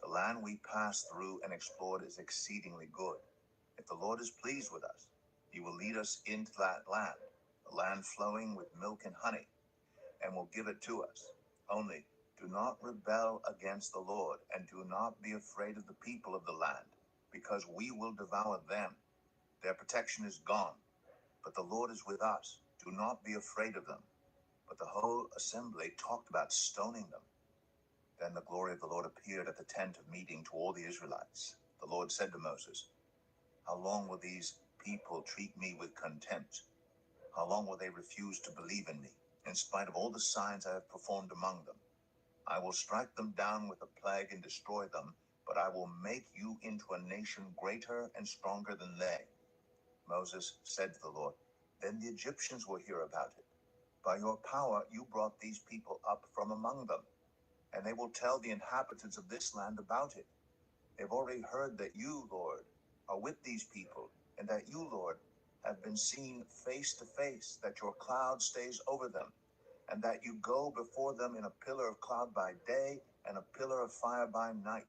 "The land we passed through and explored is exceedingly good. If the Lord is pleased with us, he will lead us into that land, the land flowing with milk and honey, and will give it to us. Only Do not rebel against the Lord, and do not be afraid of the people of the land, because we will devour them. Their protection is gone, but the Lord is with us. Do not be afraid of them." But the whole assembly talked about stoning them. Then the glory of the Lord appeared at the tent of meeting to all the Israelites. The Lord said to Moses, "How long will these people treat me with contempt? How long will they refuse to believe in me, in spite of all the signs I have performed among them? I will strike them down with a plague and destroy them, but I will make you into a nation greater and stronger than they." Moses said to the Lord, "Then the Egyptians will hear about it. By your power you brought these people up from among them, and they will tell the inhabitants of this land about it. They've already heard that you, Lord, are with these people, and that you, Lord, have been seen face to face, that your cloud stays over them, and that you go before them in a pillar of cloud by day and a pillar of fire by night.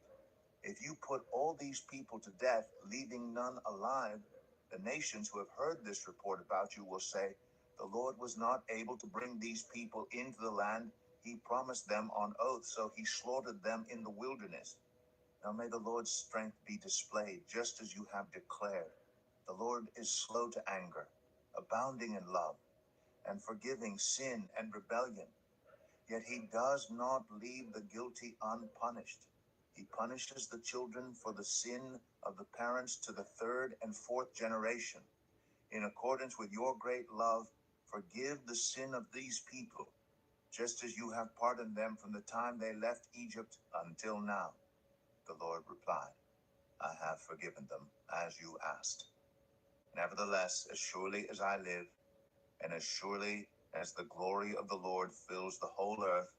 If you put all these people to death, leaving none alive, the nations who have heard this report about you will say, 'The Lord was not able to bring these people into the land he promised them on oath, so he slaughtered them in the wilderness.' Now may the Lord's strength be displayed, just as you have declared. The Lord is slow to anger, abounding in love, and forgiving sin and rebellion. Yet he does not leave the guilty unpunished. He punishes the children for the sin of the parents to the third and fourth generation. In accordance with your great love, forgive the sin of these people, just as you have pardoned them from the time they left Egypt until now." The Lord replied, "I have forgiven them, as you asked. Nevertheless, as surely as I live, and as surely as the glory of the Lord fills the whole earth,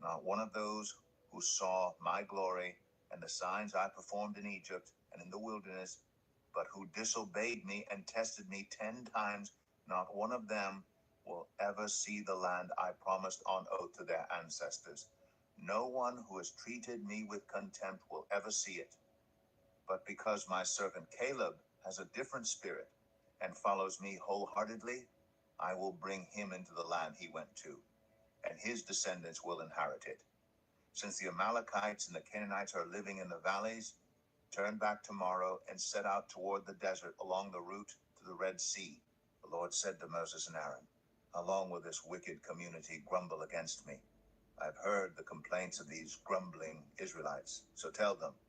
not one of those who saw my glory and the signs I performed in Egypt and in the wilderness, but who disobeyed me and tested me 10 times, not one of them will ever see the land I promised on oath to their ancestors. No one who has treated me with contempt will ever see it. But because my servant Caleb has a different spirit and follows me wholeheartedly, I will bring him into the land he went to, and his descendants will inherit it. Since the Amalekites and the Canaanites are living in the valleys, turn back tomorrow and set out toward the desert along the route to the Red Sea." The Lord said to Moses and Aaron, "How long will this wicked community grumble against me? I've heard the complaints of these grumbling Israelites. So tell them,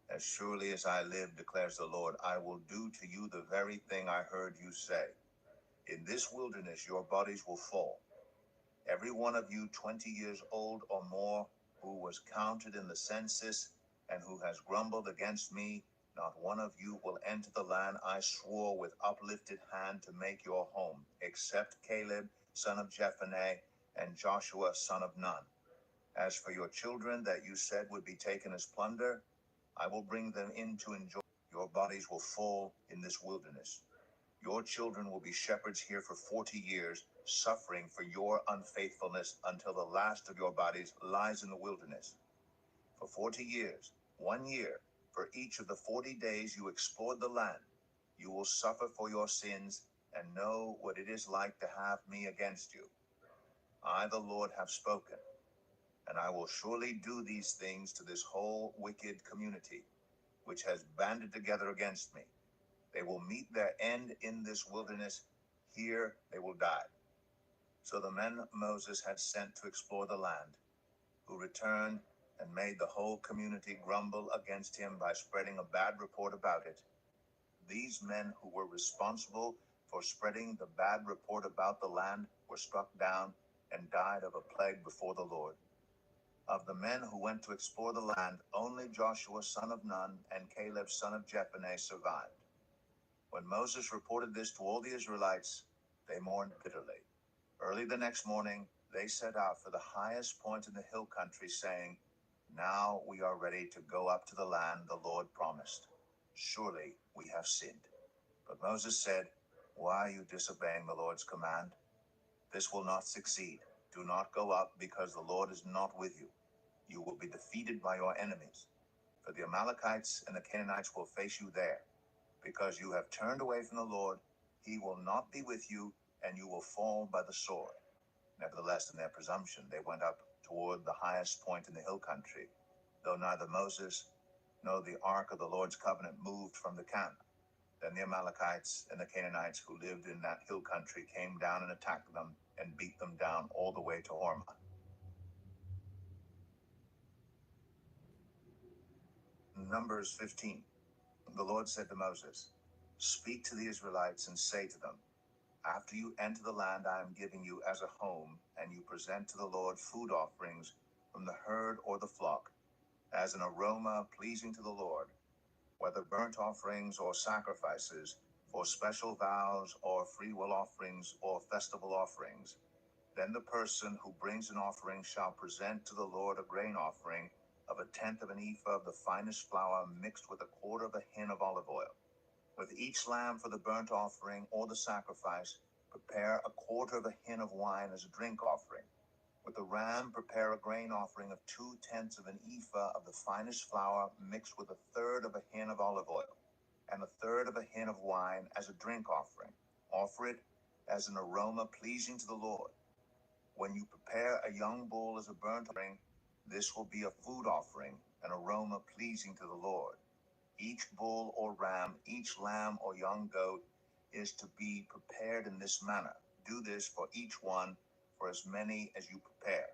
'As surely as I live, declares the Lord, I will do to you the very thing I heard you say. In this wilderness your bodies will fall. Every one of you 20 years old or more who was counted in the census and who has grumbled against me, not one of you will enter the land I swore with uplifted hand to make your home, except Caleb, son of Jephunneh, and Joshua, son of Nun. As for your children that you said would be taken as plunder, I will bring them in to enjoy. Your bodies will fall in this wilderness. Your children will be shepherds here for 40 years, suffering for your unfaithfulness until the last of your bodies lies in the wilderness. For 40 years, 1 year, for each of the 40 days you explored the land, you will suffer for your sins and know what it is like to have me against you. I, the Lord, have spoken, and I will surely do these things to this whole wicked community, which has banded together against me. They will meet their end in this wilderness. Here they will die." So the men Moses had sent to explore the land, who returned and made the whole community grumble against him by spreading a bad report about it. These men who were responsible for spreading the bad report about the land were struck down and died of a plague before the Lord. Of the men who went to explore the land, only Joshua son of Nun and Caleb son of Jephunneh survived. When Moses reported this to all the Israelites, they mourned bitterly. Early the next morning, they set out for the highest point in the hill country, saying, "Now we are ready to go up to the land the Lord promised. Surely we have sinned." But Moses said, "Why are you disobeying the Lord's command? This will not succeed. Do not go up, because the Lord is not with you. You will be defeated by your enemies. For the Amalekites and the Canaanites will face you there. Because you have turned away from the Lord, he will not be with you, and you will fall by the sword." Nevertheless, in their presumption, they went up toward the highest point in the hill country, though neither Moses nor the ark of the Lord's covenant moved from the camp. Then the Amalekites and the Canaanites who lived in that hill country came down and attacked them and beat them down all the way to Hormah. Numbers 15. The Lord said to Moses, "Speak to the Israelites and say to them, after you enter the land I am giving you as a home, and you present to the Lord food offerings from the herd or the flock, as an aroma pleasing to the Lord, whether burnt offerings or sacrifices, for special vows or freewill offerings or festival offerings, then the person who brings an offering shall present to the Lord a grain offering of a tenth of an ephah of the finest flour mixed with a quarter of a hin of olive oil. With each lamb for the burnt offering or the sacrifice, prepare a quarter of a hin of wine as a drink offering. With the ram, prepare a grain offering of 2/10 of an ephah of the finest flour mixed with a third of a hin of olive oil, and a third of a hin of wine as a drink offering. Offer it as an aroma pleasing to the Lord. When you prepare a young bull as a burnt offering, this will be a food offering, an aroma pleasing to the Lord. Each bull or ram, each lamb or young goat is to be prepared in this manner. Do this for each one, for as many as you prepare.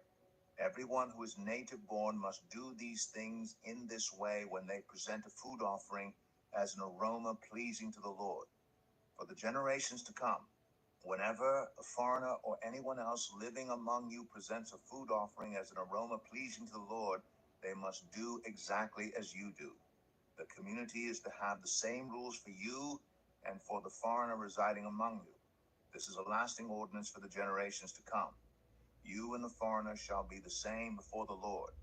Everyone who is native born must do these things in this way when they present a food offering as an aroma pleasing to the Lord. For the generations to come, whenever a foreigner or anyone else living among you presents a food offering as an aroma pleasing to the Lord, they must do exactly as you do. The community is to have the same rules for you and for the foreigner residing among you. This is a lasting ordinance for the generations to come. You and the foreigner shall be the same before the Lord.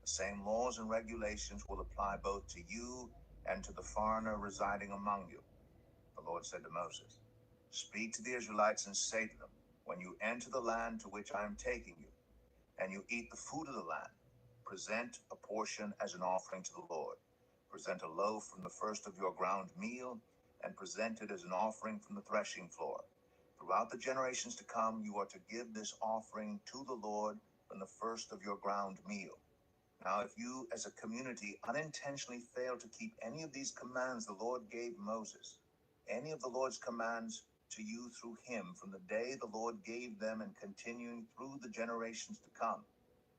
The same laws and regulations will apply both to you and to the foreigner residing among you. The Lord said to Moses, "Speak to the Israelites and say to them, when you enter the land to which I am taking you, and you eat the food of the land, present a portion as an offering to the Lord. Present a loaf from the first of your ground meal, and present it as an offering from the threshing floor. Throughout the generations to come, you are to give this offering to the Lord from the first of your ground meal. Now, if you as a community unintentionally fail to keep any of these commands the Lord gave Moses, any of the Lord's commands to you through him from the day the Lord gave them and continuing through the generations to come,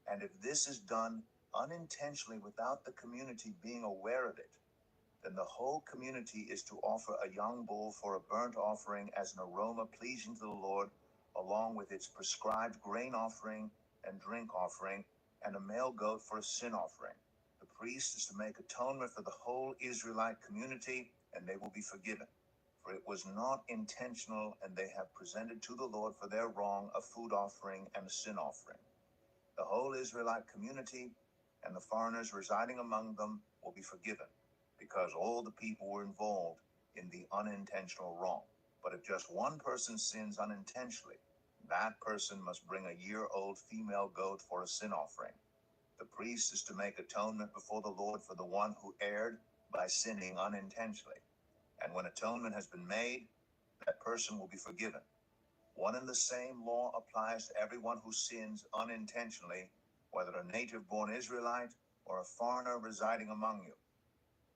and if this is done unintentionally without the community being aware of it, then the whole community is to offer a young bull for a burnt offering as an aroma pleasing to the Lord, along with its prescribed grain offering and drink offering, and a male goat for a sin offering. The priest is to make atonement for the whole Israelite community, and they will be forgiven. For it was not intentional, and they have presented to the Lord for their wrong a food offering and a sin offering. The whole Israelite community and the foreigners residing among them will be forgiven, because all the people were involved in the unintentional wrong. But if just one person sins unintentionally, that person must bring a year-old female goat for a sin offering. The priest is to make atonement before the Lord for the one who erred by sinning unintentionally. And when atonement has been made, that person will be forgiven. One and the same law applies to everyone who sins unintentionally, whether a native-born Israelite or a foreigner residing among you.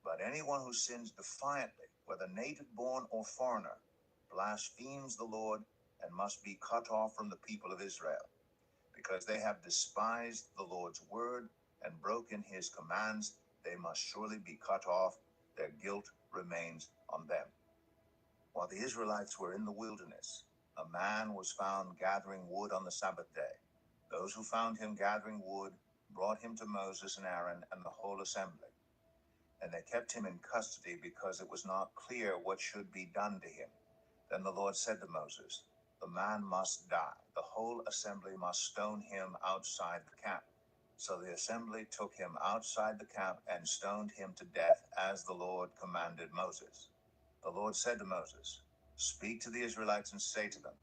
But anyone who sins defiantly, whether native-born or foreigner, blasphemes the Lord and must be cut off from the people of Israel. Because they have despised the Lord's word and broken his commands, they must surely be cut off. Their guilt remains on them. While the Israelites were in the wilderness, a man was found gathering wood on the Sabbath day. Those who found him gathering wood brought him to Moses and Aaron and the whole assembly. And they kept him in custody because it was not clear what should be done to him. Then the Lord said to Moses, "The man must die. The whole assembly must stone him outside the camp." So the assembly took him outside the camp and stoned him to death as the Lord commanded Moses. The Lord said to Moses, "Speak to the Israelites and say to them,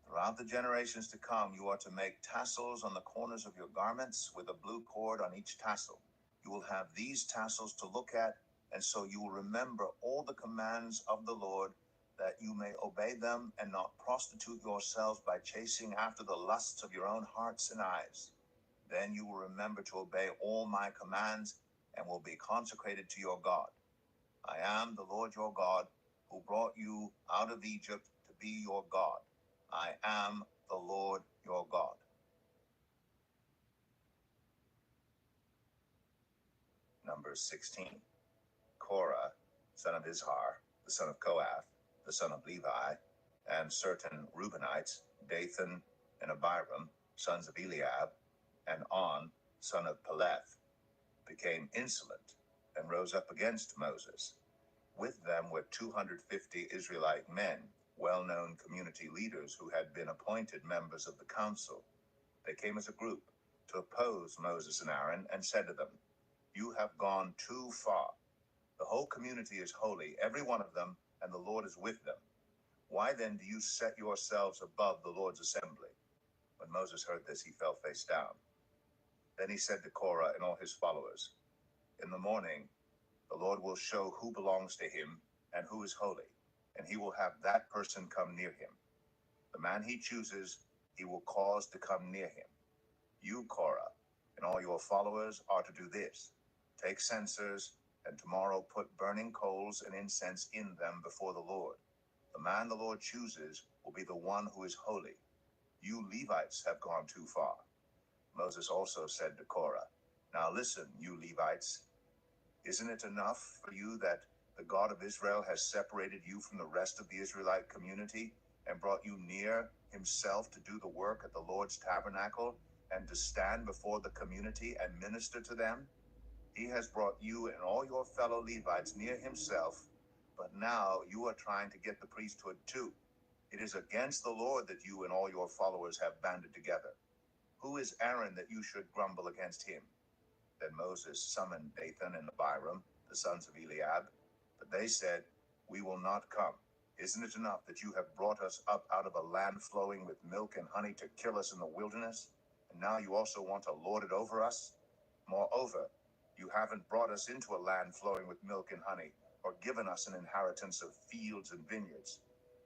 throughout the generations to come, you are to make tassels on the corners of your garments with a blue cord on each tassel. You will have these tassels to look at, and so you will remember all the commands of the Lord, that you may obey them and not prostitute yourselves by chasing after the lusts of your own hearts and eyes. Then you will remember to obey all my commands and will be consecrated to your God. I am the Lord your God, who brought you out of Egypt to be your God. I am the Lord your God. Number 16. Korah, son of Izhar, the son of Kohath, the son of Levi, and certain Reubenites, Dathan and Abiram, sons of Eliab, and On, son of Peleth, became insolent and rose up against Moses. With them were 250 Israelite men, well-known community leaders who had been appointed members of the council. They came as a group to oppose Moses and Aaron and said to them, "You have gone too far. The whole community is holy, every one of them, and the Lord is with them. Why then do you set yourselves above the Lord's assembly?" When Moses heard this, he fell face down. Then he said to Korah and all his followers, "In the morning, the Lord will show who belongs to him and who is holy, and he will have that person come near him. The man he chooses, he will cause to come near him. You, Korah, and all your followers are to do this. Take censers, and tomorrow put burning coals and incense in them before the Lord. The man the Lord chooses will be the one who is holy. You Levites have gone too far." Moses also said to Korah, "Now listen, you Levites. Isn't it enough for you that the God of Israel has separated you from the rest of the Israelite community and brought you near himself to do the work at the Lord's tabernacle and to stand before the community and minister to them? He has brought you and all your fellow Levites near himself, but now you are trying to get the priesthood too. It is against the Lord that you and all your followers have banded together. Who is Aaron that you should grumble against him?" Then Moses summoned Dathan and Abiram, the sons of Eliab, but they said, "We will not come. Isn't it enough that you have brought us up out of a land flowing with milk and honey to kill us in the wilderness? And now you also want to lord it over us? Moreover, you haven't brought us into a land flowing with milk and honey, or given us an inheritance of fields and vineyards.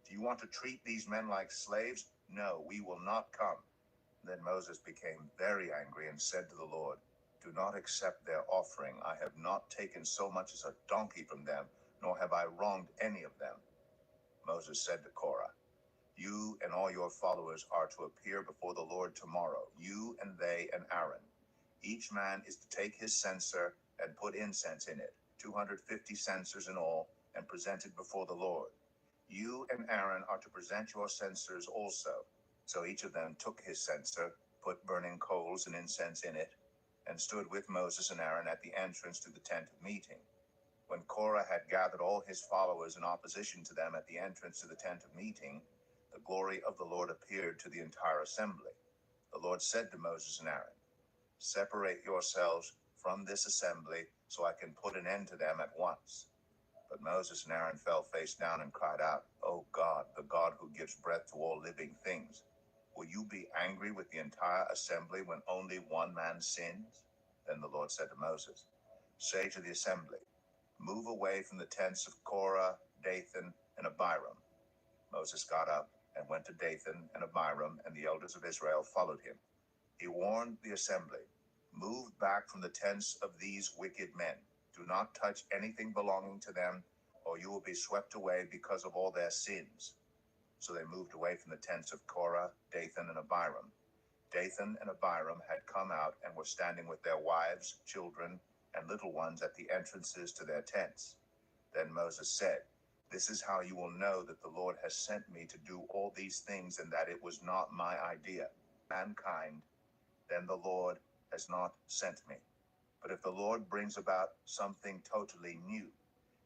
Do you want to treat these men like slaves? No, we will not come." Then Moses became very angry and said to the Lord, "Do not accept their offering. I have not taken so much as a donkey from them, nor have I wronged any of them." Moses said to Korah, "You and all your followers are to appear before the Lord tomorrow, you and they and Aaron. Each man is to take his censer and put incense in it, 250 censers in all, and present it before the Lord. You and Aaron are to present your censers also." So each of them took his censer, put burning coals and incense in it, and stood with Moses and Aaron at the entrance to the tent of meeting. When Korah had gathered all his followers in opposition to them at the entrance to the tent of meeting, the glory of the Lord appeared to the entire assembly. The Lord said to Moses and Aaron, "Separate yourselves from this assembly so I can put an end to them at once." But Moses and Aaron fell face down and cried out, "O God, the God who gives breath to all living things, will you be angry with the entire assembly when only one man sins?" Then the Lord said to Moses, "Say to the assembly, move away from the tents of Korah, Dathan, and Abiram." Moses got up and went to Dathan and Abiram, and the elders of Israel followed him. He warned the assembly, "Move back from the tents of these wicked men. Do not touch anything belonging to them, or you will be swept away because of all their sins." So they moved away from the tents of Korah, Dathan, and Abiram. Dathan and Abiram had come out and were standing with their wives, children, and little ones at the entrances to their tents. Then Moses said, "This is how you will know that the Lord has sent me to do all these things and that it was not my idea. Mankind, then the Lord has not sent me. But if the Lord brings about something totally new,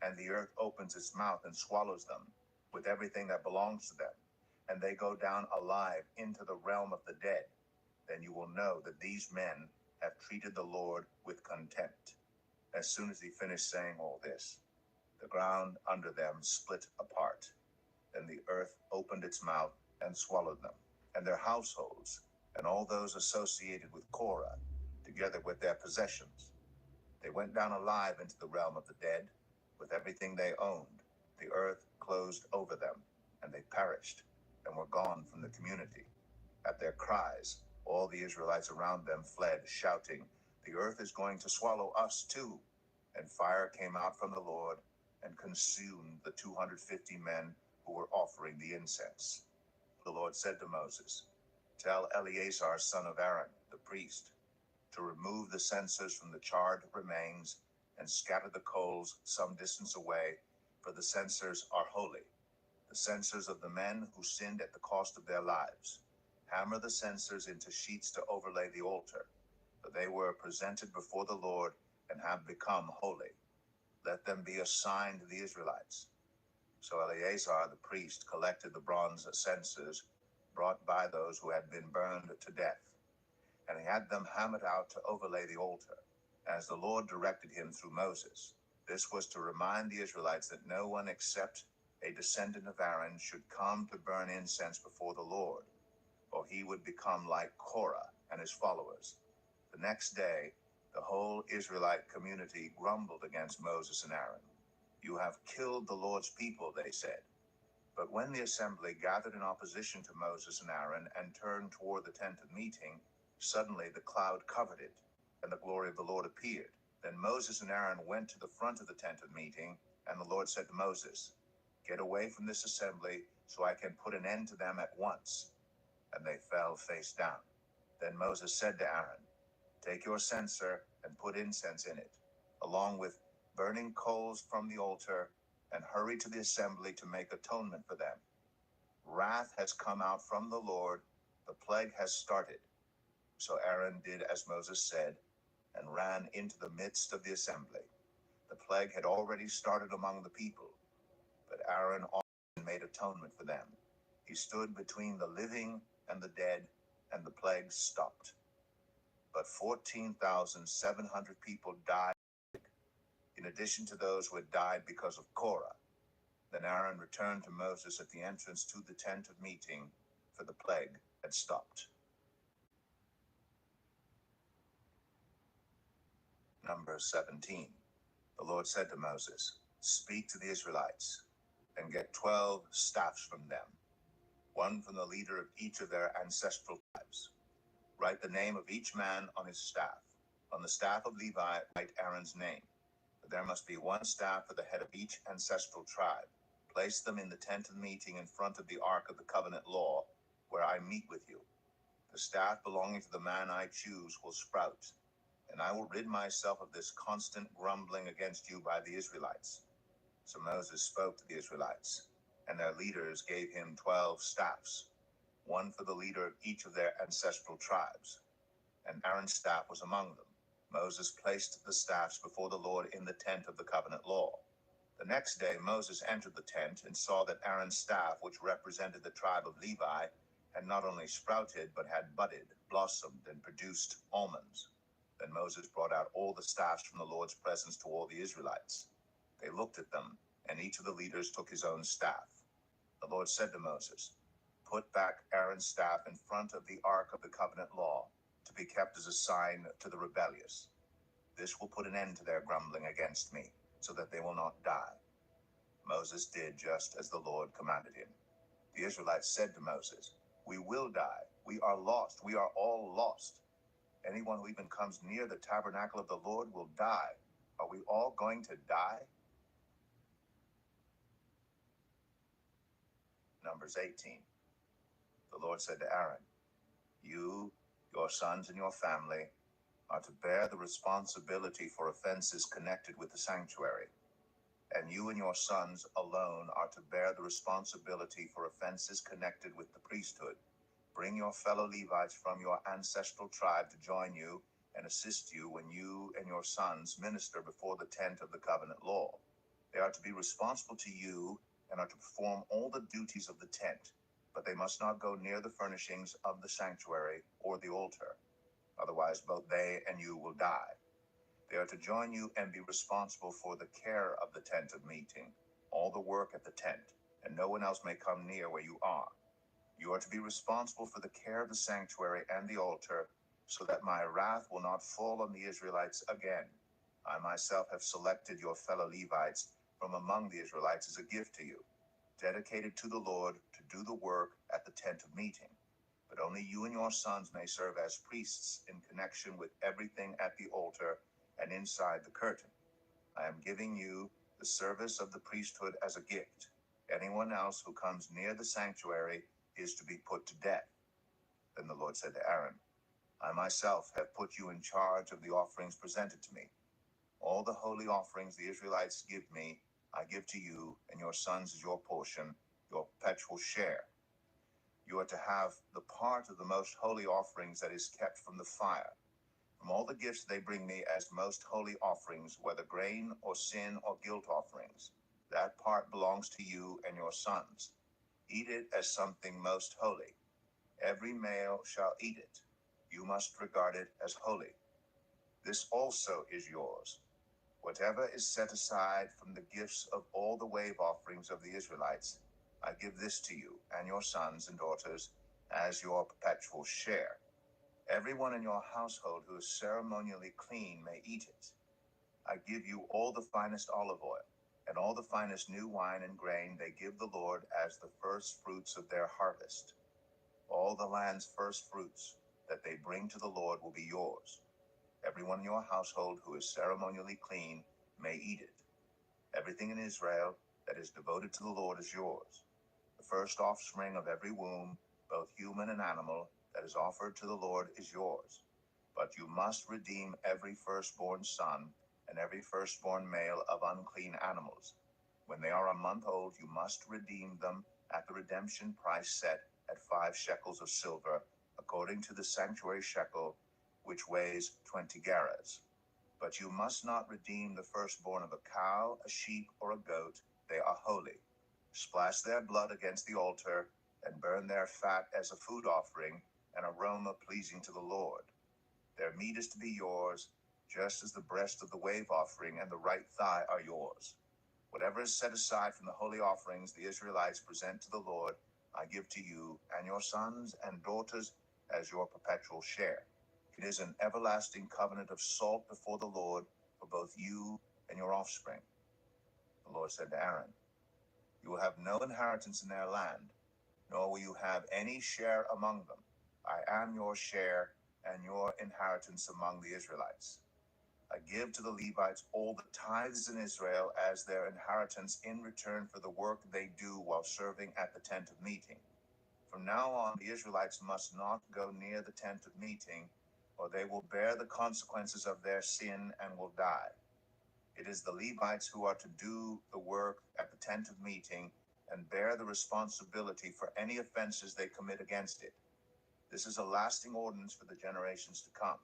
and the earth opens its mouth and swallows them, with everything that belongs to them, and they go down alive into the realm of the dead, then you will know that these men have treated the Lord with contempt." As soon as he finished saying all this, the ground under them split apart. Then the earth opened its mouth and swallowed them, and their households, and all those associated with Korah, together with their possessions. They went down alive into the realm of the dead, with everything they owned. The earth closed over them, and they perished, and were gone from the community. At their cries, All the Israelites around them fled, shouting, "The earth is going to swallow us too." And fire came out from the Lord and consumed the 250 men who were offering the incense. The Lord said to Moses, "Tell Eleazar, son of Aaron, the priest, to remove the censers from the charred remains and scatter the coals some distance away, for the censers are holy, the censers of the men who sinned at the cost of their lives. Hammer the censers into sheets to overlay the altar, for they were presented before the Lord and have become holy. Let them be a sign to the Israelites." So Eleazar the priest collected the bronze censers brought by those who had been burned to death, and he had them hammered out to overlay the altar, as the Lord directed him through Moses. This was to remind the Israelites that no one except a descendant of Aaron should come to burn incense before the Lord, or he would become like Korah and his followers. The next day, the whole Israelite community grumbled against Moses and Aaron. "You have killed the Lord's people," they said. But when the assembly gathered in opposition to Moses and Aaron and turned toward the tent of meeting, suddenly the cloud covered it, and the glory of the Lord appeared. Then Moses and Aaron went to the front of the tent of meeting, and the Lord said to Moses, "Get away from this assembly, so I can put an end to them at once." And they fell face down. Then Moses said to Aaron, "Take your censer and put incense in it, along with burning coals from the altar, and hurry to the assembly to make atonement for them. Wrath has come out from the Lord, the plague has started." So Aaron did as Moses said, and ran into the midst of the assembly. The plague had already started among the people, but Aaron often made atonement for them. He stood between the living and the dead, and the plague stopped. But 14,700 people died, in addition to those who had died because of Korah. Then Aaron returned to Moses at the entrance to the tent of meeting, for the plague had stopped. Number 17. The Lord said to Moses, "Speak to the Israelites, and get 12 staffs from them, one from the leader of each of their ancestral tribes. Write the name of each man on his staff. On the staff of Levi, write Aaron's name. But there must be one staff for the head of each ancestral tribe. Place them in the tent of meeting in front of the ark of the covenant law, where I meet with you. The staff belonging to the man I choose will sprout, and I will rid myself of this constant grumbling against you by the Israelites." So Moses spoke to the Israelites, and their leaders gave him 12 staffs, one for the leader of each of their ancestral tribes, and Aaron's staff was among them. Moses placed the staffs before the Lord in the tent of the covenant law. The next day Moses entered the tent and saw that Aaron's staff, which represented the tribe of Levi, had not only sprouted, but had budded, blossomed, and produced almonds. Then Moses brought out all the staffs from the Lord's presence to all the Israelites. They looked at them, and each of the leaders took his own staff. The Lord said to Moses, "Put back Aaron's staff in front of the ark of the covenant law, to be kept as a sign to the rebellious. This will put an end to their grumbling against me, so that they will not die." Moses did just as the Lord commanded him. The Israelites said to Moses, "We will die. We are lost. We are all lost. Anyone who even comes near the tabernacle of the Lord will die. Are we all going to die?" Numbers 18. The Lord said to Aaron, "You, your sons, and your family are to bear the responsibility for offenses connected with the sanctuary. And you and your sons alone are to bear the responsibility for offenses connected with the priesthood. Bring your fellow Levites from your ancestral tribe to join you and assist you when you and your sons minister before the tent of the covenant law. They are to be responsible to you and are to perform all the duties of the tent, but they must not go near the furnishings of the sanctuary or the altar. Otherwise, both they and you will die. They are to join you and be responsible for the care of the tent of meeting, all the work at the tent, and no one else may come near where you are. You are to be responsible for the care of the sanctuary and the altar, so that my wrath will not fall on the Israelites again. I myself have selected your fellow Levites from among the Israelites as a gift to you, dedicated to the Lord to do the work at the tent of meeting. but only you and your sons may serve as priests in connection with everything at the altar and inside the curtain. I am giving you the service of the priesthood as a gift. Anyone else who comes near the sanctuary is to be put to death." Then the Lord said to Aaron, "I myself have put you in charge of the offerings presented to me. All the holy offerings the Israelites give me, I give to you and your sons as your portion, your perpetual share. You are to have the part of the most holy offerings that is kept from the fire. From all the gifts they bring me as most holy offerings, whether grain or sin or guilt offerings, that part belongs to you and your sons. Eat it as something most holy. Every male shall eat it. You must regard it as holy. This also is yours. Whatever is set aside from the gifts of all the wave offerings of the Israelites, I give this to you and your sons and daughters as your perpetual share. Everyone in your household who is ceremonially clean may eat it. I give you all the finest olive oil and all the finest new wine and grain they give the Lord as the first fruits of their harvest. All the land's first fruits that they bring to the Lord will be yours. Everyone in your household who is ceremonially clean may eat it. Everything in Israel that is devoted to the Lord is yours. The first offspring of every womb, both human and animal, that is offered to the Lord is yours. But you must redeem every firstborn son and every firstborn male of unclean animals. When they are a month old, you must redeem them at the redemption price set at 5 shekels of silver, according to the sanctuary shekel, which weighs 20 gerahs. But you must not redeem the firstborn of a cow, a sheep, or a goat. They are holy. Splash their blood against the altar and burn their fat as a food offering, an aroma pleasing to the Lord. Their meat is to be yours, just as the breast of the wave offering and the right thigh are yours. Whatever is set aside from the holy offerings the Israelites present to the Lord, I give to you and your sons and daughters as your perpetual share. It is an everlasting covenant of salt before the Lord for both you and your offspring." The Lord said to Aaron, "You will have no inheritance in their land, nor will you have any share among them. I am your share and your inheritance among the Israelites. I give to the Levites all the tithes in Israel as their inheritance in return for the work they do while serving at the tent of meeting. From now on, the Israelites must not go near the tent of meeting, or they will bear the consequences of their sin and will die. It is the Levites who are to do the work at the tent of meeting and bear the responsibility for any offenses they commit against it. This is a lasting ordinance for the generations to come.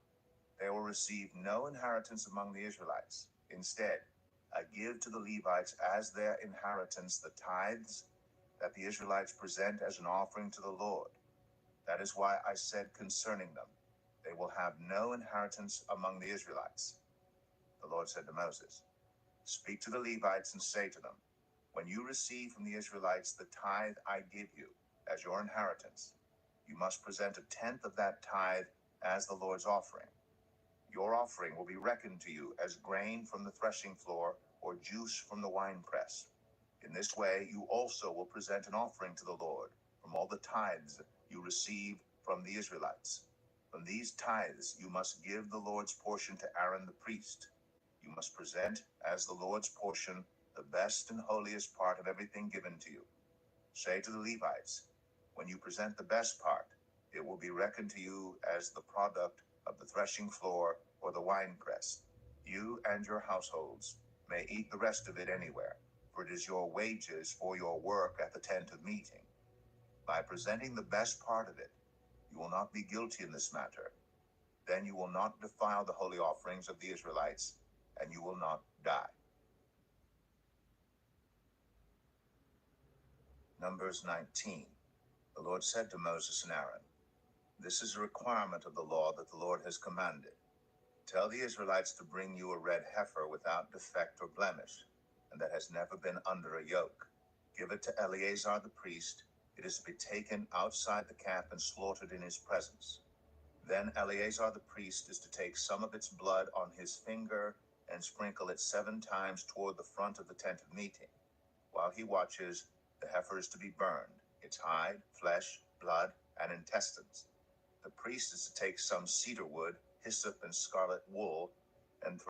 They will receive no inheritance among the Israelites. Instead, I give to the Levites as their inheritance the tithes that the Israelites present as an offering to the Lord. That is why I said concerning them, they will have no inheritance among the Israelites." The Lord said to Moses, "Speak to the Levites and say to them, when you receive from the Israelites the tithe I give you as your inheritance, you must present a tenth of that tithe as the Lord's offering. Your offering will be reckoned to you as grain from the threshing floor or juice from the winepress. In this way, you also will present an offering to the Lord from all the tithes you receive from the Israelites. From these tithes, you must give the Lord's portion to Aaron the priest. You must present as the Lord's portion the best and holiest part of everything given to you. Say to the Levites, when you present the best part, it will be reckoned to you as the product of the threshing floor or the winepress. You and your households may eat the rest of it anywhere, for it is your wages for your work at the tent of meeting. By presenting the best part of it, you will not be guilty in this matter. Then you will not defile the holy offerings of the Israelites, and you will not die." Numbers 19. The Lord said to Moses and Aaron, "This is a requirement of the law that the Lord has commanded. Tell the Israelites to bring you a red heifer without defect or blemish, and that has never been under a yoke. Give it to Eleazar the priest. It is to be taken outside the camp and slaughtered in his presence. Then Eleazar the priest is to take some of its blood on his finger and sprinkle it 7 times toward the front of the tent of meeting. While he watches, the heifer is to be burned, its hide, flesh, blood, and intestines. The priest is to take some cedar wood, hyssop, and scarlet wool, and